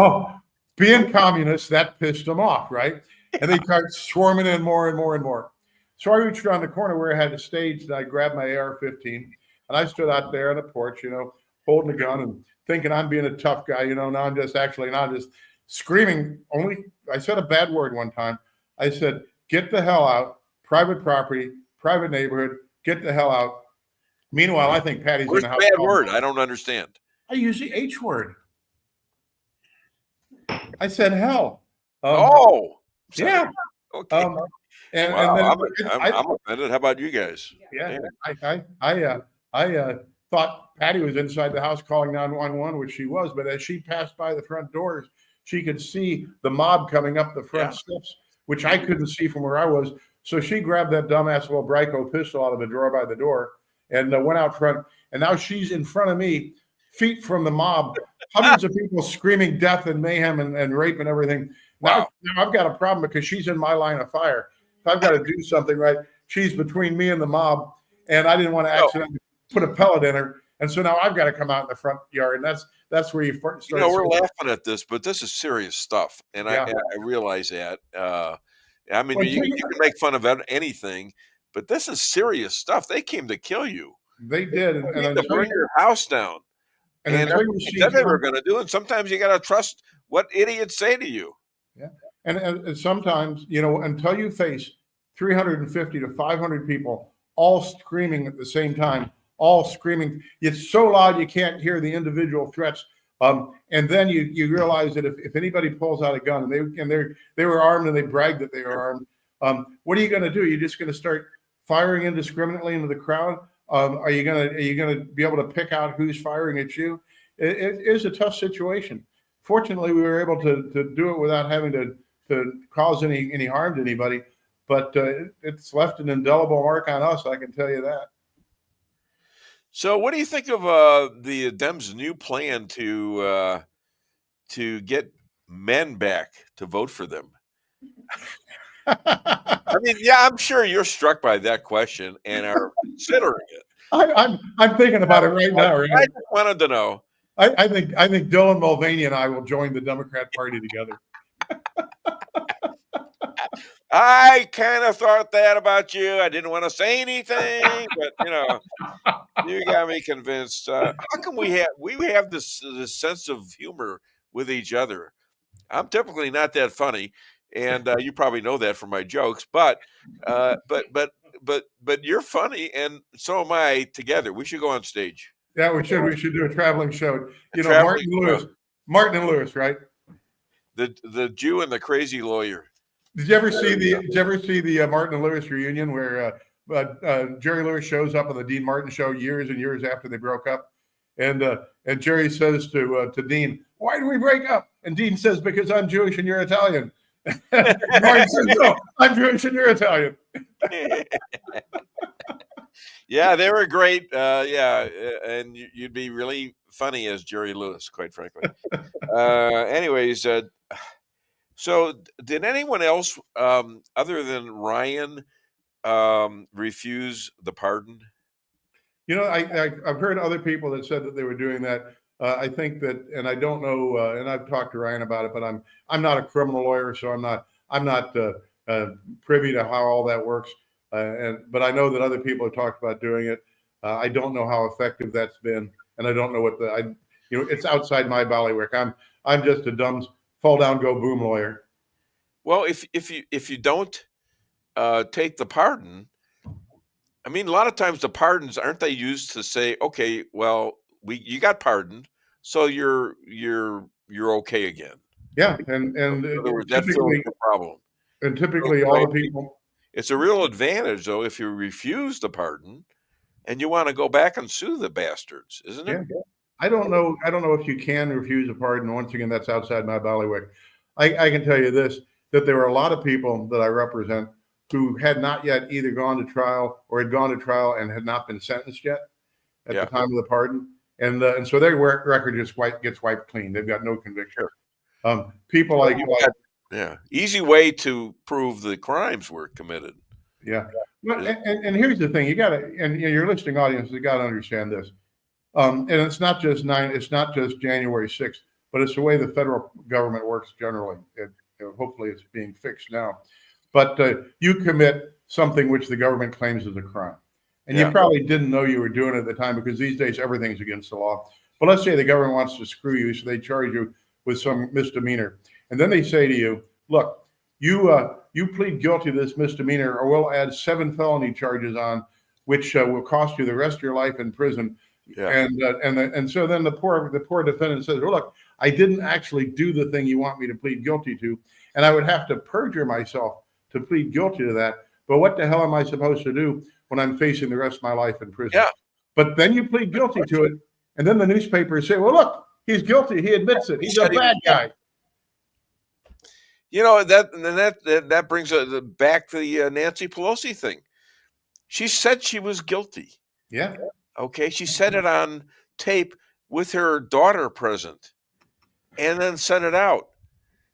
Being communists, that pissed them off, right? And they start swarming in more and more and more. So I reached around the corner where I had the stage, and I grabbed my AR-15, and I stood out there on the porch, holding a gun and thinking I'm being a tough guy, now I'm just screaming. I said a bad word one time. I said, get the hell out, private property, private neighborhood, get the hell out. Meanwhile, I think Patty's in the house. Bad word? I don't understand. I use the H word. I said hell. Yeah. Okay. I'm offended. How about you guys? Yeah. I thought Patty was inside the house calling 911, which she was, but as she passed by the front doors, she could see the mob coming up the front steps, which I couldn't see from where I was. So she grabbed that dumbass little Bryco pistol out of the drawer by the door and went out front. And now she's in front of me, feet from the mob, hundreds of people screaming death and mayhem and rape and everything. Now I've got a problem because she's in my line of fire. If I've got to do something right, she's between me and the mob, and I didn't want to accidentally put a pellet in her. And so now I've got to come out in the front yard, and that's where you start. We're laughing at this, but this is serious stuff, and I realize that. I mean, you can make fun of anything, but this is serious stuff. They came to kill you. They did, and to burn your house down. And that's what we're going to do. And sometimes you got to trust what idiots say to you. Yeah, and sometimes until you face 350 to 500 people all screaming at the same time, all screaming, it's so loud you can't hear the individual threats. And then you realize that if anybody pulls out a gun and they were armed and they bragged that they were armed, what are you going to do? You're just going to start firing indiscriminately into the crowd? Are you going to be able to pick out who's firing at you? It is a tough situation. Fortunately, we were able to do it without having to cause any harm to anybody. But it's left an indelible mark on us, I can tell you that. So what do you think of the Dems' new plan to get men back to vote for them? I mean, I'm sure you're struck by that question and are considering it. I'm thinking about it right now. Right? I just wanted to know. I think Dylan Mulvaney and I will join the Democrat Party together. I kind of thought that about you. I didn't want to say anything, but you got me convinced. How come we have this sense of humor with each other? I'm typically not that funny, and you probably know that from my jokes. But you're funny, and so am I. Together, we should go on stage. Yeah, we should. We should do a traveling show. Martin and Lewis, right? The Jew and the crazy lawyer. Did you ever see the Martin and Lewis reunion where Jerry Lewis shows up on the Dean Martin show years and years after they broke up, and Jerry says to Dean, "Why do we break up?" And Dean says, "Because I'm Jewish and you're Italian." Martin says, "No, I'm Jewish and you're Italian." Yeah, they were great. And you'd be really funny as Jerry Lewis, quite frankly. Anyways, so did anyone else other than Ryan refuse the pardon? You know, I've heard other people that said that they were doing that. I think that, and I don't know, and I've talked to Ryan about it, but I'm not a criminal lawyer, so I'm not privy to how all that works. But I know that other people have talked about doing it. I don't know how effective that's been, and I don't know what it's outside my bailiwick. I'm just a dumb fall down, go boom lawyer. Well, if you don't take the pardon, I mean, a lot of times the pardons, aren't they used to say, okay, well, you got pardoned, so you're okay again. Yeah, and in other words, that's the problem. And typically, all the people. It's a real advantage, though, if you refuse the pardon, and you want to go back and sue the bastards, isn't it? Yeah. I don't know if you can refuse a pardon. Once again, that's outside my bailiwick. I can tell you this, that there were a lot of people that I represent who had not yet either gone to trial or had gone to trial and had not been sentenced yet at the time of the pardon. And so their record just gets wiped clean. They've got no conviction. People like easy way to prove the crimes were committed. Yeah. And here's the thing, your listening audience, you got to understand this. And it's not just January 6th, but it's the way the federal government works generally. Hopefully it's being fixed now. But you commit something which the government claims is a crime. And you probably didn't know you were doing it at the time, because these days everything's against the law. But let's say the government wants to screw you, so they charge you with some misdemeanor. And then they say to you, look, you plead guilty to this misdemeanor, or we'll add 7 felony charges on, which will cost you the rest of your life in prison. Yeah. And so then the poor defendant says, well, look, I didn't actually do the thing you want me to plead guilty to, and I would have to perjure myself to plead guilty to that. But what the hell am I supposed to do when I'm facing the rest of my life in prison? Yeah. But then you plead guilty to it, and then the newspapers say, well, look, he's guilty. He admits it. He's a bad guy. You know, that brings back the Nancy Pelosi thing. She said she was guilty. Yeah. Okay. She said it on tape with her daughter present, and then sent it out.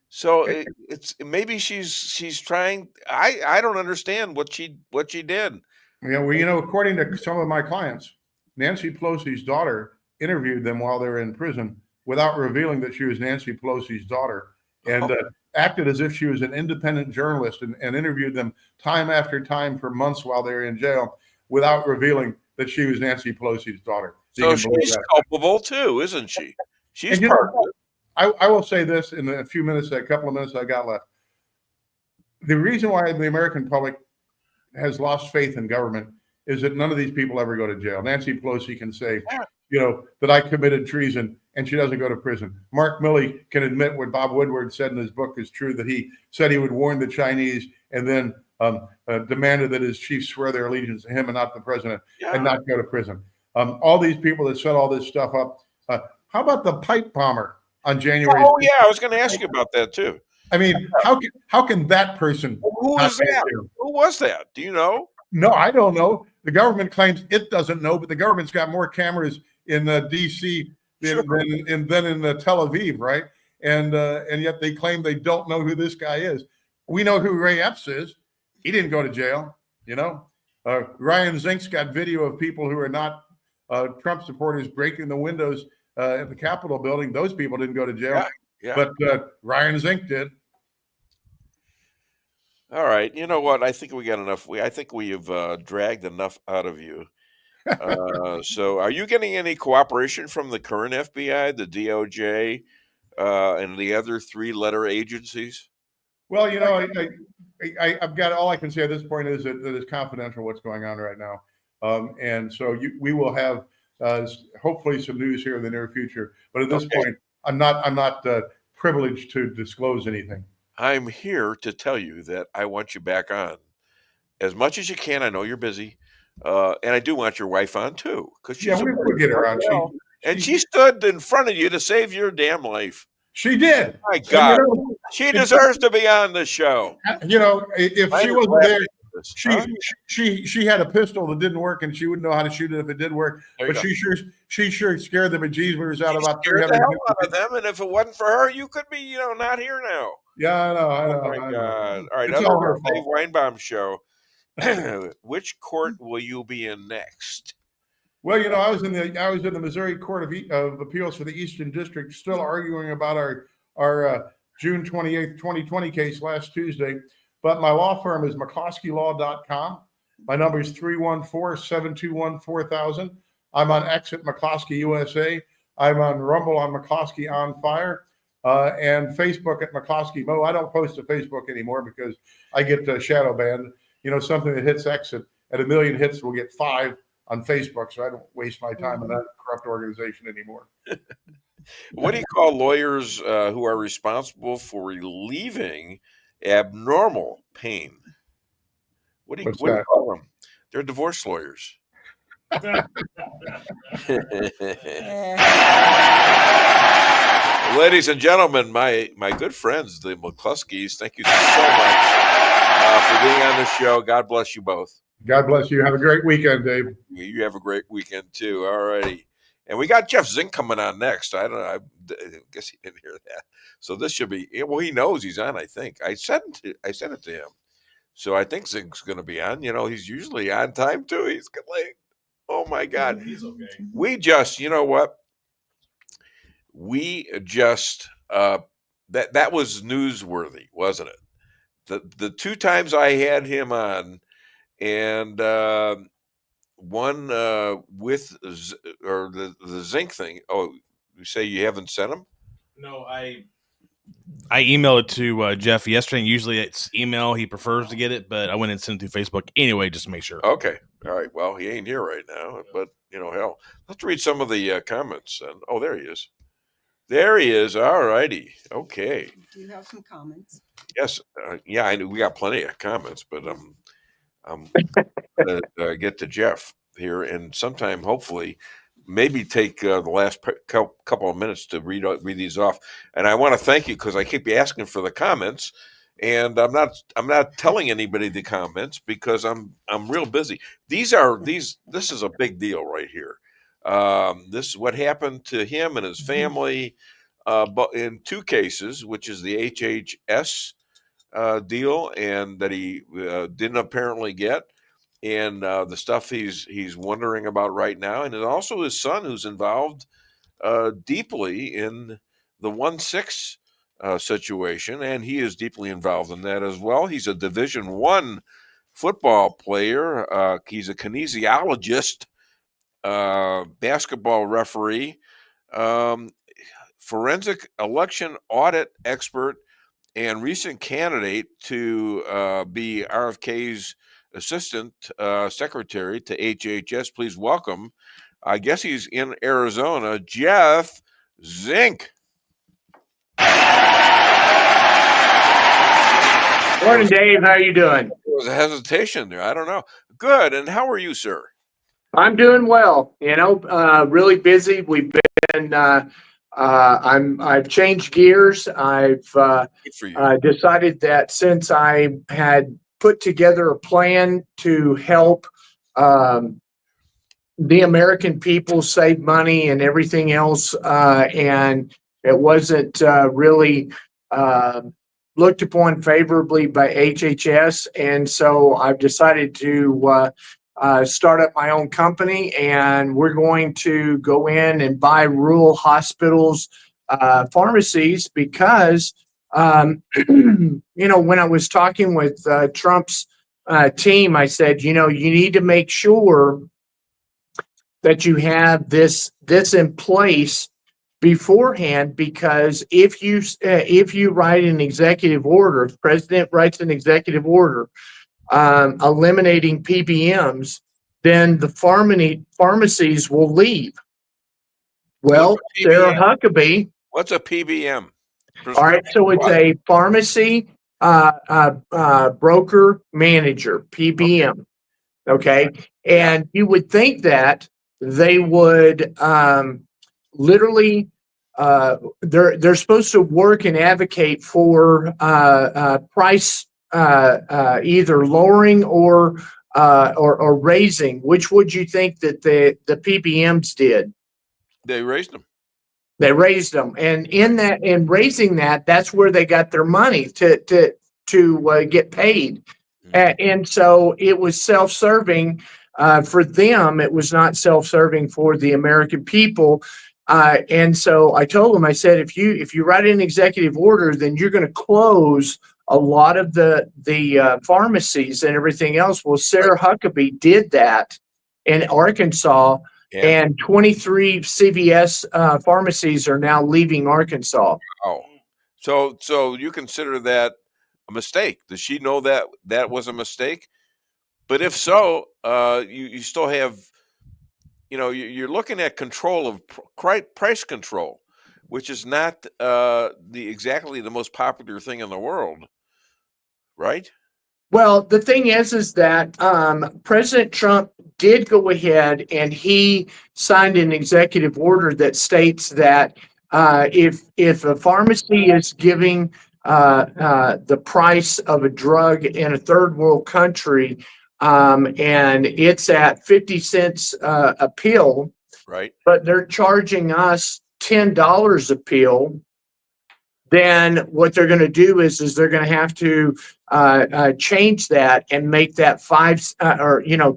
So it's maybe she's trying. I don't understand what she did. Yeah. Well, according to some of my clients, Nancy Pelosi's daughter interviewed them while they were in prison without revealing that she was Nancy Pelosi's daughter, and acted as if she was an independent journalist and interviewed them time after time for months while they were in jail without revealing that she was Nancy Pelosi's daughter. So she's culpable too, isn't she? She's part of it. I will say this in a couple of minutes I got left. The reason why the American public has lost faith in government is that none of these people ever go to jail. Nancy Pelosi can say, that I committed treason, and she doesn't go to prison. Mark Milley can admit what Bob Woodward said in his book is true, that he said he would warn the Chinese and then demanded that his chiefs swear their allegiance to him and not the president, and not go to prison. All these people that set all this stuff up. How about the pipe bomber on January? Oh, yeah, I was going to ask you about that too. I mean, how can that person? Who was that? Who was that? Do you know? No, I don't know. The government claims it doesn't know, but the government's got more cameras in D.C. than in Tel Aviv, right? And yet they claim they don't know who this guy is. We know who Ray Epps is. He didn't go to jail, Ryan Zink's got video of people who are not Trump supporters breaking the windows at the Capitol building. Those people didn't go to jail, but Ryan Zink did. All right. You know what? I think we got enough. I think we have dragged enough out of you. So are you getting any cooperation from the current FBI, the DOJ, and the other 3-letter agencies? Well, I've got, all I can say at this point is that it's confidential what's going on right now. And so we will have hopefully some news here in the near future. But at this point, I'm not privileged to disclose anything. I'm here to tell you that I want you back on as much as you can. I know you're busy, and I do want your wife on too, because she's we'll get her on. She stood in front of you to save your damn life. She did. My God, she deserves to be on the show. You know, if she wasn't there, she had a pistol that didn't work, and she wouldn't know how to shoot it if it did work. But she sure scared the bejeebers out of about 300 the hell out of them. And if it wasn't for her, you could be, not here now. Yeah, I know. Oh my God! All right, another Dave Weinbaum show. Which court will you be in next? Well, I was in the Missouri Court of Appeals for the Eastern District, still arguing about our June 28th, 2020 case last Tuesday. But my law firm is McCloskeslaw.com. My number is 314-721-4000. I'm on X at McCloskey USA. I'm on Rumble on McCloskey on Fire, and Facebook at McCloskey Mo. I don't post to Facebook anymore because I get shadow banned. Something that hits X at 1 million hits will get 5 on Facebook, so I don't waste my time on that corrupt organization anymore. What do you call lawyers who are responsible for relieving abnormal pain? What do you call them? They're divorce lawyers. Ladies and gentlemen, my good friends, the McCloskeys, thank you so much for being on the show. God bless you both. God bless you. Have a great weekend, Dave. You have a great weekend too. All righty. And we got Jeff Zink coming on next. I don't know. I guess he didn't hear that. So this should be, well, he knows he's on, I think. I sent it to him. So I think Zink's going to be on. He's usually on time too. He's like, oh my God. He's okay. We just, you know what? We just, that was newsworthy, wasn't it? The 2 times I had him on, and one with the Zink thing. Oh, you say you haven't sent him? No, I emailed it to Jeff yesterday. And usually it's email. He prefers to get it, but I went and sent it through Facebook anyway, just to make sure. Okay. All right. Well, he ain't here right now, but hell, let's read some of the comments. And there he is. There he is. All righty. Okay. Do you have some comments? Yes. Yeah, I know we got plenty of comments, but I'm gonna get to Jeff here, and sometime hopefully maybe take the last couple of minutes to read these off. And I want to thank you because I keep asking for the comments, and I'm not telling anybody the comments because I'm real busy. This is a big deal right here. This is what happened to him and his family, but in 2 cases, which is the HHS deal, and that he didn't apparently get, and the stuff he's wondering about right now, and also his son, who's involved deeply in the 1-6 situation, and he is deeply involved in that as well. He's a Division I football player. He's a kinesiologist, basketball referee, forensic election audit expert, and recent candidate to be RFK's assistant secretary to HHS. Please welcome, I guess he's in Arizona, Jeff Zink. Morning, Dave. How you doing? There was a hesitation there. I don't know. Good. And how are you, sir? I'm doing well. Really busy. We've been. I've changed gears. I've decided that since I had put together a plan to help the American people save money and everything else, and it wasn't really looked upon favorably by HHS, and so I've decided to start up my own company, and we're going to go in and buy rural hospitals, pharmacies, because when I was talking with Trump's team, I said, you need to make sure that you have this in place beforehand, because if you write an executive order, if the president writes an executive order eliminating PBMs, then the pharmacies will leave. Well, Sarah Huckabee What's a PBM? All right, so it's a pharmacy broker manager, PBM. Okay, and you would think that they would literally they're supposed to work and advocate for price either lowering or raising. Which would you think that the PBMs did? They raised them. They raised them, and in raising that, that's where they got their money to get paid, and so it was self-serving for them. It was not self-serving for the American people, and so I told them, I said, if you write an executive order, then you're going to close a lot of the pharmacies and everything else. Well, Sarah Huckabee did that in Arkansas. Yeah. And 23 CVS pharmacies are now leaving Arkansas. Oh, so you consider that a mistake? Does she know that that was a mistake? But if so, you still have, you're looking at control of price control, which is not exactly the most popular thing in the world, right? Well, the thing is that President Trump did go ahead and he signed an executive order that states that if a pharmacy is giving the price of a drug in a third world country and it's at 50 cents a pill, right? But they're charging us $10 a pill. Then what they're going to do is they're going to have to change that and make that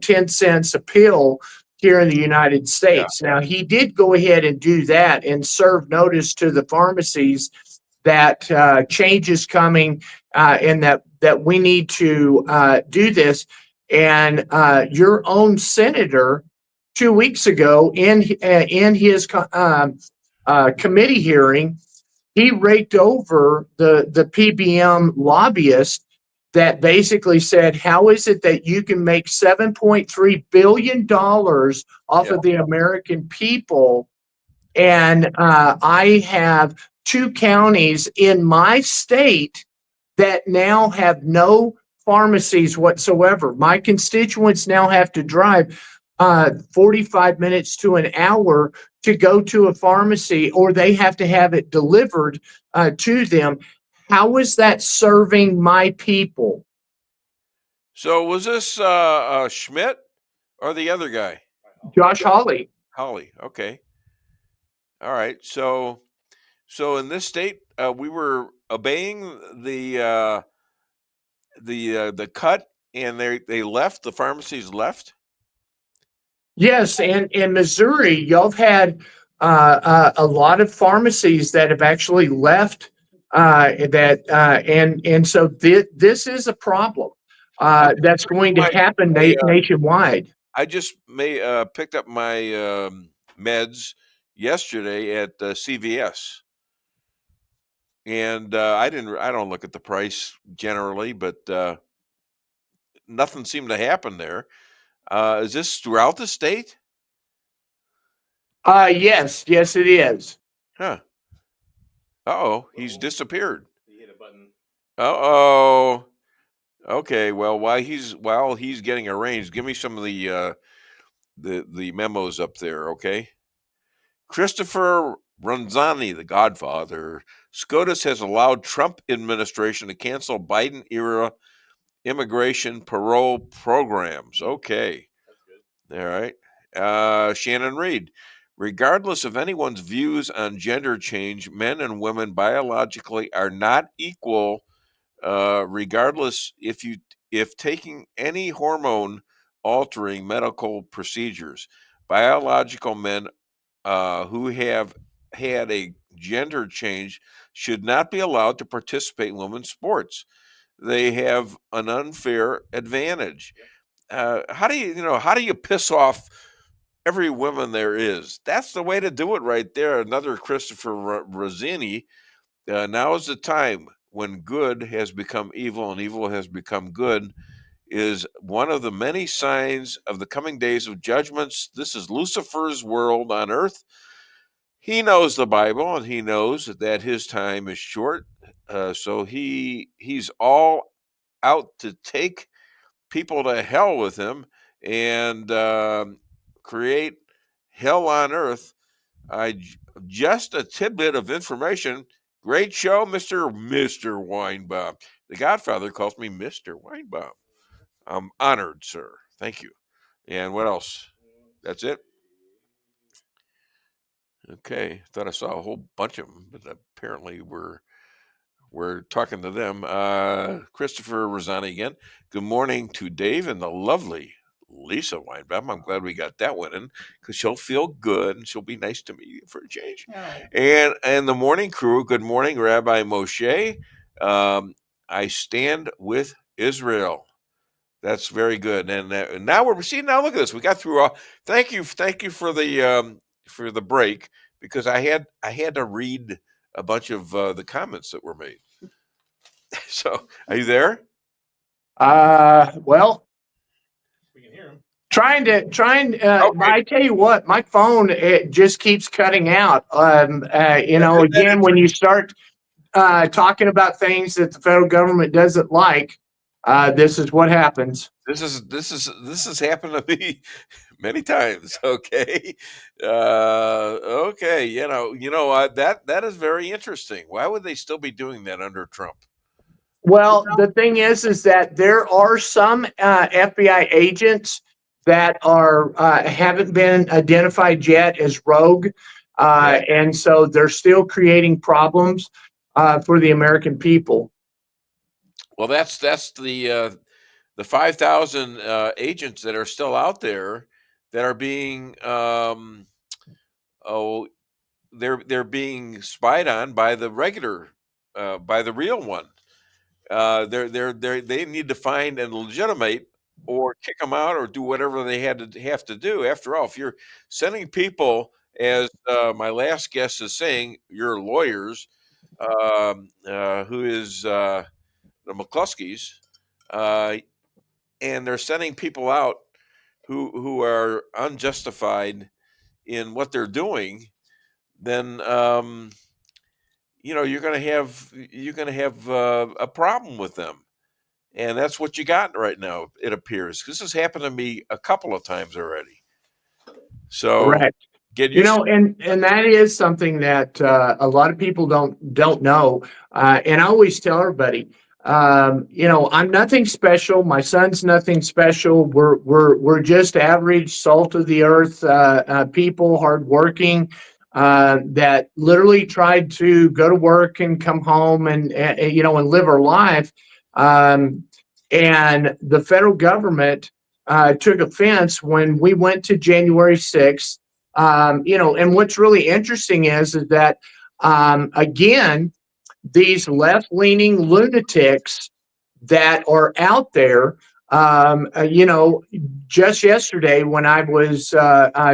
10 cents a pill here in the United States. Yeah. Now, he did go ahead and do that and serve notice to the pharmacies that change is coming and that we need to do this. And your own senator 2 weeks ago in his committee hearing, he raked over the PBM lobbyist that basically said, how is it that you can make $7.3 billion off of the American people? And I have 2 counties in my state that now have no pharmacies whatsoever. My constituents now have to drive 45 minutes to an hour to go to a pharmacy, or they have to have it delivered to them. How is that serving my people? So was this Schmidt or the other guy? Josh Hawley. Hawley. Okay. All right. So in this state, we were obeying the cut, and they left. The pharmacies left. Yes, and in Missouri, y'all have had a lot of pharmacies that have actually left. And so this is a problem that's going to happen nationwide. I just picked up my meds yesterday at CVS, and I don't look at the price generally, but nothing seemed to happen there. Is this throughout the state? Yes, it is. Huh. Uh-oh, he's disappeared. He hit a button. Uh-oh. Okay, well, while he's getting arranged, give me some of the memos up there, okay? Christopher Ronzani, the Godfather. SCOTUS has allowed Trump administration to cancel Biden-era immigration parole programs. Okay. That's good. All right. Shannon Reed. Regardless of anyone's views on gender change, men and women biologically are not equal, regardless if taking any hormone altering medical procedures. Biological men who have had a gender change should not be allowed to participate in women's sports. They have an unfair advantage. How do you piss off every woman there is? That's the way to do it right there. Another Christopher Rossini. Now is the time when good has become evil and evil has become good, is one of the many signs of the coming days of judgments. This is Lucifer's world on earth. he knows the Bible, and he knows that his time is short. So he's all out to take people to hell with him and create hell on earth. Just a tidbit of information. Great show, Mr. Weinbaum. The Godfather calls me Mr. Weinbaum. I'm honored, sir. Thank you. And what else? That's it? Okay. Thought I saw a whole bunch of them, but apparently we're talking to them. Christopher Rosani again. Good morning to Dave and the lovely Lisa Weinbaum. I'm glad we got that one in because she'll feel good and she'll be nice to me for a change. Oh. And the morning crew. Good morning, Rabbi Moshe. I stand with Israel. That's very good. And now look at this. We got through all. Thank you for the break because I had to read a bunch of the comments that were made. So, are you there? Well, we can hear him. Okay. I tell you what, my phone, it just keeps cutting out. Again, when you start talking about things that the federal government doesn't like, this is what happens. This has happened to me many times. Okay. Okay. That is very interesting. Why would they still be doing that under Trump? Well, the thing is that there are some FBI agents that are haven't been identified yet as rogue, and so they're still creating problems for the American people. Well, that's the 5,000 agents that are still out there that are being they're being spied on by the regular by the real one. They need to find and legitimate or kick them out or do whatever they have to do. After all, if you're sending people, as my last guest is saying, you're lawyers, who is the McCloskeys, and they're sending people out who are unjustified in what they're doing, then you're going to have a problem with them, and that's what you got right now. It appears this has happened to me a couple of times already. So, correct. And that is something that a lot of people don't know. And I always tell everybody, I'm nothing special. My son's nothing special. We're just average salt of the earth people, hardworking. That literally tried to go to work and come home and live our life. And the federal government took offense when we went to January 6th. And what's really interesting is that, again, these left-leaning lunatics that are out there, just yesterday when I was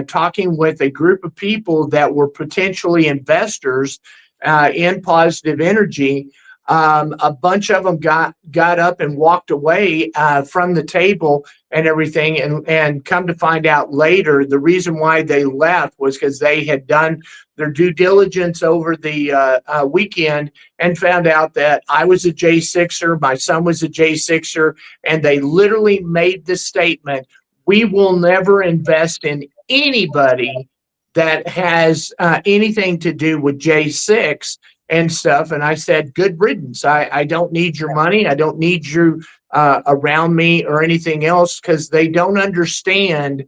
talking with a group of people that were potentially investors in Positive Energy, a bunch of them got up and walked away from the table and everything, and come to find out later, the reason why they left was because they had done their due diligence over the weekend and found out that I was a J6er, my son was a J6er, and they literally made the statement, we will never invest in anybody that has anything to do with J6 and stuff. And I said, good riddance. I don't need your money. I don't need you around me or anything else, because they don't understand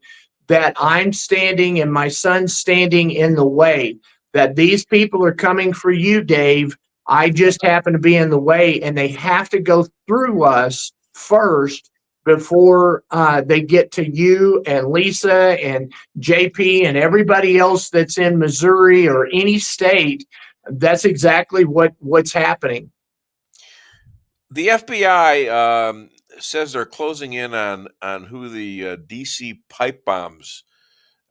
that I'm standing and my son's standing in the way, that these people are coming for you, Dave. I just happen to be in the way, and they have to go through us first before they get to you and Lisa and JP and everybody else that's in Missouri or any state. That's exactly what's happening. The FBI says they're closing in on who the DC pipe bombs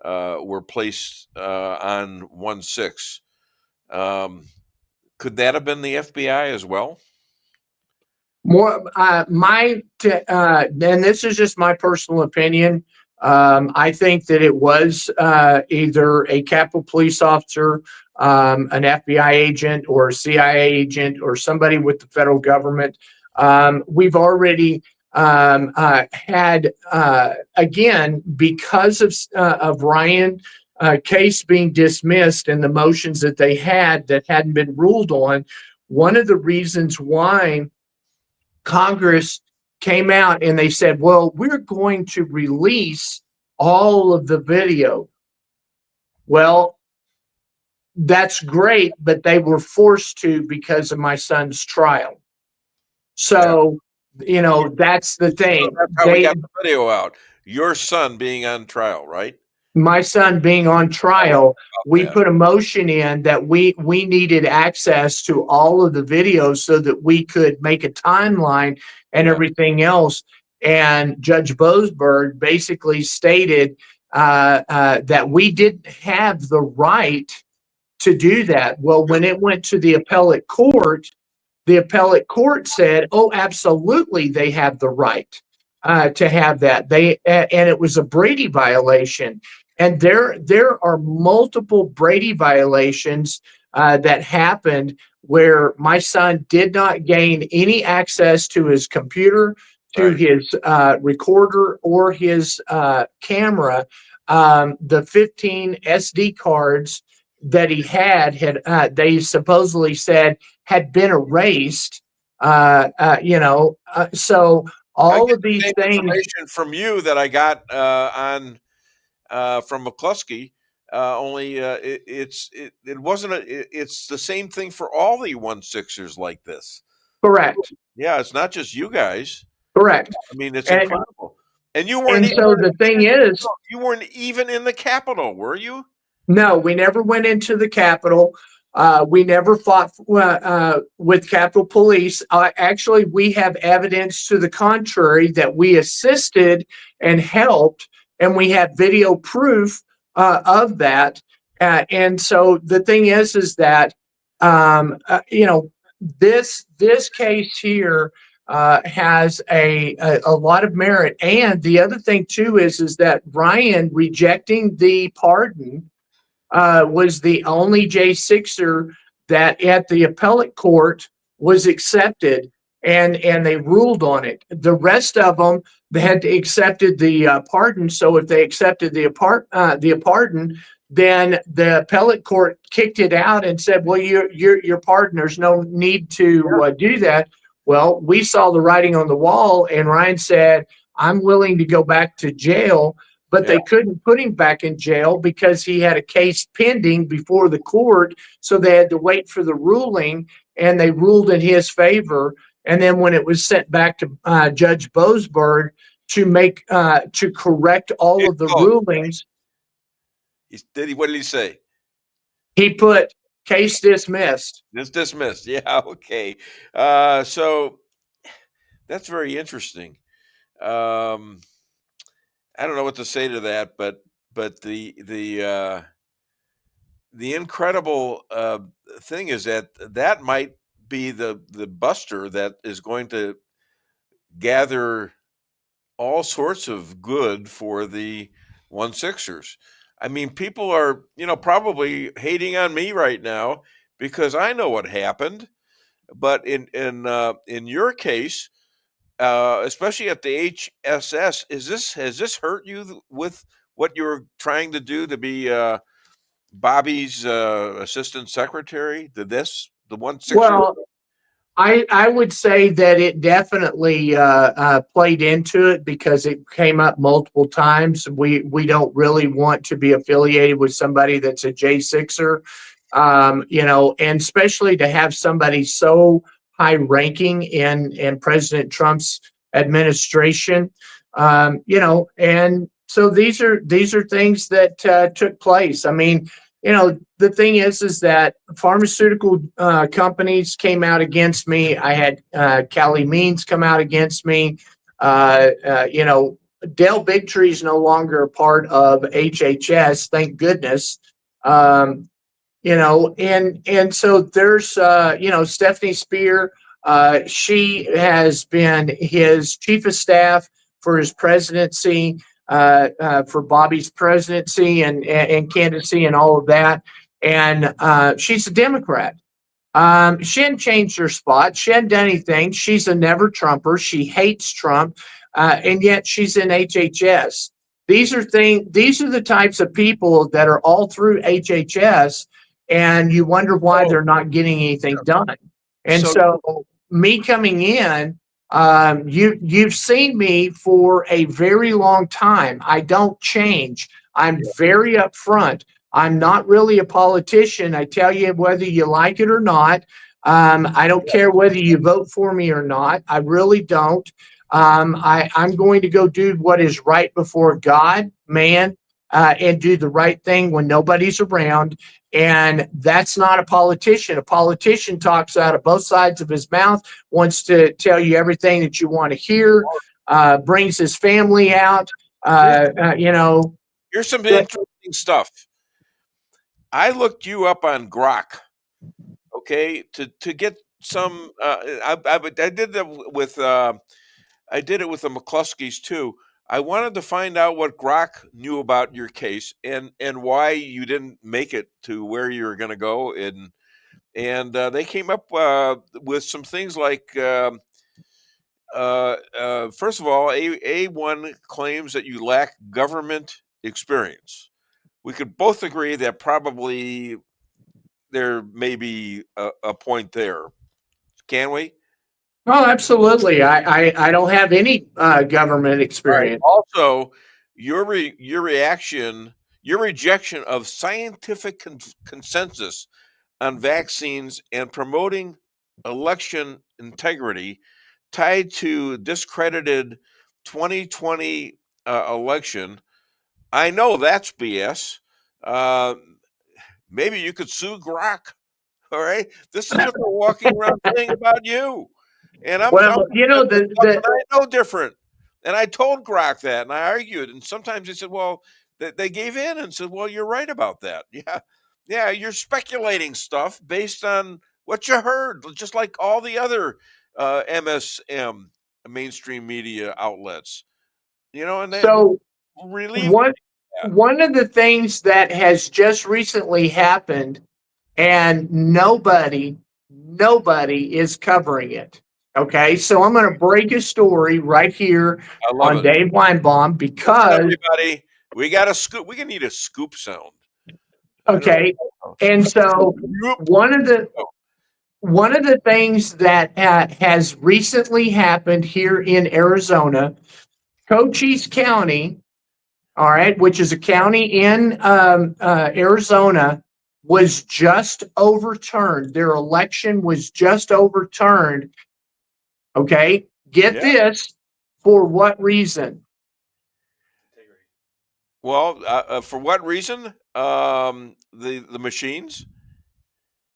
were placed on 1/6. Could that have been the FBI as well? And this is just my personal opinion. I think that it was either a Capitol Police officer, an FBI agent, or a CIA agent, or somebody with the federal government. We've already had, again, because of Ryan case being dismissed and the motions that they had that hadn't been ruled on, one of the reasons why Congress came out and they said, well, we're going to release all of the video. Well, that's great, but they were forced to because of my son's trial. So, you know, that's the thing. That's how we got the video out. Your son being on trial, right? My son being on trial, we put a motion in that we needed access to all of the videos so that we could make a timeline and everything else. And Judge Boasberg basically stated that we didn't have the right to do that. Well, when it went to the appellate court said, oh, absolutely, they have the right to have that. And it was a Brady violation. And there are multiple Brady violations that happened where my son did not gain any access to his computer, to his recorder, or his camera. The 15 SD cards that he had they supposedly said had been erased. So all of these things. Information from you that I got from McCluskey. It's the same thing for all the 1-6ers like this. Correct. Yeah, it's not just you guys. Correct. I mean, it's incredible. And you weren't. And so the thing is, you weren't even in the Capitol, were you? No, we never went into the Capitol. We never fought with Capitol Police. Actually, we have evidence to the contrary that we assisted and helped, and we have video proof of that. And so the thing is that this case here has a lot of merit. And the other thing too is that Ryan rejecting the pardon was the only J6er that at the appellate court was accepted, and they ruled on it. The rest of them, they had accepted the pardon. So if they accepted the pardon, then the appellate court kicked it out and said, well, your pardon, there's no need to do that. Well, we saw the writing on the wall, and Ryan said, I'm willing to go back to jail. But they couldn't put him back in jail because he had a case pending before the court. So they had to wait for the ruling, and they ruled in his favor. And then when it was sent back to Judge Boasberg to correct all of the rulings. What did he say? He put case dismissed. It's dismissed. Yeah. Okay. So that's very interesting. I don't know what to say to that, but the incredible thing is that might be the buster that is going to gather all sorts of good for the 1-6ers. I mean, people are probably hating on me right now because I know what happened, but in your case. Especially at the HSS, has this hurt you with what you're trying to do to be Bobby's assistant secretary? The 1-6er? Well, I would say that it definitely played into it because it came up multiple times. We don't really want to be affiliated with somebody that's a J6er, and especially to have somebody so high ranking in President Trump's administration, and so these are things that took place. I mean, the thing is that pharmaceutical companies came out against me. I had Callie Means come out against me. Dale Bigtree is no longer a part of HHS, thank goodness. And so there's, Stephanie Spear, she has been his chief of staff for his presidency. for Bobby's presidency and candidacy and all of that. And she's a Democrat. She hadn't changed her spot. She hadn't done anything. She's a never Trumper. She hates Trump, and yet she's in HHS. These are the types of people that are all through HHS, and you wonder why they're not getting anything done. And so me coming in, you've seen me for a very long time. I don't change. I'm very upfront. I'm not really a politician. I tell you whether you like it or not. I don't care whether you vote for me or not. I really don't. I'm going to go do what is right before God, man, and do the right thing when nobody's around. And that's not a politician. A politician talks out of both sides of his mouth, wants to tell you everything that you want to hear, brings his family out, Here's some interesting stuff. I looked you up on Grok, okay, to get some. I did that with I did it with the McCloskeys too. I wanted to find out what Grok knew about your case and why you didn't make it to where you were going to go. And they came up with some things like, first of all, A1 claims that you lack government experience. We could both agree that probably there may be a point there. Can we? Oh, absolutely. I don't have any government experience. Right. Also, your rejection of scientific consensus on vaccines and promoting election integrity tied to discredited 2020 election. I know that's BS. Maybe you could sue Grok. All right. This is what they're walking around saying about you. And I know different. And I told Grok that, and I argued. And sometimes they said, well, they gave in and said, well, you're right about that. Yeah, you're speculating stuff based on what you heard, just like all the other MSM mainstream media outlets. And so one of the things that has just recently happened, and nobody is covering it. Okay, so I'm going to break a story right here on Dave Weinbaum because everybody, we got a scoop. We need a scoop sound. Okay, and so one of the things that has recently happened here in Arizona, Cochise County, all right, which is a county in Arizona, was just overturned. Their election was just overturned. Okay, get this, for what reason? Well, for what reason? The machines?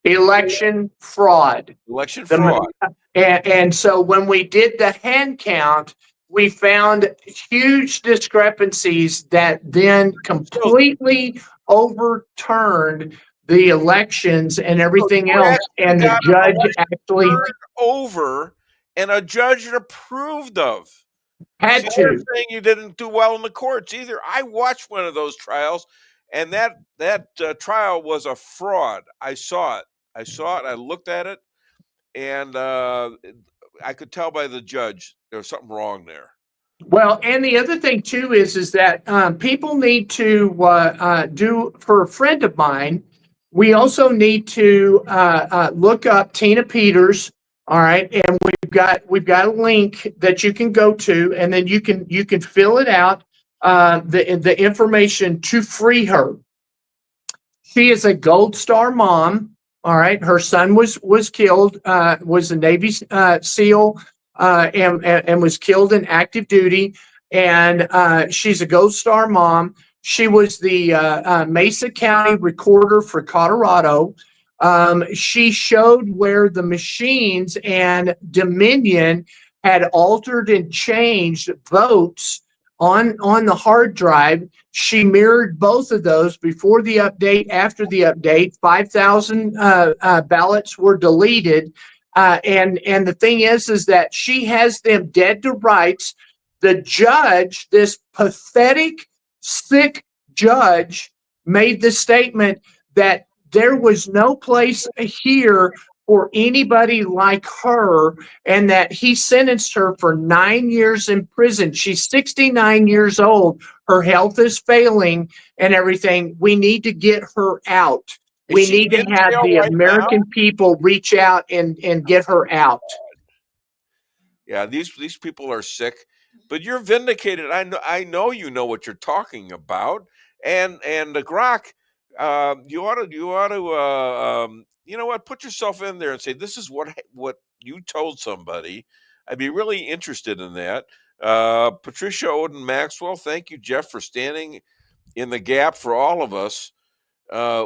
Election fraud. Election fraud. And so when we did the hand count, we found huge discrepancies that then completely overturned the elections and everything else. And the judge actually over, and a judge approved of. Had to. Saying you didn't do well in the courts either. I watched one of those trials, and that trial was a fraud. I saw it. I looked at it, and I could tell by the judge there was something wrong there. Well, and the other thing too is that people need to do, for a friend of mine. We also need to look up Tina Peters. All right, and we've got a link that you can go to, and then you can fill it out, the information to free her. She is a Gold Star mom. All right, her son was killed, was a Navy SEAL, and was killed in active duty. And she's a Gold Star mom. She was the Mesa County recorder for Colorado. She showed where the machines and Dominion had altered and changed votes on the hard drive. She mirrored both of those before the update, after the update. 5,000 ballots were deleted. And the thing is that she has them dead to rights. The judge, this pathetic, sick judge, made the statement that there was no place here for anybody like her, and that he sentenced her for 9 years in prison. She's 69 years old. Her health is failing and everything. We need to get her out. We need to have the American people reach out and get her out. Yeah, these people are sick, but you're vindicated. I know you know what you're talking about, and the Grok, you ought to you know what, put yourself in there and say, this is what you told somebody. I'd be really interested in that. Patricia Odin Maxwell, thank you, Jeff, for standing in the gap for all of us.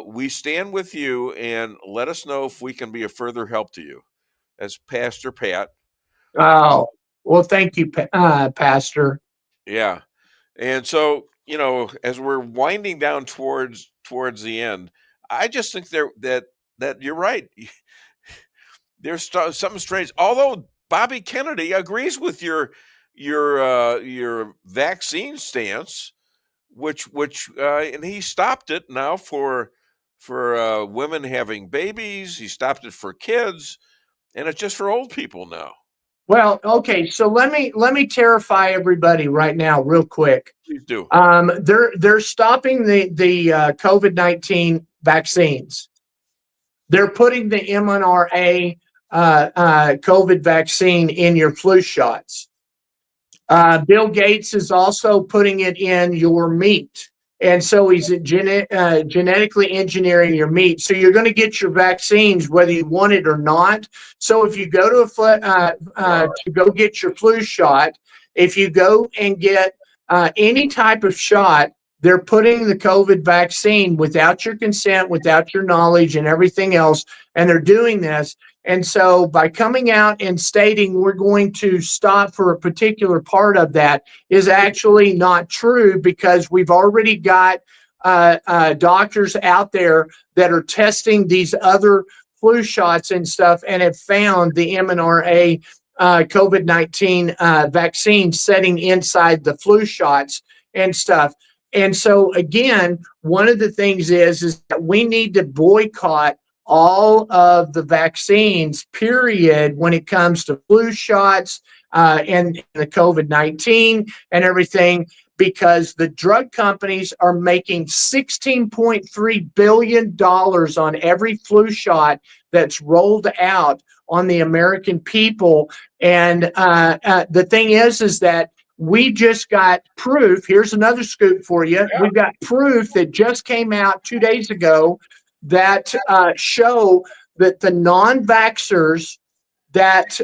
We stand with you, and let us know if we can be a further help to you. As Pastor Pat. Oh, well, thank you, Pastor. Yeah. And so, you know, as we're winding down towards the end, I just think that you're right. There's something strange. Although Bobby Kennedy agrees with your vaccine stance, which and he stopped it now for women having babies. He stopped it for kids, and it's just for old people now. Well, okay, so let me terrify everybody right now, real quick. Please do. They're stopping the COVID-19 vaccines. They're putting the mRNA COVID vaccine in your flu shots. Bill Gates is also putting it in your meat. And so he's genetically engineering your meat. So you're going to get your vaccines whether you want it or not. So if you go to go get your flu shot, if you go and get any type of shot, they're putting the COVID vaccine without your consent, without your knowledge and everything else. And they're doing this. And so by coming out and stating we're going to stop for a particular part of that is actually not true, because we've already got doctors out there that are testing these other flu shots and stuff and have found the mRNA COVID-19 vaccine setting inside the flu shots and stuff. And so, again, one of the things is that we need to boycott all of the vaccines, period, when it comes to flu shots and the COVID-19 and everything, because the drug companies are making $16.3 billion on every flu shot that's rolled out on the American people. And the thing is that we just got proof. Here's another scoop for you. Yeah. We've got proof that just came out 2 days ago that show that the non-vaxxers, that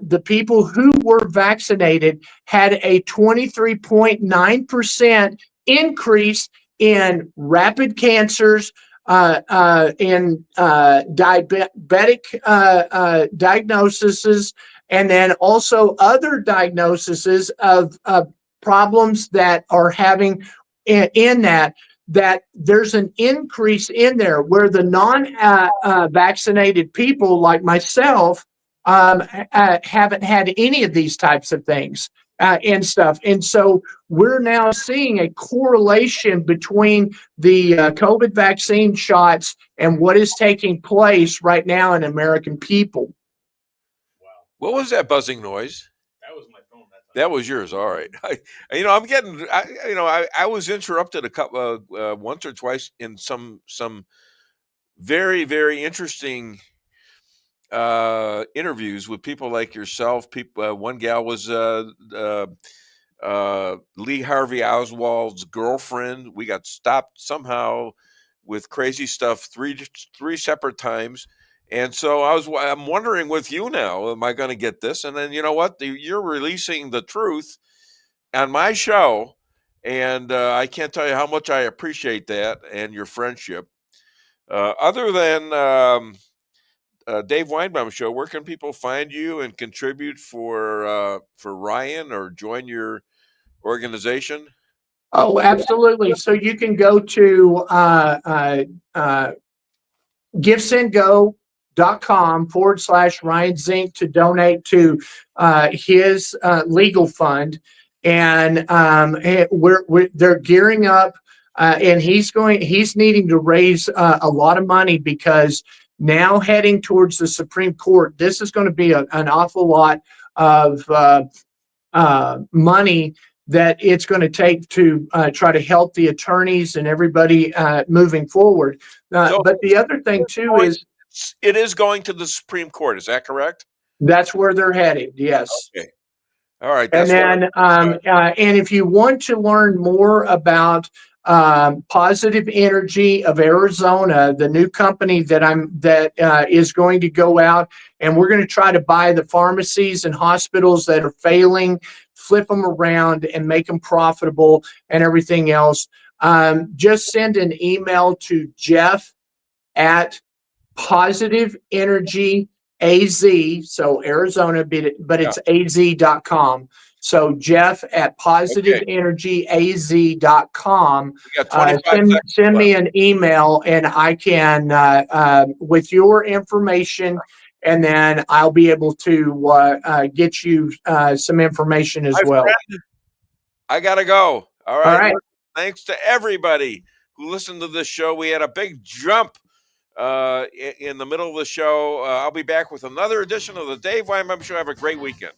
the people who were vaccinated had a 23.9% increase in rapid cancers, in diabetic diagnoses, and then also other diagnoses of problems that are having in that there's an increase in there, where the non-vaccinated people like myself haven't had any of these types of things and stuff. And so we're now seeing a correlation between the COVID vaccine shots and what is taking place right now in American people. What was that buzzing noise? That was my phone. That was yours. All right. I was interrupted a couple once or twice in some very, very interesting interviews with people like yourself. One gal was Lee Harvey Oswald's girlfriend. We got stopped somehow with crazy stuff three separate times. And so I'm wondering with you now, am I going to get this? And then, you know what? You're releasing the truth on my show. And I can't tell you how much I appreciate that and your friendship. Other than Dave Weinbaum Show, where can people find you and contribute for Ryan or join your organization? Oh, absolutely. So you can go to givesendgo.com/Ryan Zink to donate to his legal fund. and they're gearing up, and he's needing to raise a lot of money because now heading towards the Supreme Court, this is going to be an awful lot of money that it's going to take to try to help the attorneys and everybody moving forward. But the other thing too is it is going to the Supreme Court. Is that correct? That's where they're headed. Yes. Okay. All right. And then, and if you want to learn more about Positive Energy of Arizona, the new company that is going to go out, and we're going to try to buy the pharmacies and hospitals that are failing, flip them around, and make them profitable, and everything else. Just send an email to Jeff at Positive Energy AZ, so Arizona, but it's az.com. So Jeff at positiveenergyaz.com. Send me an email, and I can, with your information, and then I'll be able to get you some information as well. Friend, I got to go. All right. All right. Thanks to everybody who listened to this show. We had a big jump in the middle of the show. I'll be back with another edition of the Dave Weinbaum Show. Have a great weekend.